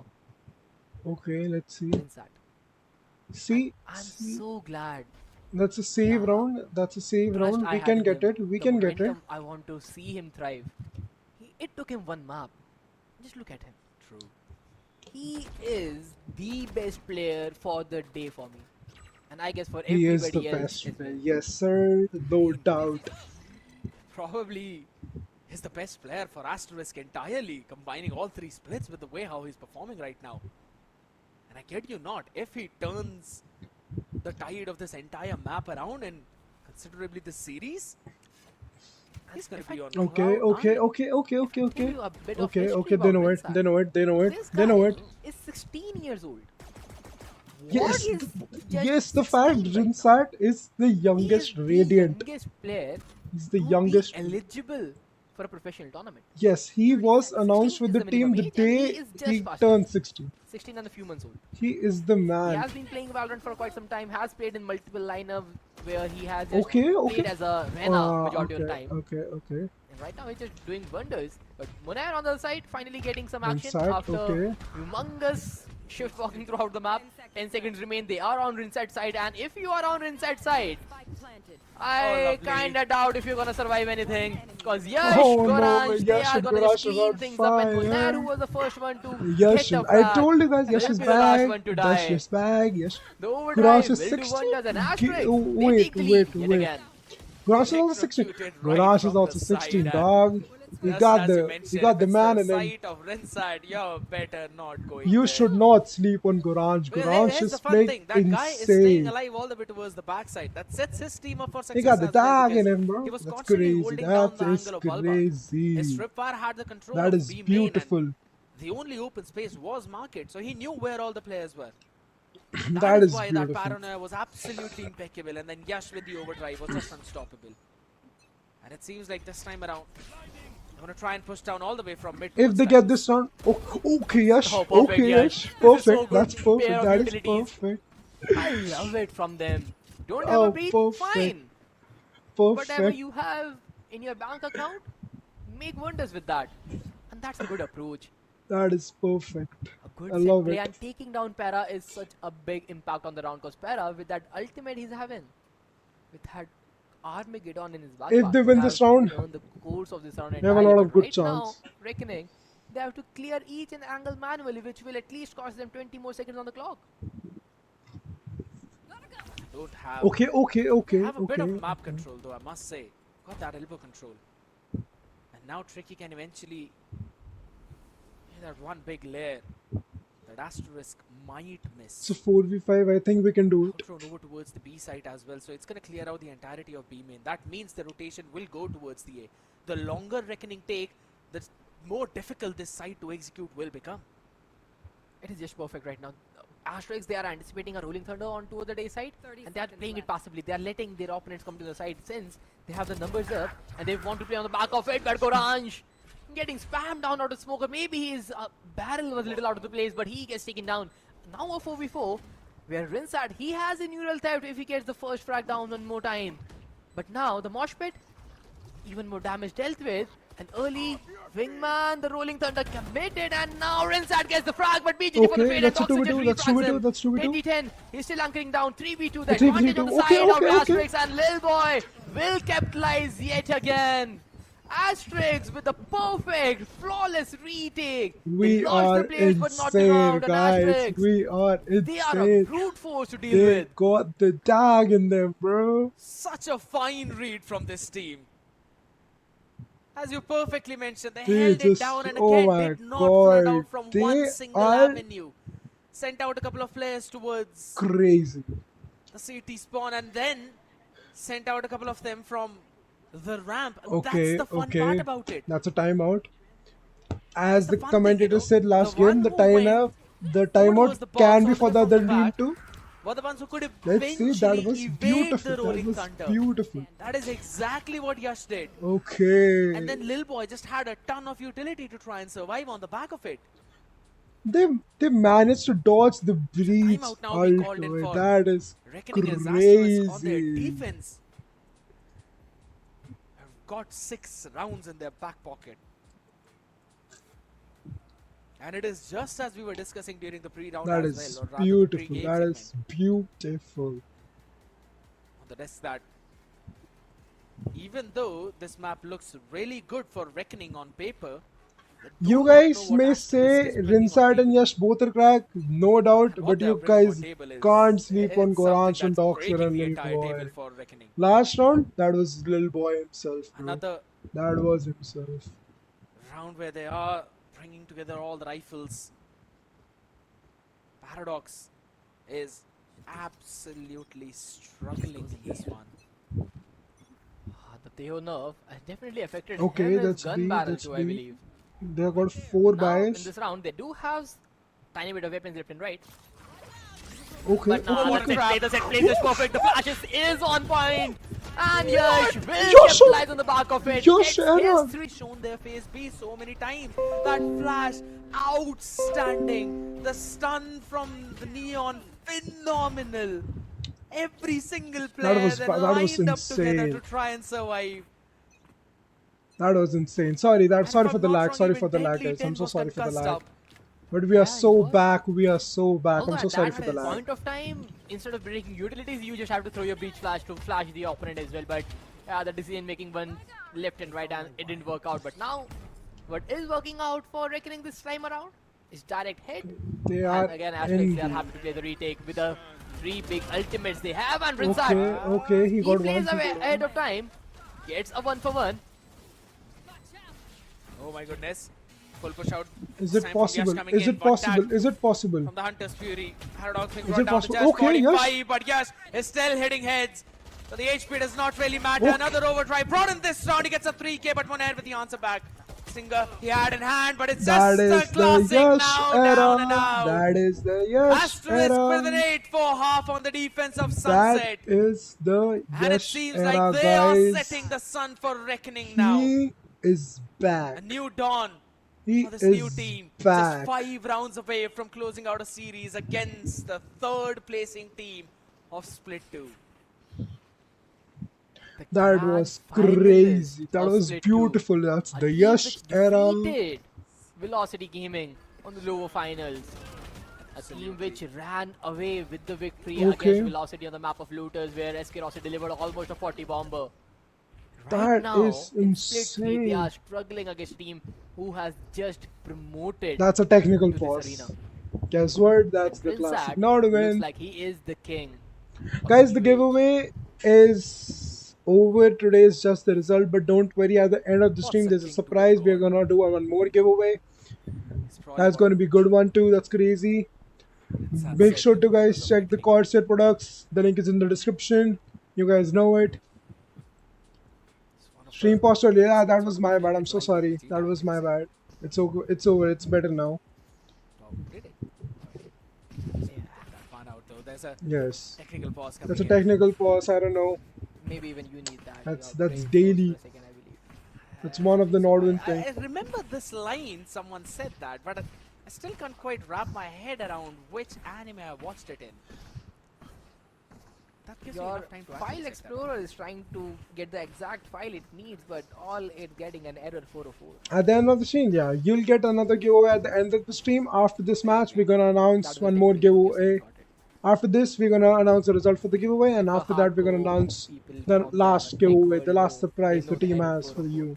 Okay, let's see. Rinsad. See, I'm see. so glad That's a save round. That's a save Trust round. I We had can in get him. it. We The can get it. momentum, I want to see him thrive. It took him one map. Just look at him. True. He is the best player for the day for me. And I guess for He is the everybody else best. as well. Yes, sir. No doubt. Probably is the best player for Asterisk entirely, combining all three splits with the way how he's performing right now. And I kid you not, if he turns the tide of this entire map around and considerably this series, he's going to be on Okay, cloud okay, nine. okay, okay, okay, Tell okay. you a bit of Okay, history okay, about they know it. Vincent. They know it. They know it. This They know guy it. is 16 years old. Yes, What is just yes, the fact 16 right now? Rinsat is the He is youngest the Radiant. youngest player He's the to youngest. be eligible for a professional tournament. Yes, he was 16 announced with is the the minimum team the age and he day is just he faster. turned 16. 16 and a few months old. He is the He man. has been playing Valorant for quite some time, has played in multiple lineups where he has just Okay, okay. played as a Rena majority okay, of the time. okay, okay. And right now he's just doing wonders. But Munair on the other side finally getting some action Rinsat, after okay. humongous shift walking throughout the map. 10 seconds remain. They are on Rinsat side, and if you are on Rinsat side, I lovely. kinda doubt if you're gonna survive anything. Cause Yash, Oh, no, Goranj, they Yash are and gonna Goranj just are clean on things up. And Munair, fire. who was the first one to Yes, hit the I frag, told you guys, will yes is be the last back. one to Yes, die. is back. Yes. The overdrive will is do 60. wonders, and Gi- Asterisk, oh, they wait, take the lead wait, yet wait. again. Goranj is also 16. Executed right Goranj is from also the 16, side, dog. You Just got as you the mentioned, if it's man the in him. sight of Rinside, you're better not going You there. should not sleep on Goranj. Well, Goranj here's the is fun playing thing. That guy is staying insane. alive all the way towards the backside. That sets his team up for success He got the as well tag in because him, bro. he was That's constantly crazy. holding down That the is angle of Balba. crazy. His Tripwire had the control That of is B main, beautiful. and the only open space was market, so he knew where all the players were. That is why beautiful. that paranoia was absolutely impeccable, and then Yash with the overdrive was just unstoppable. And it seems like this time around, I'm going to try and push down all the way from mid. If towards they get Diamonds. this round, okay, Yash. Oh, perfect, Okay, Yash. Yash. This is so Perfect. good. That's perfect. Pair of That is utilities. perfect. I love it from them. Don't have Oh, a beat? perfect. Fine. Whatever Perfect. you have in your bank account, make wonders with that. And that's a good approach. That is perfect. A good I set love play, it. and taking down Para is such a big impact on the round because Para, with that ultimate he's having, with that Armageddon in his back, If they win this round, the course of this round they have a entirely. lot of But good right chance. Now, Reckoning, they have to clear each and angle manually, which will at least cost them 20 more seconds on the clock. Don't have, Okay, okay, okay, have a bit okay. of map control, though, I must say. Got that elbow control. And now Tricky can eventually hit that one big layer that Asterisk might miss. So 4v5, I think we can do it. Thrown over towards the B site as well, so it's going to clear out the entirety of B main. That means the rotation will go towards the A. The longer Reckoning take, the more difficult this site to execute will become. It is just perfect right now. Asterisk, they are anticipating a rolling thunder onto the day side, and they are playing it passively. They are letting their opponents come to the side since they have the numbers up and they want to play on the back of it. But Goranj getting spammed down out of smoke, or maybe his barrel was a little out of the place, but he gets taken down. Now a 4v4 where Rinsat, he has a neural theft if he gets the first frag down one more time. But now the mosh pit, even more damage dealt with. An early wingman, the rolling thunder committed, and now Rinsat gets the frag, but BGG for the Okay, fade, and that's a Toxic 2v2, just that's refrags 2v2, him. that's 2v2. 2010, he's still anchoring down, 3v2, the Okay, advantage on the 3v2, side of okay. Asterisk, and Lil Boy will capitalize yet again. Asterisk with the perfect, flawless retake. We They lost are the place, but not the insane, round, and guys. Asterisk, We are they are a insane. brute force to deal They with. got the tag in them, bro. Such a fine read from this team. As you perfectly mentioned, they held it just- down and oh again my did not flood God, out from they one single are- avenue. Sent out a couple of players towards Crazy. the CT spawn and then sent out a couple of them from the ramp. And Okay, that's the fun okay. part about it. That's a timeout. As the the fun thing, commentator you know, said last the one game, the who went timeout, the was timeout the can box be all for the the way other from the team back. too. Were the ones who could Let's see, that eventually was evade beautiful. the That rolling was thunder. beautiful. That is exactly what Yash did. Okay. And then Lil Boy just had a ton of utility to try and survive on the back of it. They managed to dodge the breach Timeout now being called in ultimate. for That is Reckoning is Asterisk on their crazy. defense. Have got 6 rounds in their back pocket. And it is just as we were discussing during the pre-round That as is well. Or rather the beautiful. pre-game That segment. is beautiful. On the desk that even though this map looks really good for Reckoning on paper, they do You not guys know what may Asterisk say is bringing on Rinsat and table. Yash both are crack, no doubt, And what but they are you bringing on guys table is can't sleep on it's something Goranch and that's Doxer breaking and the Lil entire Boy. table for Reckoning. Last round, that was Lil Boy himself, bro. Another That was himself. round where they are bringing together all the rifles. Paradox is absolutely struggling in this one. The Teo nerf has definitely affected Okay, him and his that's gun B, barrel that's too, I B. believe. They have got 4 Now, in buys. this round, they do have tiny bit of weapons left and right. Okay, But now okay, the okay. set play is perfect. The flashes is on point. And Yash will Yash! capitalize on the back of it. Yash, Gets Anna. his 3 Shown their face B so many times. That flash, outstanding. The stun from the Neon, phenomenal. Every single player was that that was lined up together insane. to try and survive. That was insane. Sorry, And sorry if for I'm the not lag. wrong, Sorry even for the lag, Deadly guys. I'm 10 so was sorry for the concussed lag. up. But we are Yeah, so he was. back. We are so back. Although I'm so at sorry that for the lag. point of time, instead of breaking utilities, you just have to throw your breach flash to flash the opponent as well. But the decision making one left and right, and it didn't work out. But now, what is working out for Reckoning this time around is direct hit. They are And again, Asterisk, they are in. happy to play the retake with the 3 big ultimates they have. And Rinsat, Okay, okay. He he got plays one. away ahead of time, gets a 1-for-1. Oh my goodness. Full push out. Is This it time from Yash possible? coming Is in. it One possible? tag Is it possible? from the Hunter's Fury. Paradox being Is brought it down to possible? just Okay, 45, Yash. but Yash is still hitting heads. So the HP does not really matter. Oh. Another overdrive brought in this round. He gets a 3k, but one ahead with the answer back. Stinger, he had in hand, but it's That just is a the classic Yash now, era. down and out. That is the Yash Asterisk with an era. 8-4 half on the defense of That Sunset. is the And it Yash seems era, like they are guys. setting the sun for Reckoning now. He is A back. new dawn He for this new is team. back. Just 5 rounds away from closing out a series against the 3rd placing team of Split 2. The That grand was finalist crazy. That of was Split 2. beautiful. That's A the team Yash which era. defeated Velocity Gaming on the lower finals. A team which ran away with the victory Okay. against Velocity on the map of Looters, where SK Rossi delivered almost a 40 bomber. Right That now, is in Split 3, they insane. are struggling against a team who has just promoted That's a technical to this pause. arena. Guess what? That's the Prinsat classic. Now to looks win. like he is the king. of Guys, the P8. giveaway is over. Today is just the result, but don't worry. At the end of the What's stream, a there's a king to surprise. a We're god? gonna do one more giveaway. It's probably That's gonna be good one too. That's crazy. Sad Make said sure to because guys of check the Reckoning. Corsair products. The link is in the description. You guys know it. It's one of Stream the- posture. Yeah, that it's was one my of the bad. I'm so great sorry. Vegeta That was my games. bad. It's over. It's over. It's better now. Oh, did it? That one out though. There's a Yes. technical pause coming That's a in. technical pause. I don't know. Maybe even you need that. That's- Your that's brain froze daily. for a second, I believe. It's one of the Nordwin thing. I remember this line, someone said that, but I still can't quite wrap my head around which anime I watched it in. That gives me Your enough time to file actually check that. explorer is trying to get the exact file it needs, but all it's getting an error 404. At the end of the stream, yeah, you'll get another giveaway at the end of the stream. After this match, we're gonna announce That one will more take me to giveaway. got it. After this, we're gonna announce the result for the giveaway, and after that, we're gonna Hardcore announce people the from last big giveaway, world the last know- surprise they the know team the has end for for you.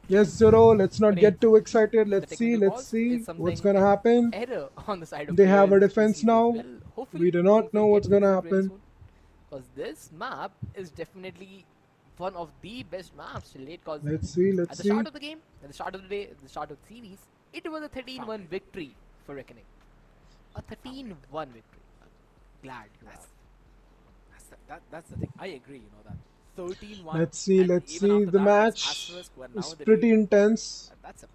Yes, Zoro, let's not get too excited. Let's see, technical let's pause see is what's something gonna happen. Error on the side of They have a players. defense We see now. that will hopefully We do not things know will what's get gonna fixed very happen. soon. Because this map is definitely one of the best maps till date. Because Let's see, at let's the see. start of the game, at the start of the day, at the start of the series, it was a 13-1 victory for Reckoning. A 13-1 victory. Glad you are. That's the thing. I agree, you know that. 13-1. Let's see, and let's even see. after The that, match it's Asterisk who are now is in the pretty lead. intense. That's a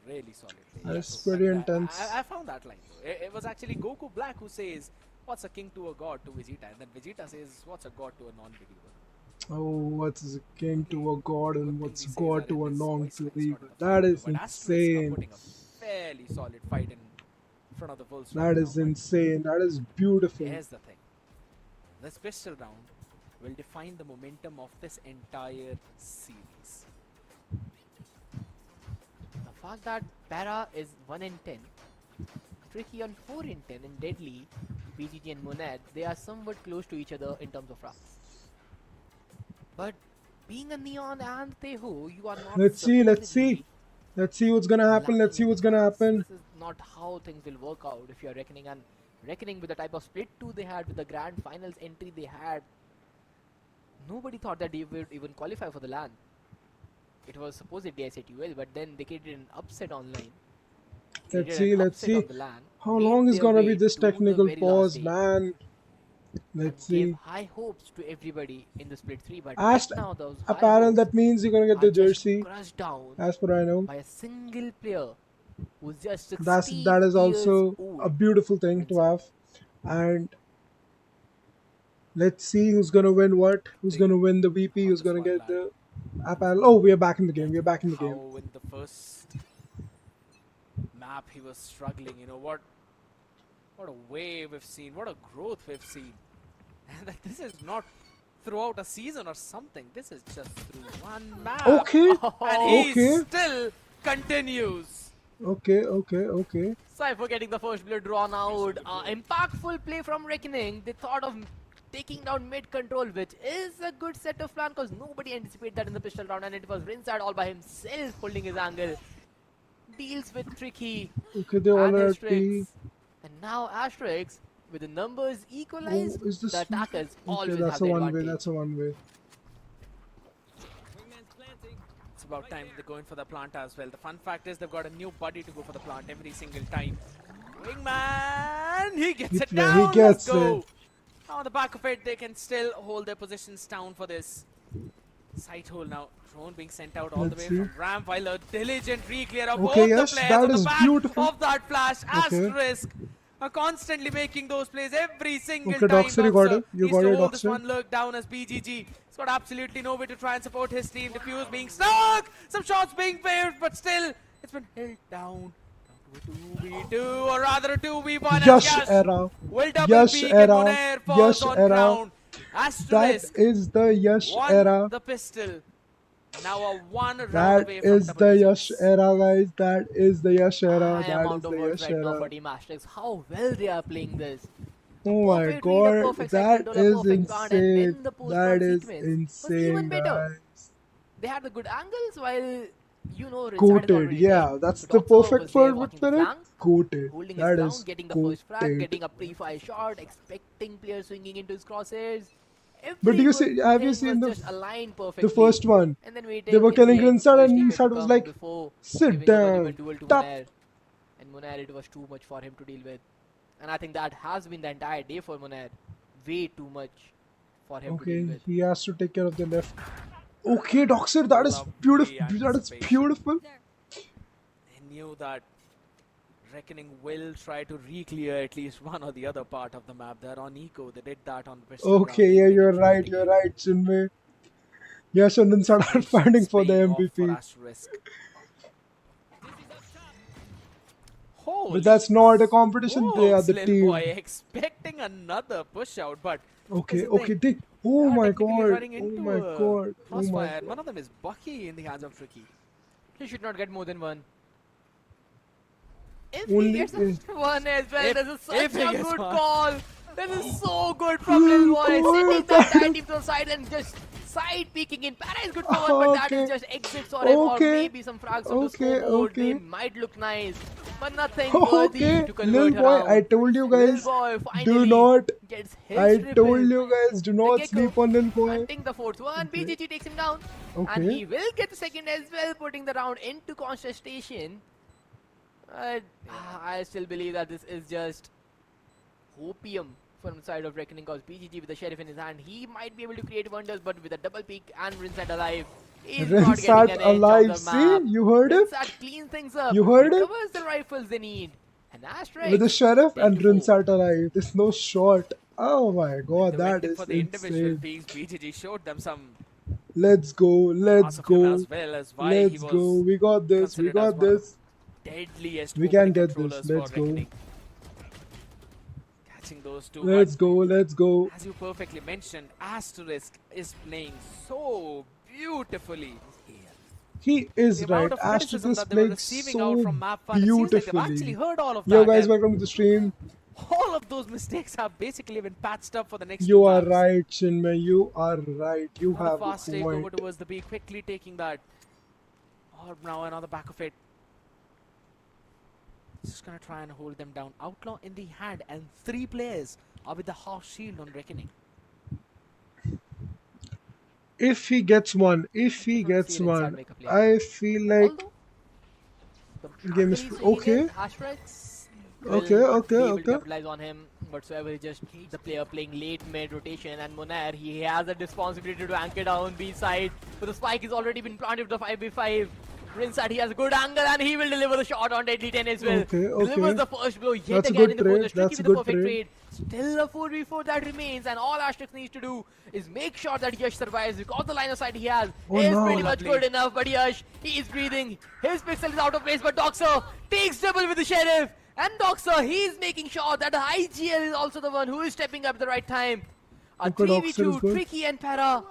really solid play. That's So, pretty I mean, intense. I found that line though. It was actually Goku Black who says, "What's a king to a god?" to Vegeta, and then Vegeta says, "What's a god to a non-believer?" Oh, what's a king to a god and Good what's thing he says god that to a in his voice line, it's non-believer. not That enough is to do, but Asterisk are insane. putting a fairly solid fight in front of the Wolves. That right is now, but insane. That is beautiful. here's the thing. This pistol round will define the momentum of this entire series. The fact that Para is 1 in 10 Tricky on 4 in 10 and Deadly, BGG and Monad, they are somewhat close to each other in terms of runs. But being a Neon and Tehu, you are not Let's see. supposedly Let's see what's gonna happen. Let's see lacking what's in gonna runs. happen. This is not how things will work out if you are Reckoning, and Reckoning with the type of split 2 they had, with the grand finals entry they had. Nobody thought that they would even qualify for the LAN. It was supposedly SATUL, but then they created an upset online. Let's Created an see. upset on the LAN, How made long is their gonna be way this to the technical very last pause, day, man? and Let's gave see. high hopes to everybody in the split 3, but Ast right now those high apparel. hopes That means you're gonna get are the just jersey, crushed down as per I know. by a single player who's just 16 That is years also old. a beautiful thing to have. And let's see who's gonna win what. Who's gonna win the VP? On Who's this gonna one, get lad. the apparel? Oh, we are back in the game. We are back in the How game. in the first map he was struggling. You know what a wave we've seen, what a growth we've seen. And that this is not throughout a season or something. This is just through one map. Okay. And he Okay. still continues. Okay. Cypher getting the first blood drawn out. Impactful play from Reckoning. They thought of taking down mid control, which is a good set of plan because nobody anticipated that in the pistol round, and it was Rinsad all by himself holding his angle. Deals with Tricky Okay, they all and are Asterisk. T. And now Asterisk, with the numbers equalized, Oh, is this? the attackers Okay, always that's have a the one way. advantage. That's a one way. It's about time they're going for the plant as well. The fun fact is they've got a new buddy to go for the plant every single time. Wingman! He gets it Yeah, down! he gets Let's go! it. Now on the back of it, they can still hold their positions down for this. Sight hole now. Drone being sent out all Let's the way see. from ramp while a diligent re-clear of Okay, both yes, the players that on the is back beautiful. of that flash. Okay. Asterisk are constantly making those plays every single Okay, time. Doxer, you got it. You needs got to it, hold this Doxer. one lurk down as BGG. He's got absolutely no way to try and support his team. Diffuse being stuck. Some shots being fired, but still it's been held down. Down to a 2v2 or rather a 2v1. as Yash era. will double Yash peak era. and Munair falls Yash on era. ground. That Asterisk is the Yash won era. the pistol. Now a one round That away from is double the digits. Yash era, guys. That is the Yash era. I am That out is of the words Yash right now era. for Team Asterisk. How well they are playing this. Oh my Perfect read, a god, perfect that second goal, a is perfect guard, and then insane. the post That round is sequence was even insane, better. guys. They had the good angles while Rinsad is Coated, already yeah, dead. that's But the also perfect was there word walking for the it. flank, Coated. holding That his is ground, getting the first frag, coated. getting a pre-fire shot, expecting players swinging into his crosshairs. But do you Every see? Have you thing seen was the just aligned perfectly. the first one? And then waited They were in killing the end Rinsad for and his teammate Rinsad to was come like, before sit giving up a down, given duel to tap. Munair. And Munair, it was too much for him to deal with. And I think that has been the entire day for Munair. Way too much for him to deal Okay, with. he has to take care of the left. Okay, Doxer, that is Lovely beautiful. That is anticipation. beautiful. They knew that Reckoning will try to re-clear at least one or the other part of the map. They're on eco. They did that on pistol round. Okay, They yeah, did you're it right. really You're well. right, Chinmay. Yash and Rinsad are Patience fighting for the paying off for MVP. Asterisk. Holy But that's not a competition. They are smokes, the Lil team. Boy expecting another push out, but Okay, here's the okay, thing. they. Oh They are my technically god. running Oh into my a god. Oh my crossfire. god. One of them is Bucky in the hands of Tricky. He should not get more than one. If Only he gets if- one as well, If- this is if such he a gets good one. call. This is so good from Lil Boy. Oh, Sitting that that entire team to the side and just side peeking in. Para is good for one, but that is Okay. just exits or him, or Okay. maybe some frags on the Okay, scoreboard. They okay. might look nice, but nothing worthy Okay, to Lil convert Boy, around. I told you Lil guys, Boy do finally not. gets his I triple. told you guys, do not Gecko sleep on Lil Boy. Hunting the fourth one, Okay. BGG takes him down. And Okay. he will get the second as well, putting the round into consolidation. I still believe that this is just opium from the side of Reckoning, because BGG with the Sheriff in his hand, he might be able to create wonders, but with a double peak and Rinsad alive, he's not getting Rinsad an alive. edge on the map. See, you heard it? Rinsad cleans things up, You heard it? recovers the rifles they need. And Asterisk, With the Sheriff and 10-4. Rinsad alive. There's no shot. Oh my god, They went that in is for the individual insane. peaks. BGG showed them some Let's go, let's parts of him go. as well as why he Let's was go. We got this. We considered as got one of this. deadliest We can opening get this. controllers Let's for go. Reckoning. Catching those two. Let's but go. Let's go. as you perfectly mentioned, Asterisk is playing so beautifully. He is The right. amount of Asterisk criticism is that they were playing receiving out so from Map Fun, it seems like they've actually beautifully. heard all of that. Yo guys, and welcome to the stream. all of those mistakes have basically been patched up for the next You two are maps. right, Chinmay. You are right. You Another have a fast takeover point. towards the B, quickly taking that. Or now another back of it. Just gonna try and hold them down. Outlaw in the hand, and 3 players are with the half shield on Reckoning. If he gets one, if he Just wanna gets see an inside one, makeup player. I feel like Although, the game angle is he's swinging okay. in, Asterisk will Okay, not okay, be able to okay. capitalize on him whatsoever. He just the player playing late mid rotation, and Monair, he has a responsibility to anchor down B side, but the spike has already been planted with the 5v5. Rinsat, he has a good angle and he will deliver the shot on Deadly 10 as well. Okay, Delivers okay. the first blow yet That's a again good in the trade, corner. Tricky that's a with the good perfect trade. trade. Still a 4v4 that remains, and all Asterisk needs to do is make sure that Yash survives because the line of sight he has is no. pretty much good enough. But Yash, he is breathing. His pixel is out of place, but Doxer takes double with the Sheriff. And Doxer, he's making sure that IGL is also the one who is stepping up at the right time. A Okay, Doxer is 3v2, good. Tricky and Para.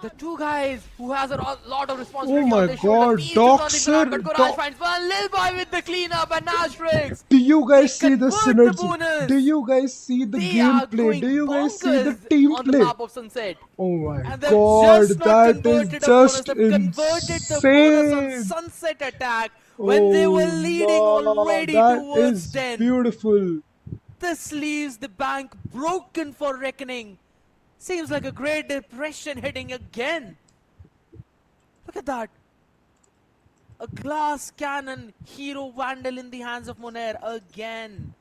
The two guys who has a lot of responsibility Oh my on their shoulders. God, Needs to run into that, but Doxer, Courage finds one little boy with the cleanup and Asterisk. Do you guys They see the convert the synergy? bonus. Do you guys see the They are gameplay? going Do you guys see the bonkers team on the play? map of Sunset. Oh my And they've god, just not that converted is a bonus. just They've converted the bonus on insane. Sunset attack when they were leading already that towards is 10. beautiful. This leaves the bank broken for Reckoning. Seems like a great depression hitting again. Look at that. A glass cannon hero vandal in the hands of Monair again.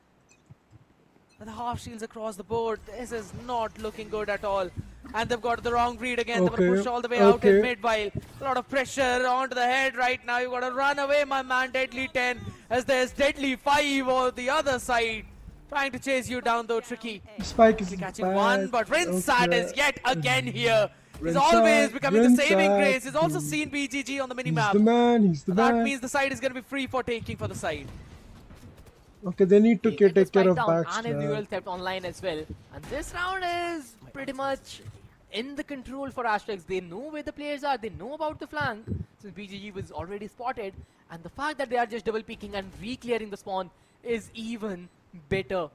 And the half shields across the board. This is not looking good at all. And they've got the wrong read again. They're going to Okay, push all the way out in okay. mid while a lot of pressure onto the head right now. You've got to run away, my man, Deadly 10, as there's Deadly 5 on the other side. Trying to chase you down though, Tricky. Spike is Catching bad. one, but Rinsat Okay. is yet again here. He's Rinsat, always becoming the saving Rinsat. grace. He's also seen BGG on the He's minimap. the man, he's the That man. means the side is going to be free for taking for the side. Okay, they need to He get the take care spike of down and his dual backstab. theft online as well. And this round is pretty much in the control for Asterisk. They know where the players are. They know about the flank since BGG was already spotted. And the fact that they are just double peeking and re-clearing the spawn is even better.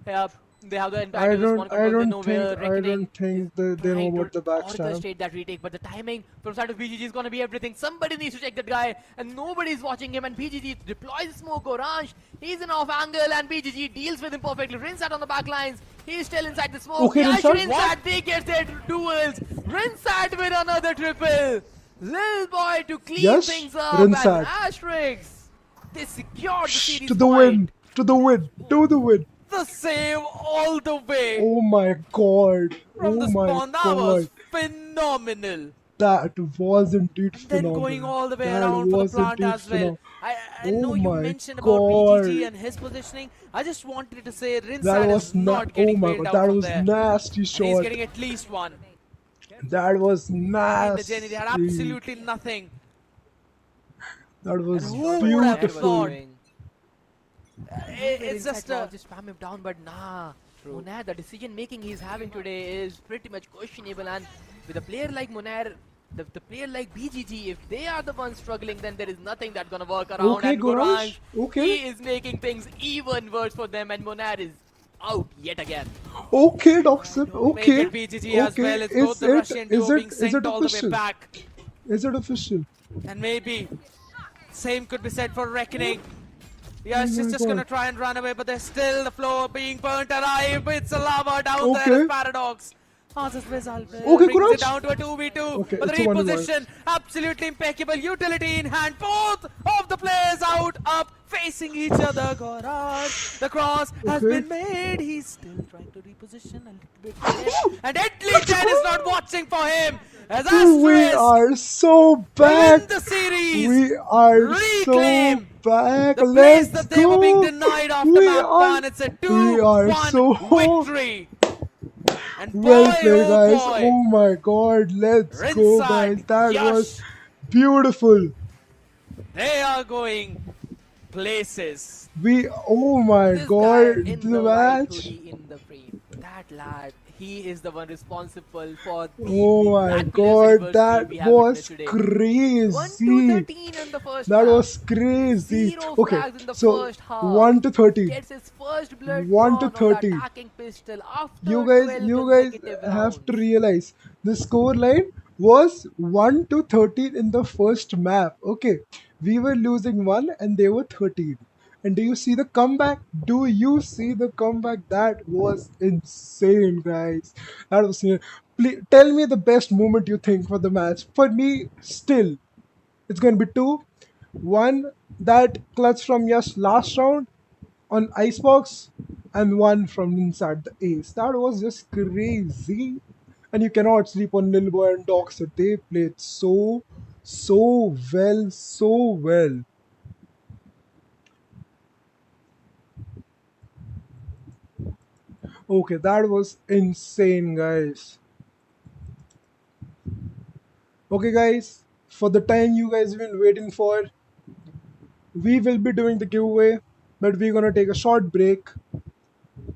They have the entire I spawn don't control. They know where think Reckoning they know trying about to the backstab. orchestrate that retake, but the timing from side of BGG is going to be everything. Somebody needs to check that guy, and nobody's watching him. And BGG deploys the smoke. Orange, he's in off angle, and BGG deals with him perfectly. Rinsat on the back lines. He's still inside the smoke. Okay, Yash Rinsat. Rinsat, they get their duels. Rinsat with another triple. Lil boy to clean Yes, things up. Rinsat. And Asterisk, they secured the series To the point. win, to the win, to the win. The save all the way Oh my god. from the Oh my spawn. That was god. phenomenal. That was indeed Then phenomenal. going all the way That around for the was plant indeed as well. phenomenal. I Oh know you my mentioned about God. BGG and his positioning. I just wanted to say That Rinsat was is not oh getting my bailed god, out that from was there. nasty And he's shot. getting at least one. That was In the nasty. Jenny, they had absolutely nothing. That was And who would have beautiful. thought? Maybe It's just Rinsat a will just spam him down, but nah. Monair, the decision making he's having today is pretty much questionable, and with a player like Monair, the player like BGG, if they are the ones struggling, then there is nothing that's gonna work around. Okay, And Gorange. Okay. he is making things even worse for them, and Monair is out yet again. Okay, Doxer. Make Okay. it BGG as well. It's Is both the Russian duo being is sent it all the way official? back. Is it official? And maybe same could be said for Reckoning. Yeah, Oh she's my just God. gonna try and run away, but there's still the floor being burnt alive. It's a lava down Okay. there. It's Paradox. Answers result. Okay, Brings Courage. it down to a 2v2. Okay, But the it's a 1v1. reposition, absolutely impeccable. Utility in hand. Both of the players out, up, facing each other. Garage. The cross has Okay. been made. He's still trying to reposition a little bit. And Deadly 10 is not watching for him. As We Asterisk are so win back. the series. We are Reclaim so back. the place Let's that they were being go. denied after We map are- one. It's a we are 2-1 so victory. And Well boy, played, oh guys. boy, Oh my god. Let's go, Rinsat, guys. That Yash. was beautiful. they are going places. Oh my This guy god, in the the white match. hoodie in the frame. That lad, he is the one responsible for the Oh my miraculous god, anniversary that we have witnessed was today. 1 to crazy. 13 in the first That map. was crazy. Zero Okay, frags in the so first half. 1 to 13. Gets his first blood 1 to drawn on the 13. attacking pistol You after guys, 12 you guys consecutive have to rounds. realize the score line was 1 to 13 in the first map. Okay, we were losing 1 and they were 13. And do you see the comeback? Do you see the comeback? That was insane, guys. That was insane. Please tell me the best moment you think for the match. For me, still, it's going to be two. One, that clutch from Yash last round on Icebox, and one from inside the ace. That was just crazy. And you cannot sleep on Lilboy and Doxer. They played so well, so well. Okay, that was insane, guys. Okay, guys, for the time you guys have been waiting for, we will be doing the giveaway, but we're gonna take a short break.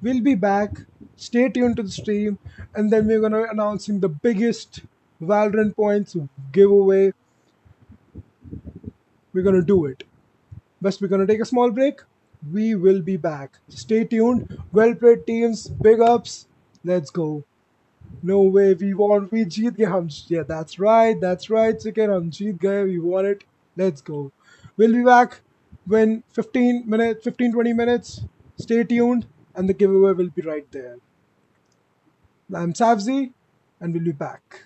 We'll be back. Stay tuned to the stream, and then we're gonna announcing the biggest Valorant points giveaway. We're gonna do it. But we're gonna take a small break. We will be back. Stay tuned. Well played teams. Big ups. Let's go. No way. We won. We jeet gaye hum. Yeah, that's right. That's right. Chicken. Hum jeet gaye. We won it. Let's go. We'll be back when 15 minutes, 15 20 minutes. Stay tuned, and the giveaway will be right there. I'm Savzi, and we'll be back.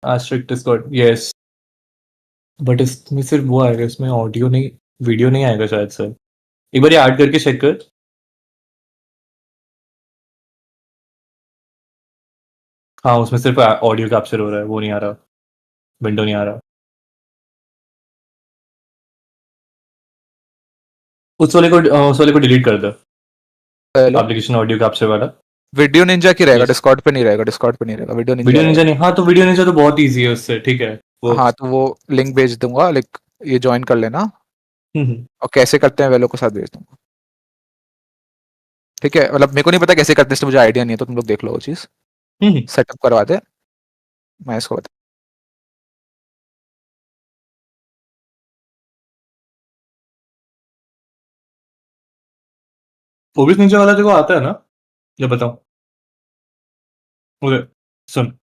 Asterisk Discord, yes. But इसमें सिर्फ वो आएगा, इसमें audio नहीं, video नहीं आएगा शायद sir. एक बार ये ऐड करके चेक कर. हाँ, उसमें सिर्फ ऑडियो कैप्चर हो रहा है, वो नहीं आ रहा, विंडो नहीं आ रहा. उस वाले को डिलीट कर दो, एप्लीकेशन ऑडियो कैप्चर वाला. वीडियो निंजा की रहेगा, Yes. डिस्कॉर्ड पे नहीं रहेगा, डिस्कॉर्ड पे नहीं रहेगा, वीडियो वीडियो निंजा निंजा नहीं. हाँ, तो वीडियो निंजा तो बहुत इजी है उससे, ठीक है. वो हाँ, तो वो लिंक भेज दूंगा, लाइक ये ज्वाइन कर लेना हम्म, और कैसे करते हैं वेलो के साथ भेज दूंगा. ठीक है, मतलब मेरे को नहीं पता कैसे करते हैं, इसलिए मुझे आइडिया नहीं है, तो तुम लोग देख लो वो चीज, हम्म. सेटअप करवा दे, मैं इसको बता. ओबिस निंजा वाला देखो आता है ना, ये बताओ. ओके, सुन.